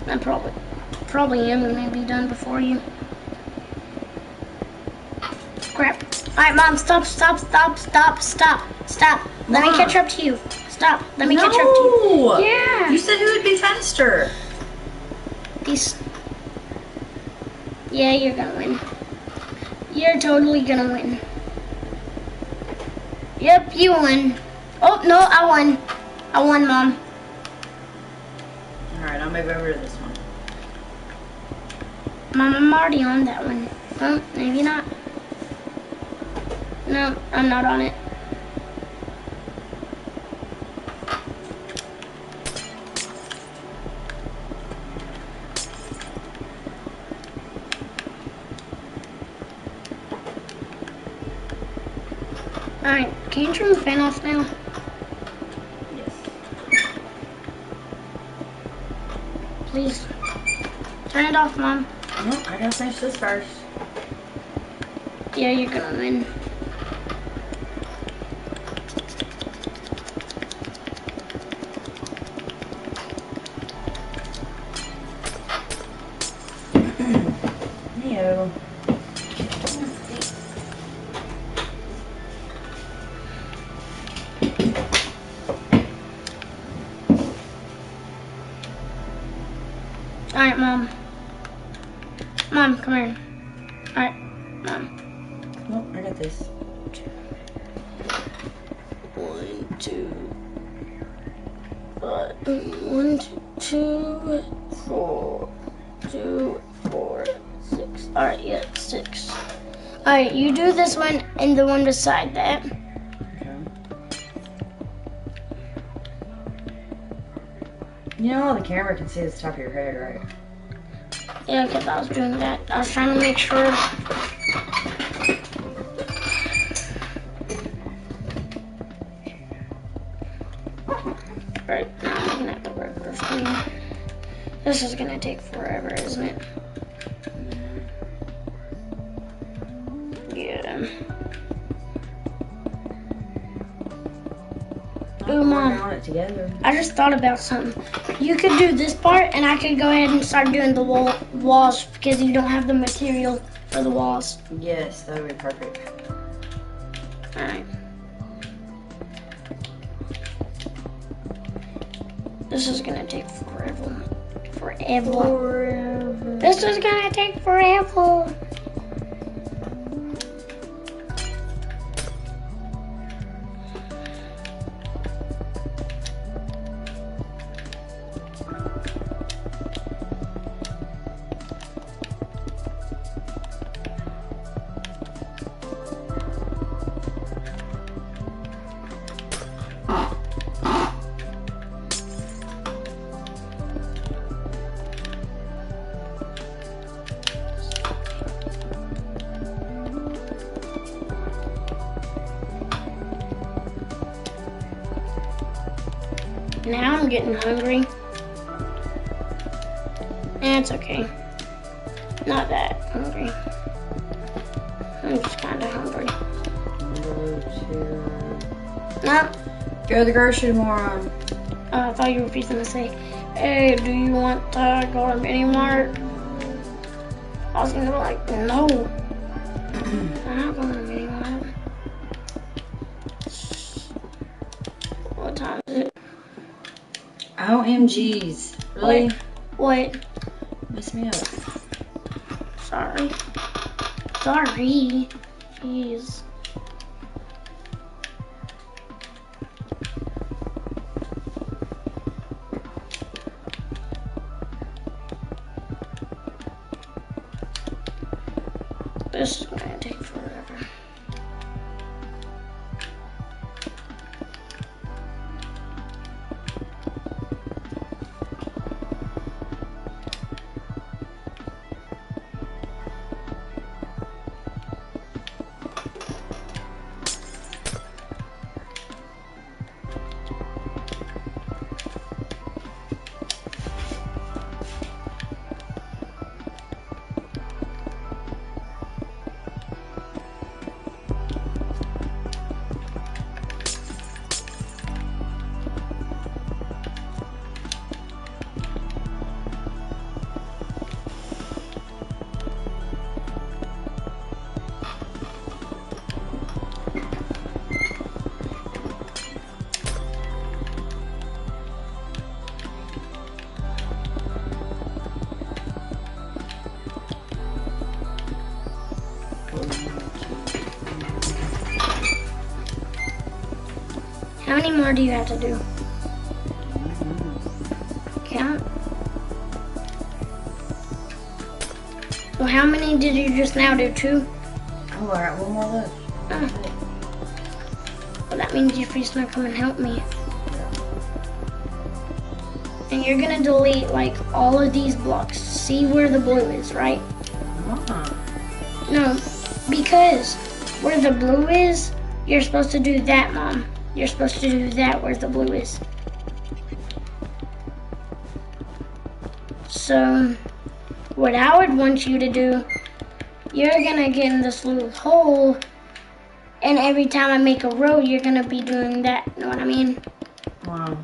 I probably am gonna be done before you. Crap. Alright, Mom, stop. Let me Mom. catch up to you. Stop. Let me catch up to you. No! Yeah. You said who would be faster. These. Yeah, you're gonna win. You're totally gonna win. Yep, you won. Oh, no, I won. I won, Mom. Alright, I'll move over to this one. Mom, I'm already on that one. Oh, maybe not. No, I'm not on it. Alright, can you turn the fan off now? Yes. Please. Turn it off, Mom. Nope, I gotta finish this first. Yeah, you're gonna win. Neo. Alright, Mom. Mom, come here. Alright, Mom. Oh, I got this. 1, 2. 1, 2, 4. 2, 4, 6. Alright, yeah, 6. Alright, you do this one and the one beside that. Okay. You know the camera can see the top of your head, right? Yeah, because I was doing that. I was trying to make sure. Right, now I'm looking at the regular screen. This is gonna take forever, isn't it? Yeah. Ooh, Mom. We're on it together. I just thought about something. You could do this part, and I could go ahead and start doing the walls because you don't have the material for the walls. Yes, that would be perfect. Alright. This is gonna take forever. Forever. This is gonna take forever. Now I'm getting hungry. It's okay. Not that hungry. I'm just kind of hungry. No. Go to the grocery tomorrow. I thought you were going to say, hey, do you want to go to Mini Mart? I was going to be like, no. I'm not going to Mini Mart. What time is it? OMGs. Really? Wait. Mess me up. Sorry. Sorry. Jeez. This is gonna take forever. How many more do you have to do? Count. So how many did you just now do? 2? Oh, alright, one more left. Well, that means you're free to come and help me. And you're gonna delete like all of these blocks. See where the blue is, right? No, because where the blue is, you're supposed to do that, Mom. You're supposed to do that where the blue is. So, what I would want you to do, you're gonna get in this little hole, and every time I make a road, you're gonna be doing that. You know what I mean? Wow.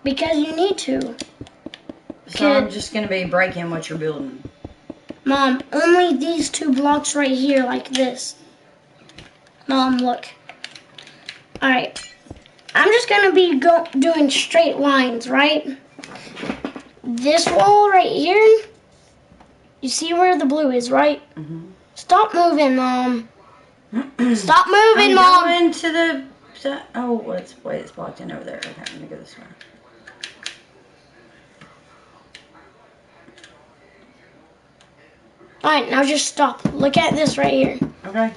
Because you need to. So I'm just gonna be breaking what you're building. Mom, only these 2 blocks right here like this. Mom, look. Alright. I'm just gonna be doing straight lines, right? this wall right here, you see where the blue is, right? Mm-hmm. Stop moving, Mom. Stop moving, Mom. I'm going to the... Oh, wait, it's blocked in over there. Okay, I'm gonna go this way. Alright, now just stop. Look at this right here. Okay.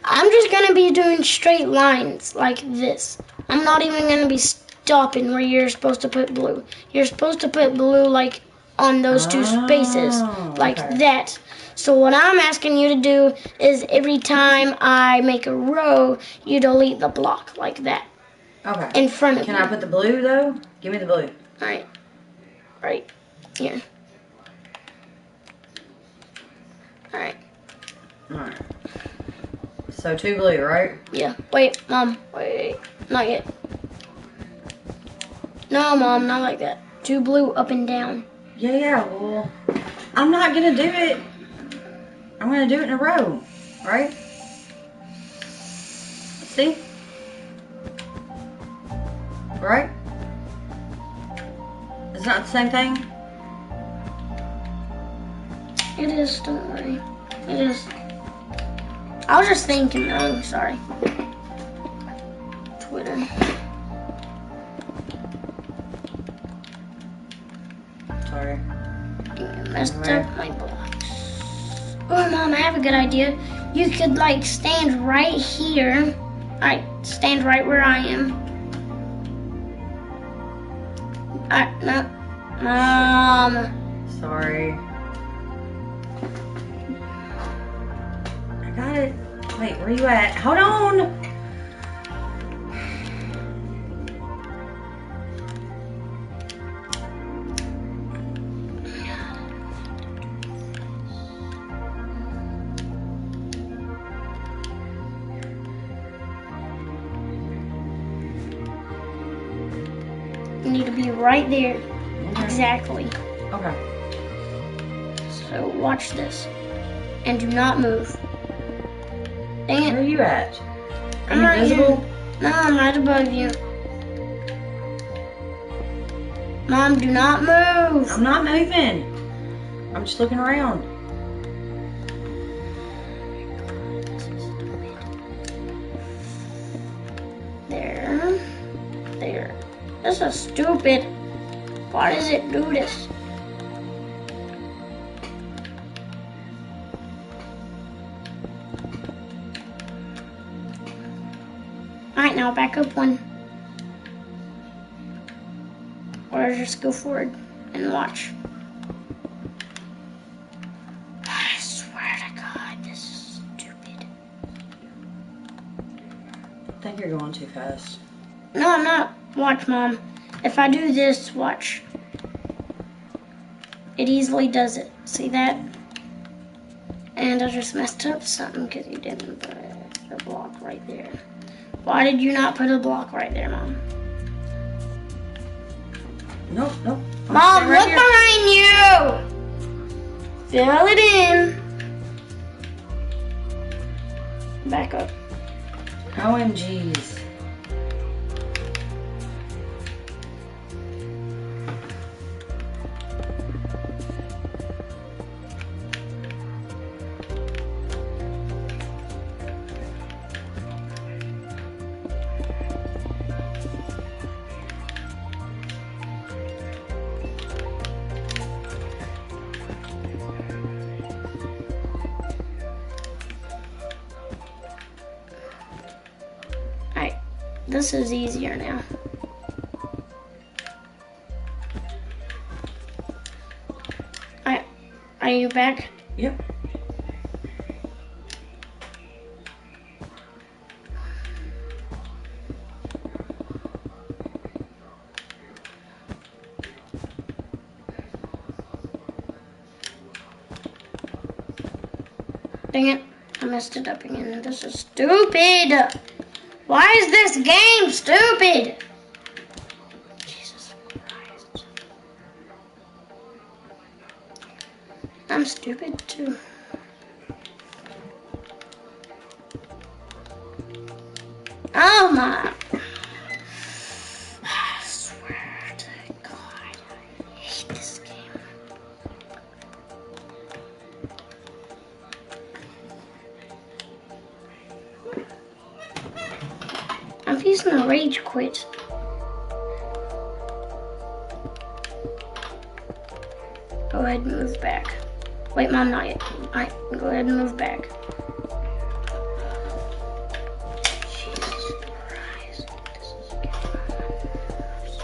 I'm just going to be doing straight lines like this. I'm not even going to be stopping where you're supposed to put blue. You're supposed to put blue like on those two spaces, like okay. that. So what I'm asking you to do is every time I make a row, you delete the block like that. Okay. In front of Can you. I put the blue though? Give me the blue. Alright. Right here. Alright. Alright. So 2 blue, right? Yeah. Wait, Mom. Wait. Not yet. No, Mom, not like that. 2 blue up and down. Yeah, well, I'm not gonna do it. I'm gonna do it in a row, right? See? Right? It's not the same thing? It is, don't worry. It is. I was just thinking wrong, sorry. Twitter. Sorry. You messed up my blocks. Oh, Mom, I have a good idea. You could, like, stand right here. Alright, stand right where I am. Alright, no. Mom. Sorry. I got it. Wait, where you at? Hold on! You need to be right there. Okay. Exactly. Okay. So watch this. And do not move. Dang Where are it. you at? Are I'm you right invisible? here. No, I'm right above you. Mom, do not move. I'm not moving. I'm just looking around. There. There. This is stupid. Why does it do this? Alright, now back up one. Or just go forward and watch. I swear to God, this is stupid. I think you're going too fast. No, I'm not. Watch, Mom. If I do this, watch. It easily does it. See that? And I just messed up something because you didn't put the block right there. Why did you not put a block right there, Mom? Nope, nope. Mom, Right look here. behind you! Fill it in. Back up. OMGs. Alright, this is easier now. Alright, are you back? Yep. Dang it, I messed it up again. This is stupid! Why is this game stupid? Jesus Christ. I'm stupid too. Oh my. I swear to God, I hate he's gonna rage quit. Go ahead and move back. Wait, Mom, not yet. Alright, go ahead and move back. Jesus Christ. This is getting on my nerves.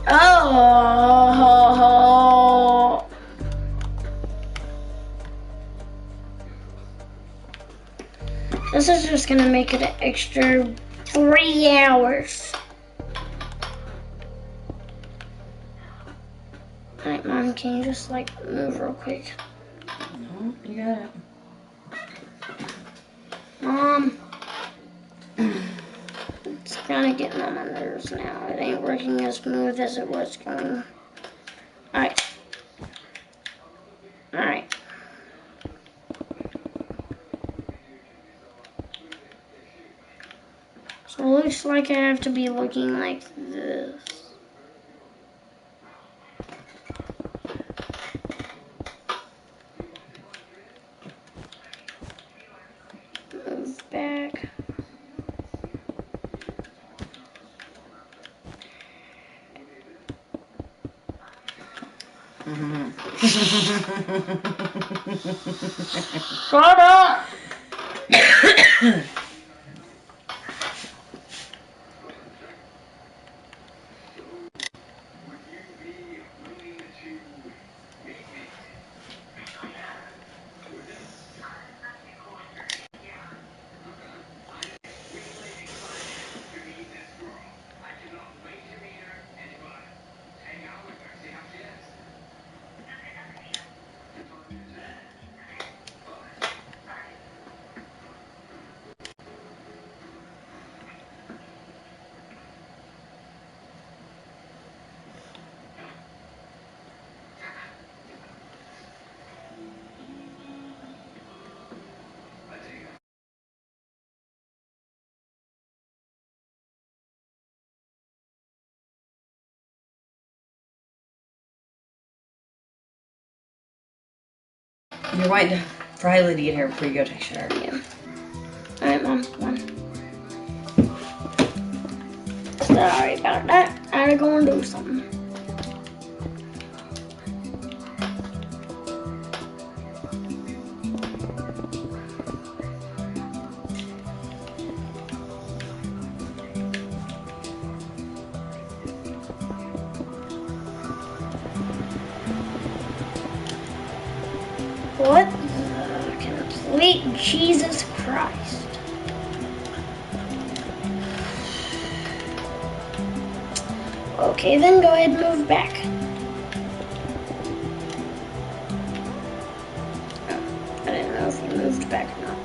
Oh. This is just gonna make it an extra 3 hours. Alright, Mom, can you just like move real quick? No, you got it. Mom. It's kind of getting on my nerves now. It ain't working as smooth as it was going. Alright. Alright. So it looks like I have to be looking like this. Move back. Shut up! You're waiting for Haley to get here before you go take a shower. Yeah. Alright, Mom, come on. Sorry about that. I had to go and do something. What the complete Jesus Christ. Okay, then go ahead and move back. Oh, I didn't know if you moved back or not.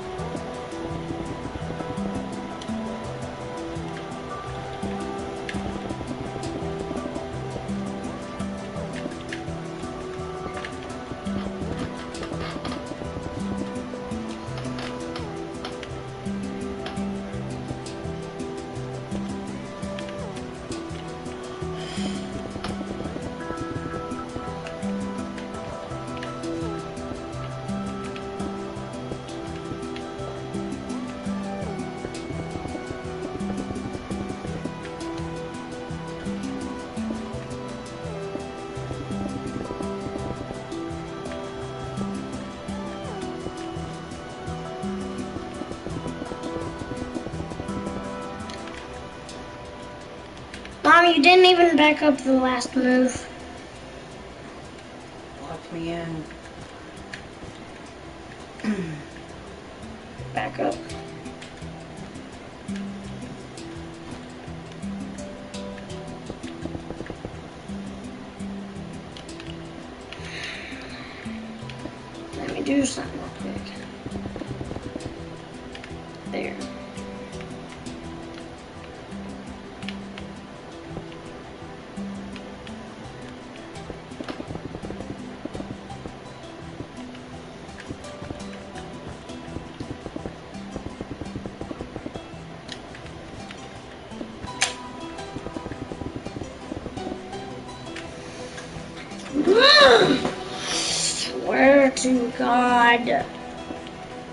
Mom, you didn't even back up the last move. Lock me in. Back up. Let me do something real quick. There. Swear to God,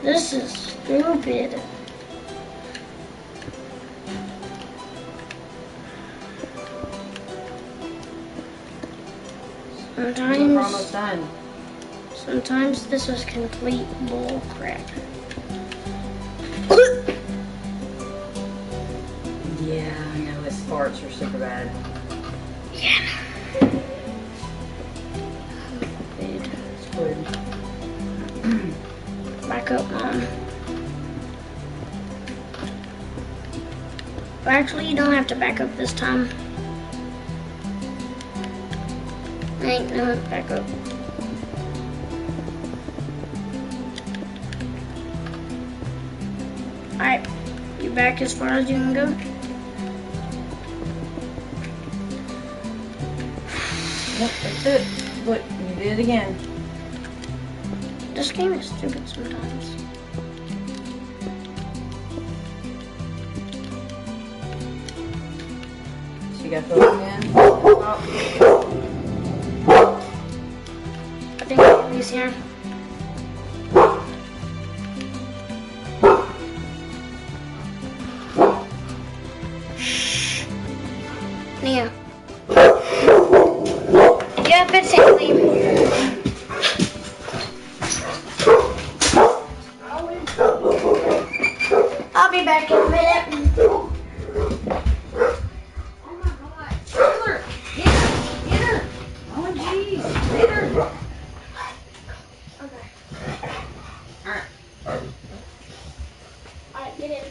this is Stupid. We're almost done. Sometimes this is complete bull crap. Yeah, I know his farts are super bad. Yeah. It's good. Back up, Mom. Actually, you don't have to back up this time. Ain't no back up. Alright, you back as far as you can go? Yep, that's it. Look, you did it again. This game is stupid sometimes. So you got to fill it again. Oh. I think Lily's here. Shh. Nia. Yeah, it's Haley. I'll be back in a minute. Oh my god. Taylor, get her. Oh jeez. Get her. Okay. Alright. Alright, get in.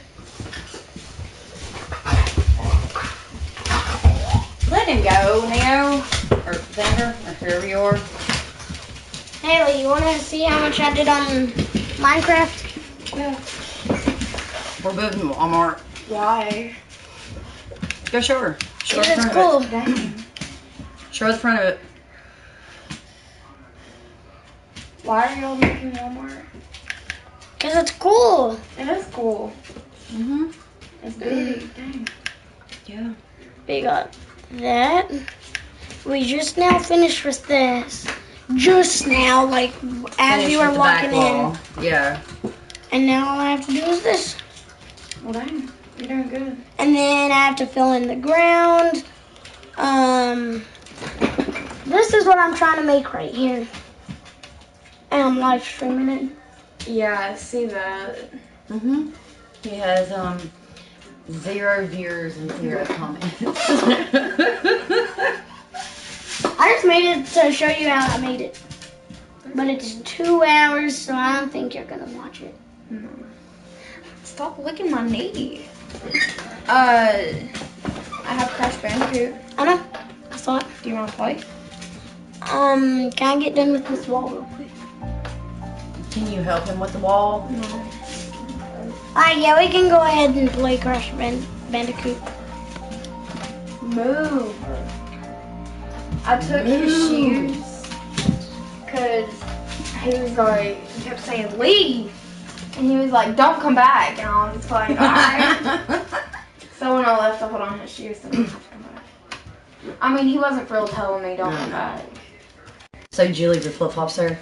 Let him go, Neo. Or Xander, or whoever you are. Haley, you wanna see how much I did on Minecraft? Yeah. We're moving to Walmart. Why? Go show her. Show her the It's front cool. of it. Show her the front of it. Why are y'all making Walmart? Cause it's cool. It is cool. Mm-hmm. It's big. Dang. Yeah. We got that. We just now finished with this. Just now, like as Finish you were with the back walking in. wall. Yeah. And now all I have to do is this. Well, dang. You're doing good. And then I have to fill in the ground. This is what I'm trying to make right here. And I'm live streaming it. Yeah, I see that. Mm-hmm. He has 0 viewers and 0 comments. I just made it to show you how I made it. But it's 2 hours, so I don't think you're gonna watch it. Stop licking my knee. I have Crash Bandicoot. I know. I saw it. Do you want to play? Can I get done with this wall real quick? Can you help him with the wall? No. Alright, yeah, we can go ahead and play Crash Bandicoot. Move. I took his shoes because he was like, he kept saying leave. And he was like, don't come back. And I was like, alright. So when I left, I put on his shoes and I didn't have to come back. I mean, he wasn't for real telling me don't come back. So did you leave your flip-flops there?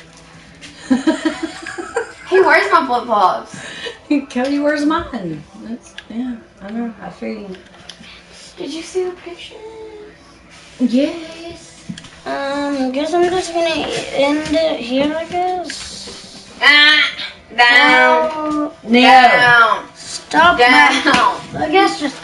He wears my flip-flops. Cody wears mine. Yeah, I know. I figured. Did you see the picture? Yes. Guess I'm just gonna end it here, I guess. Down. No. Down. Stop Down. I guess just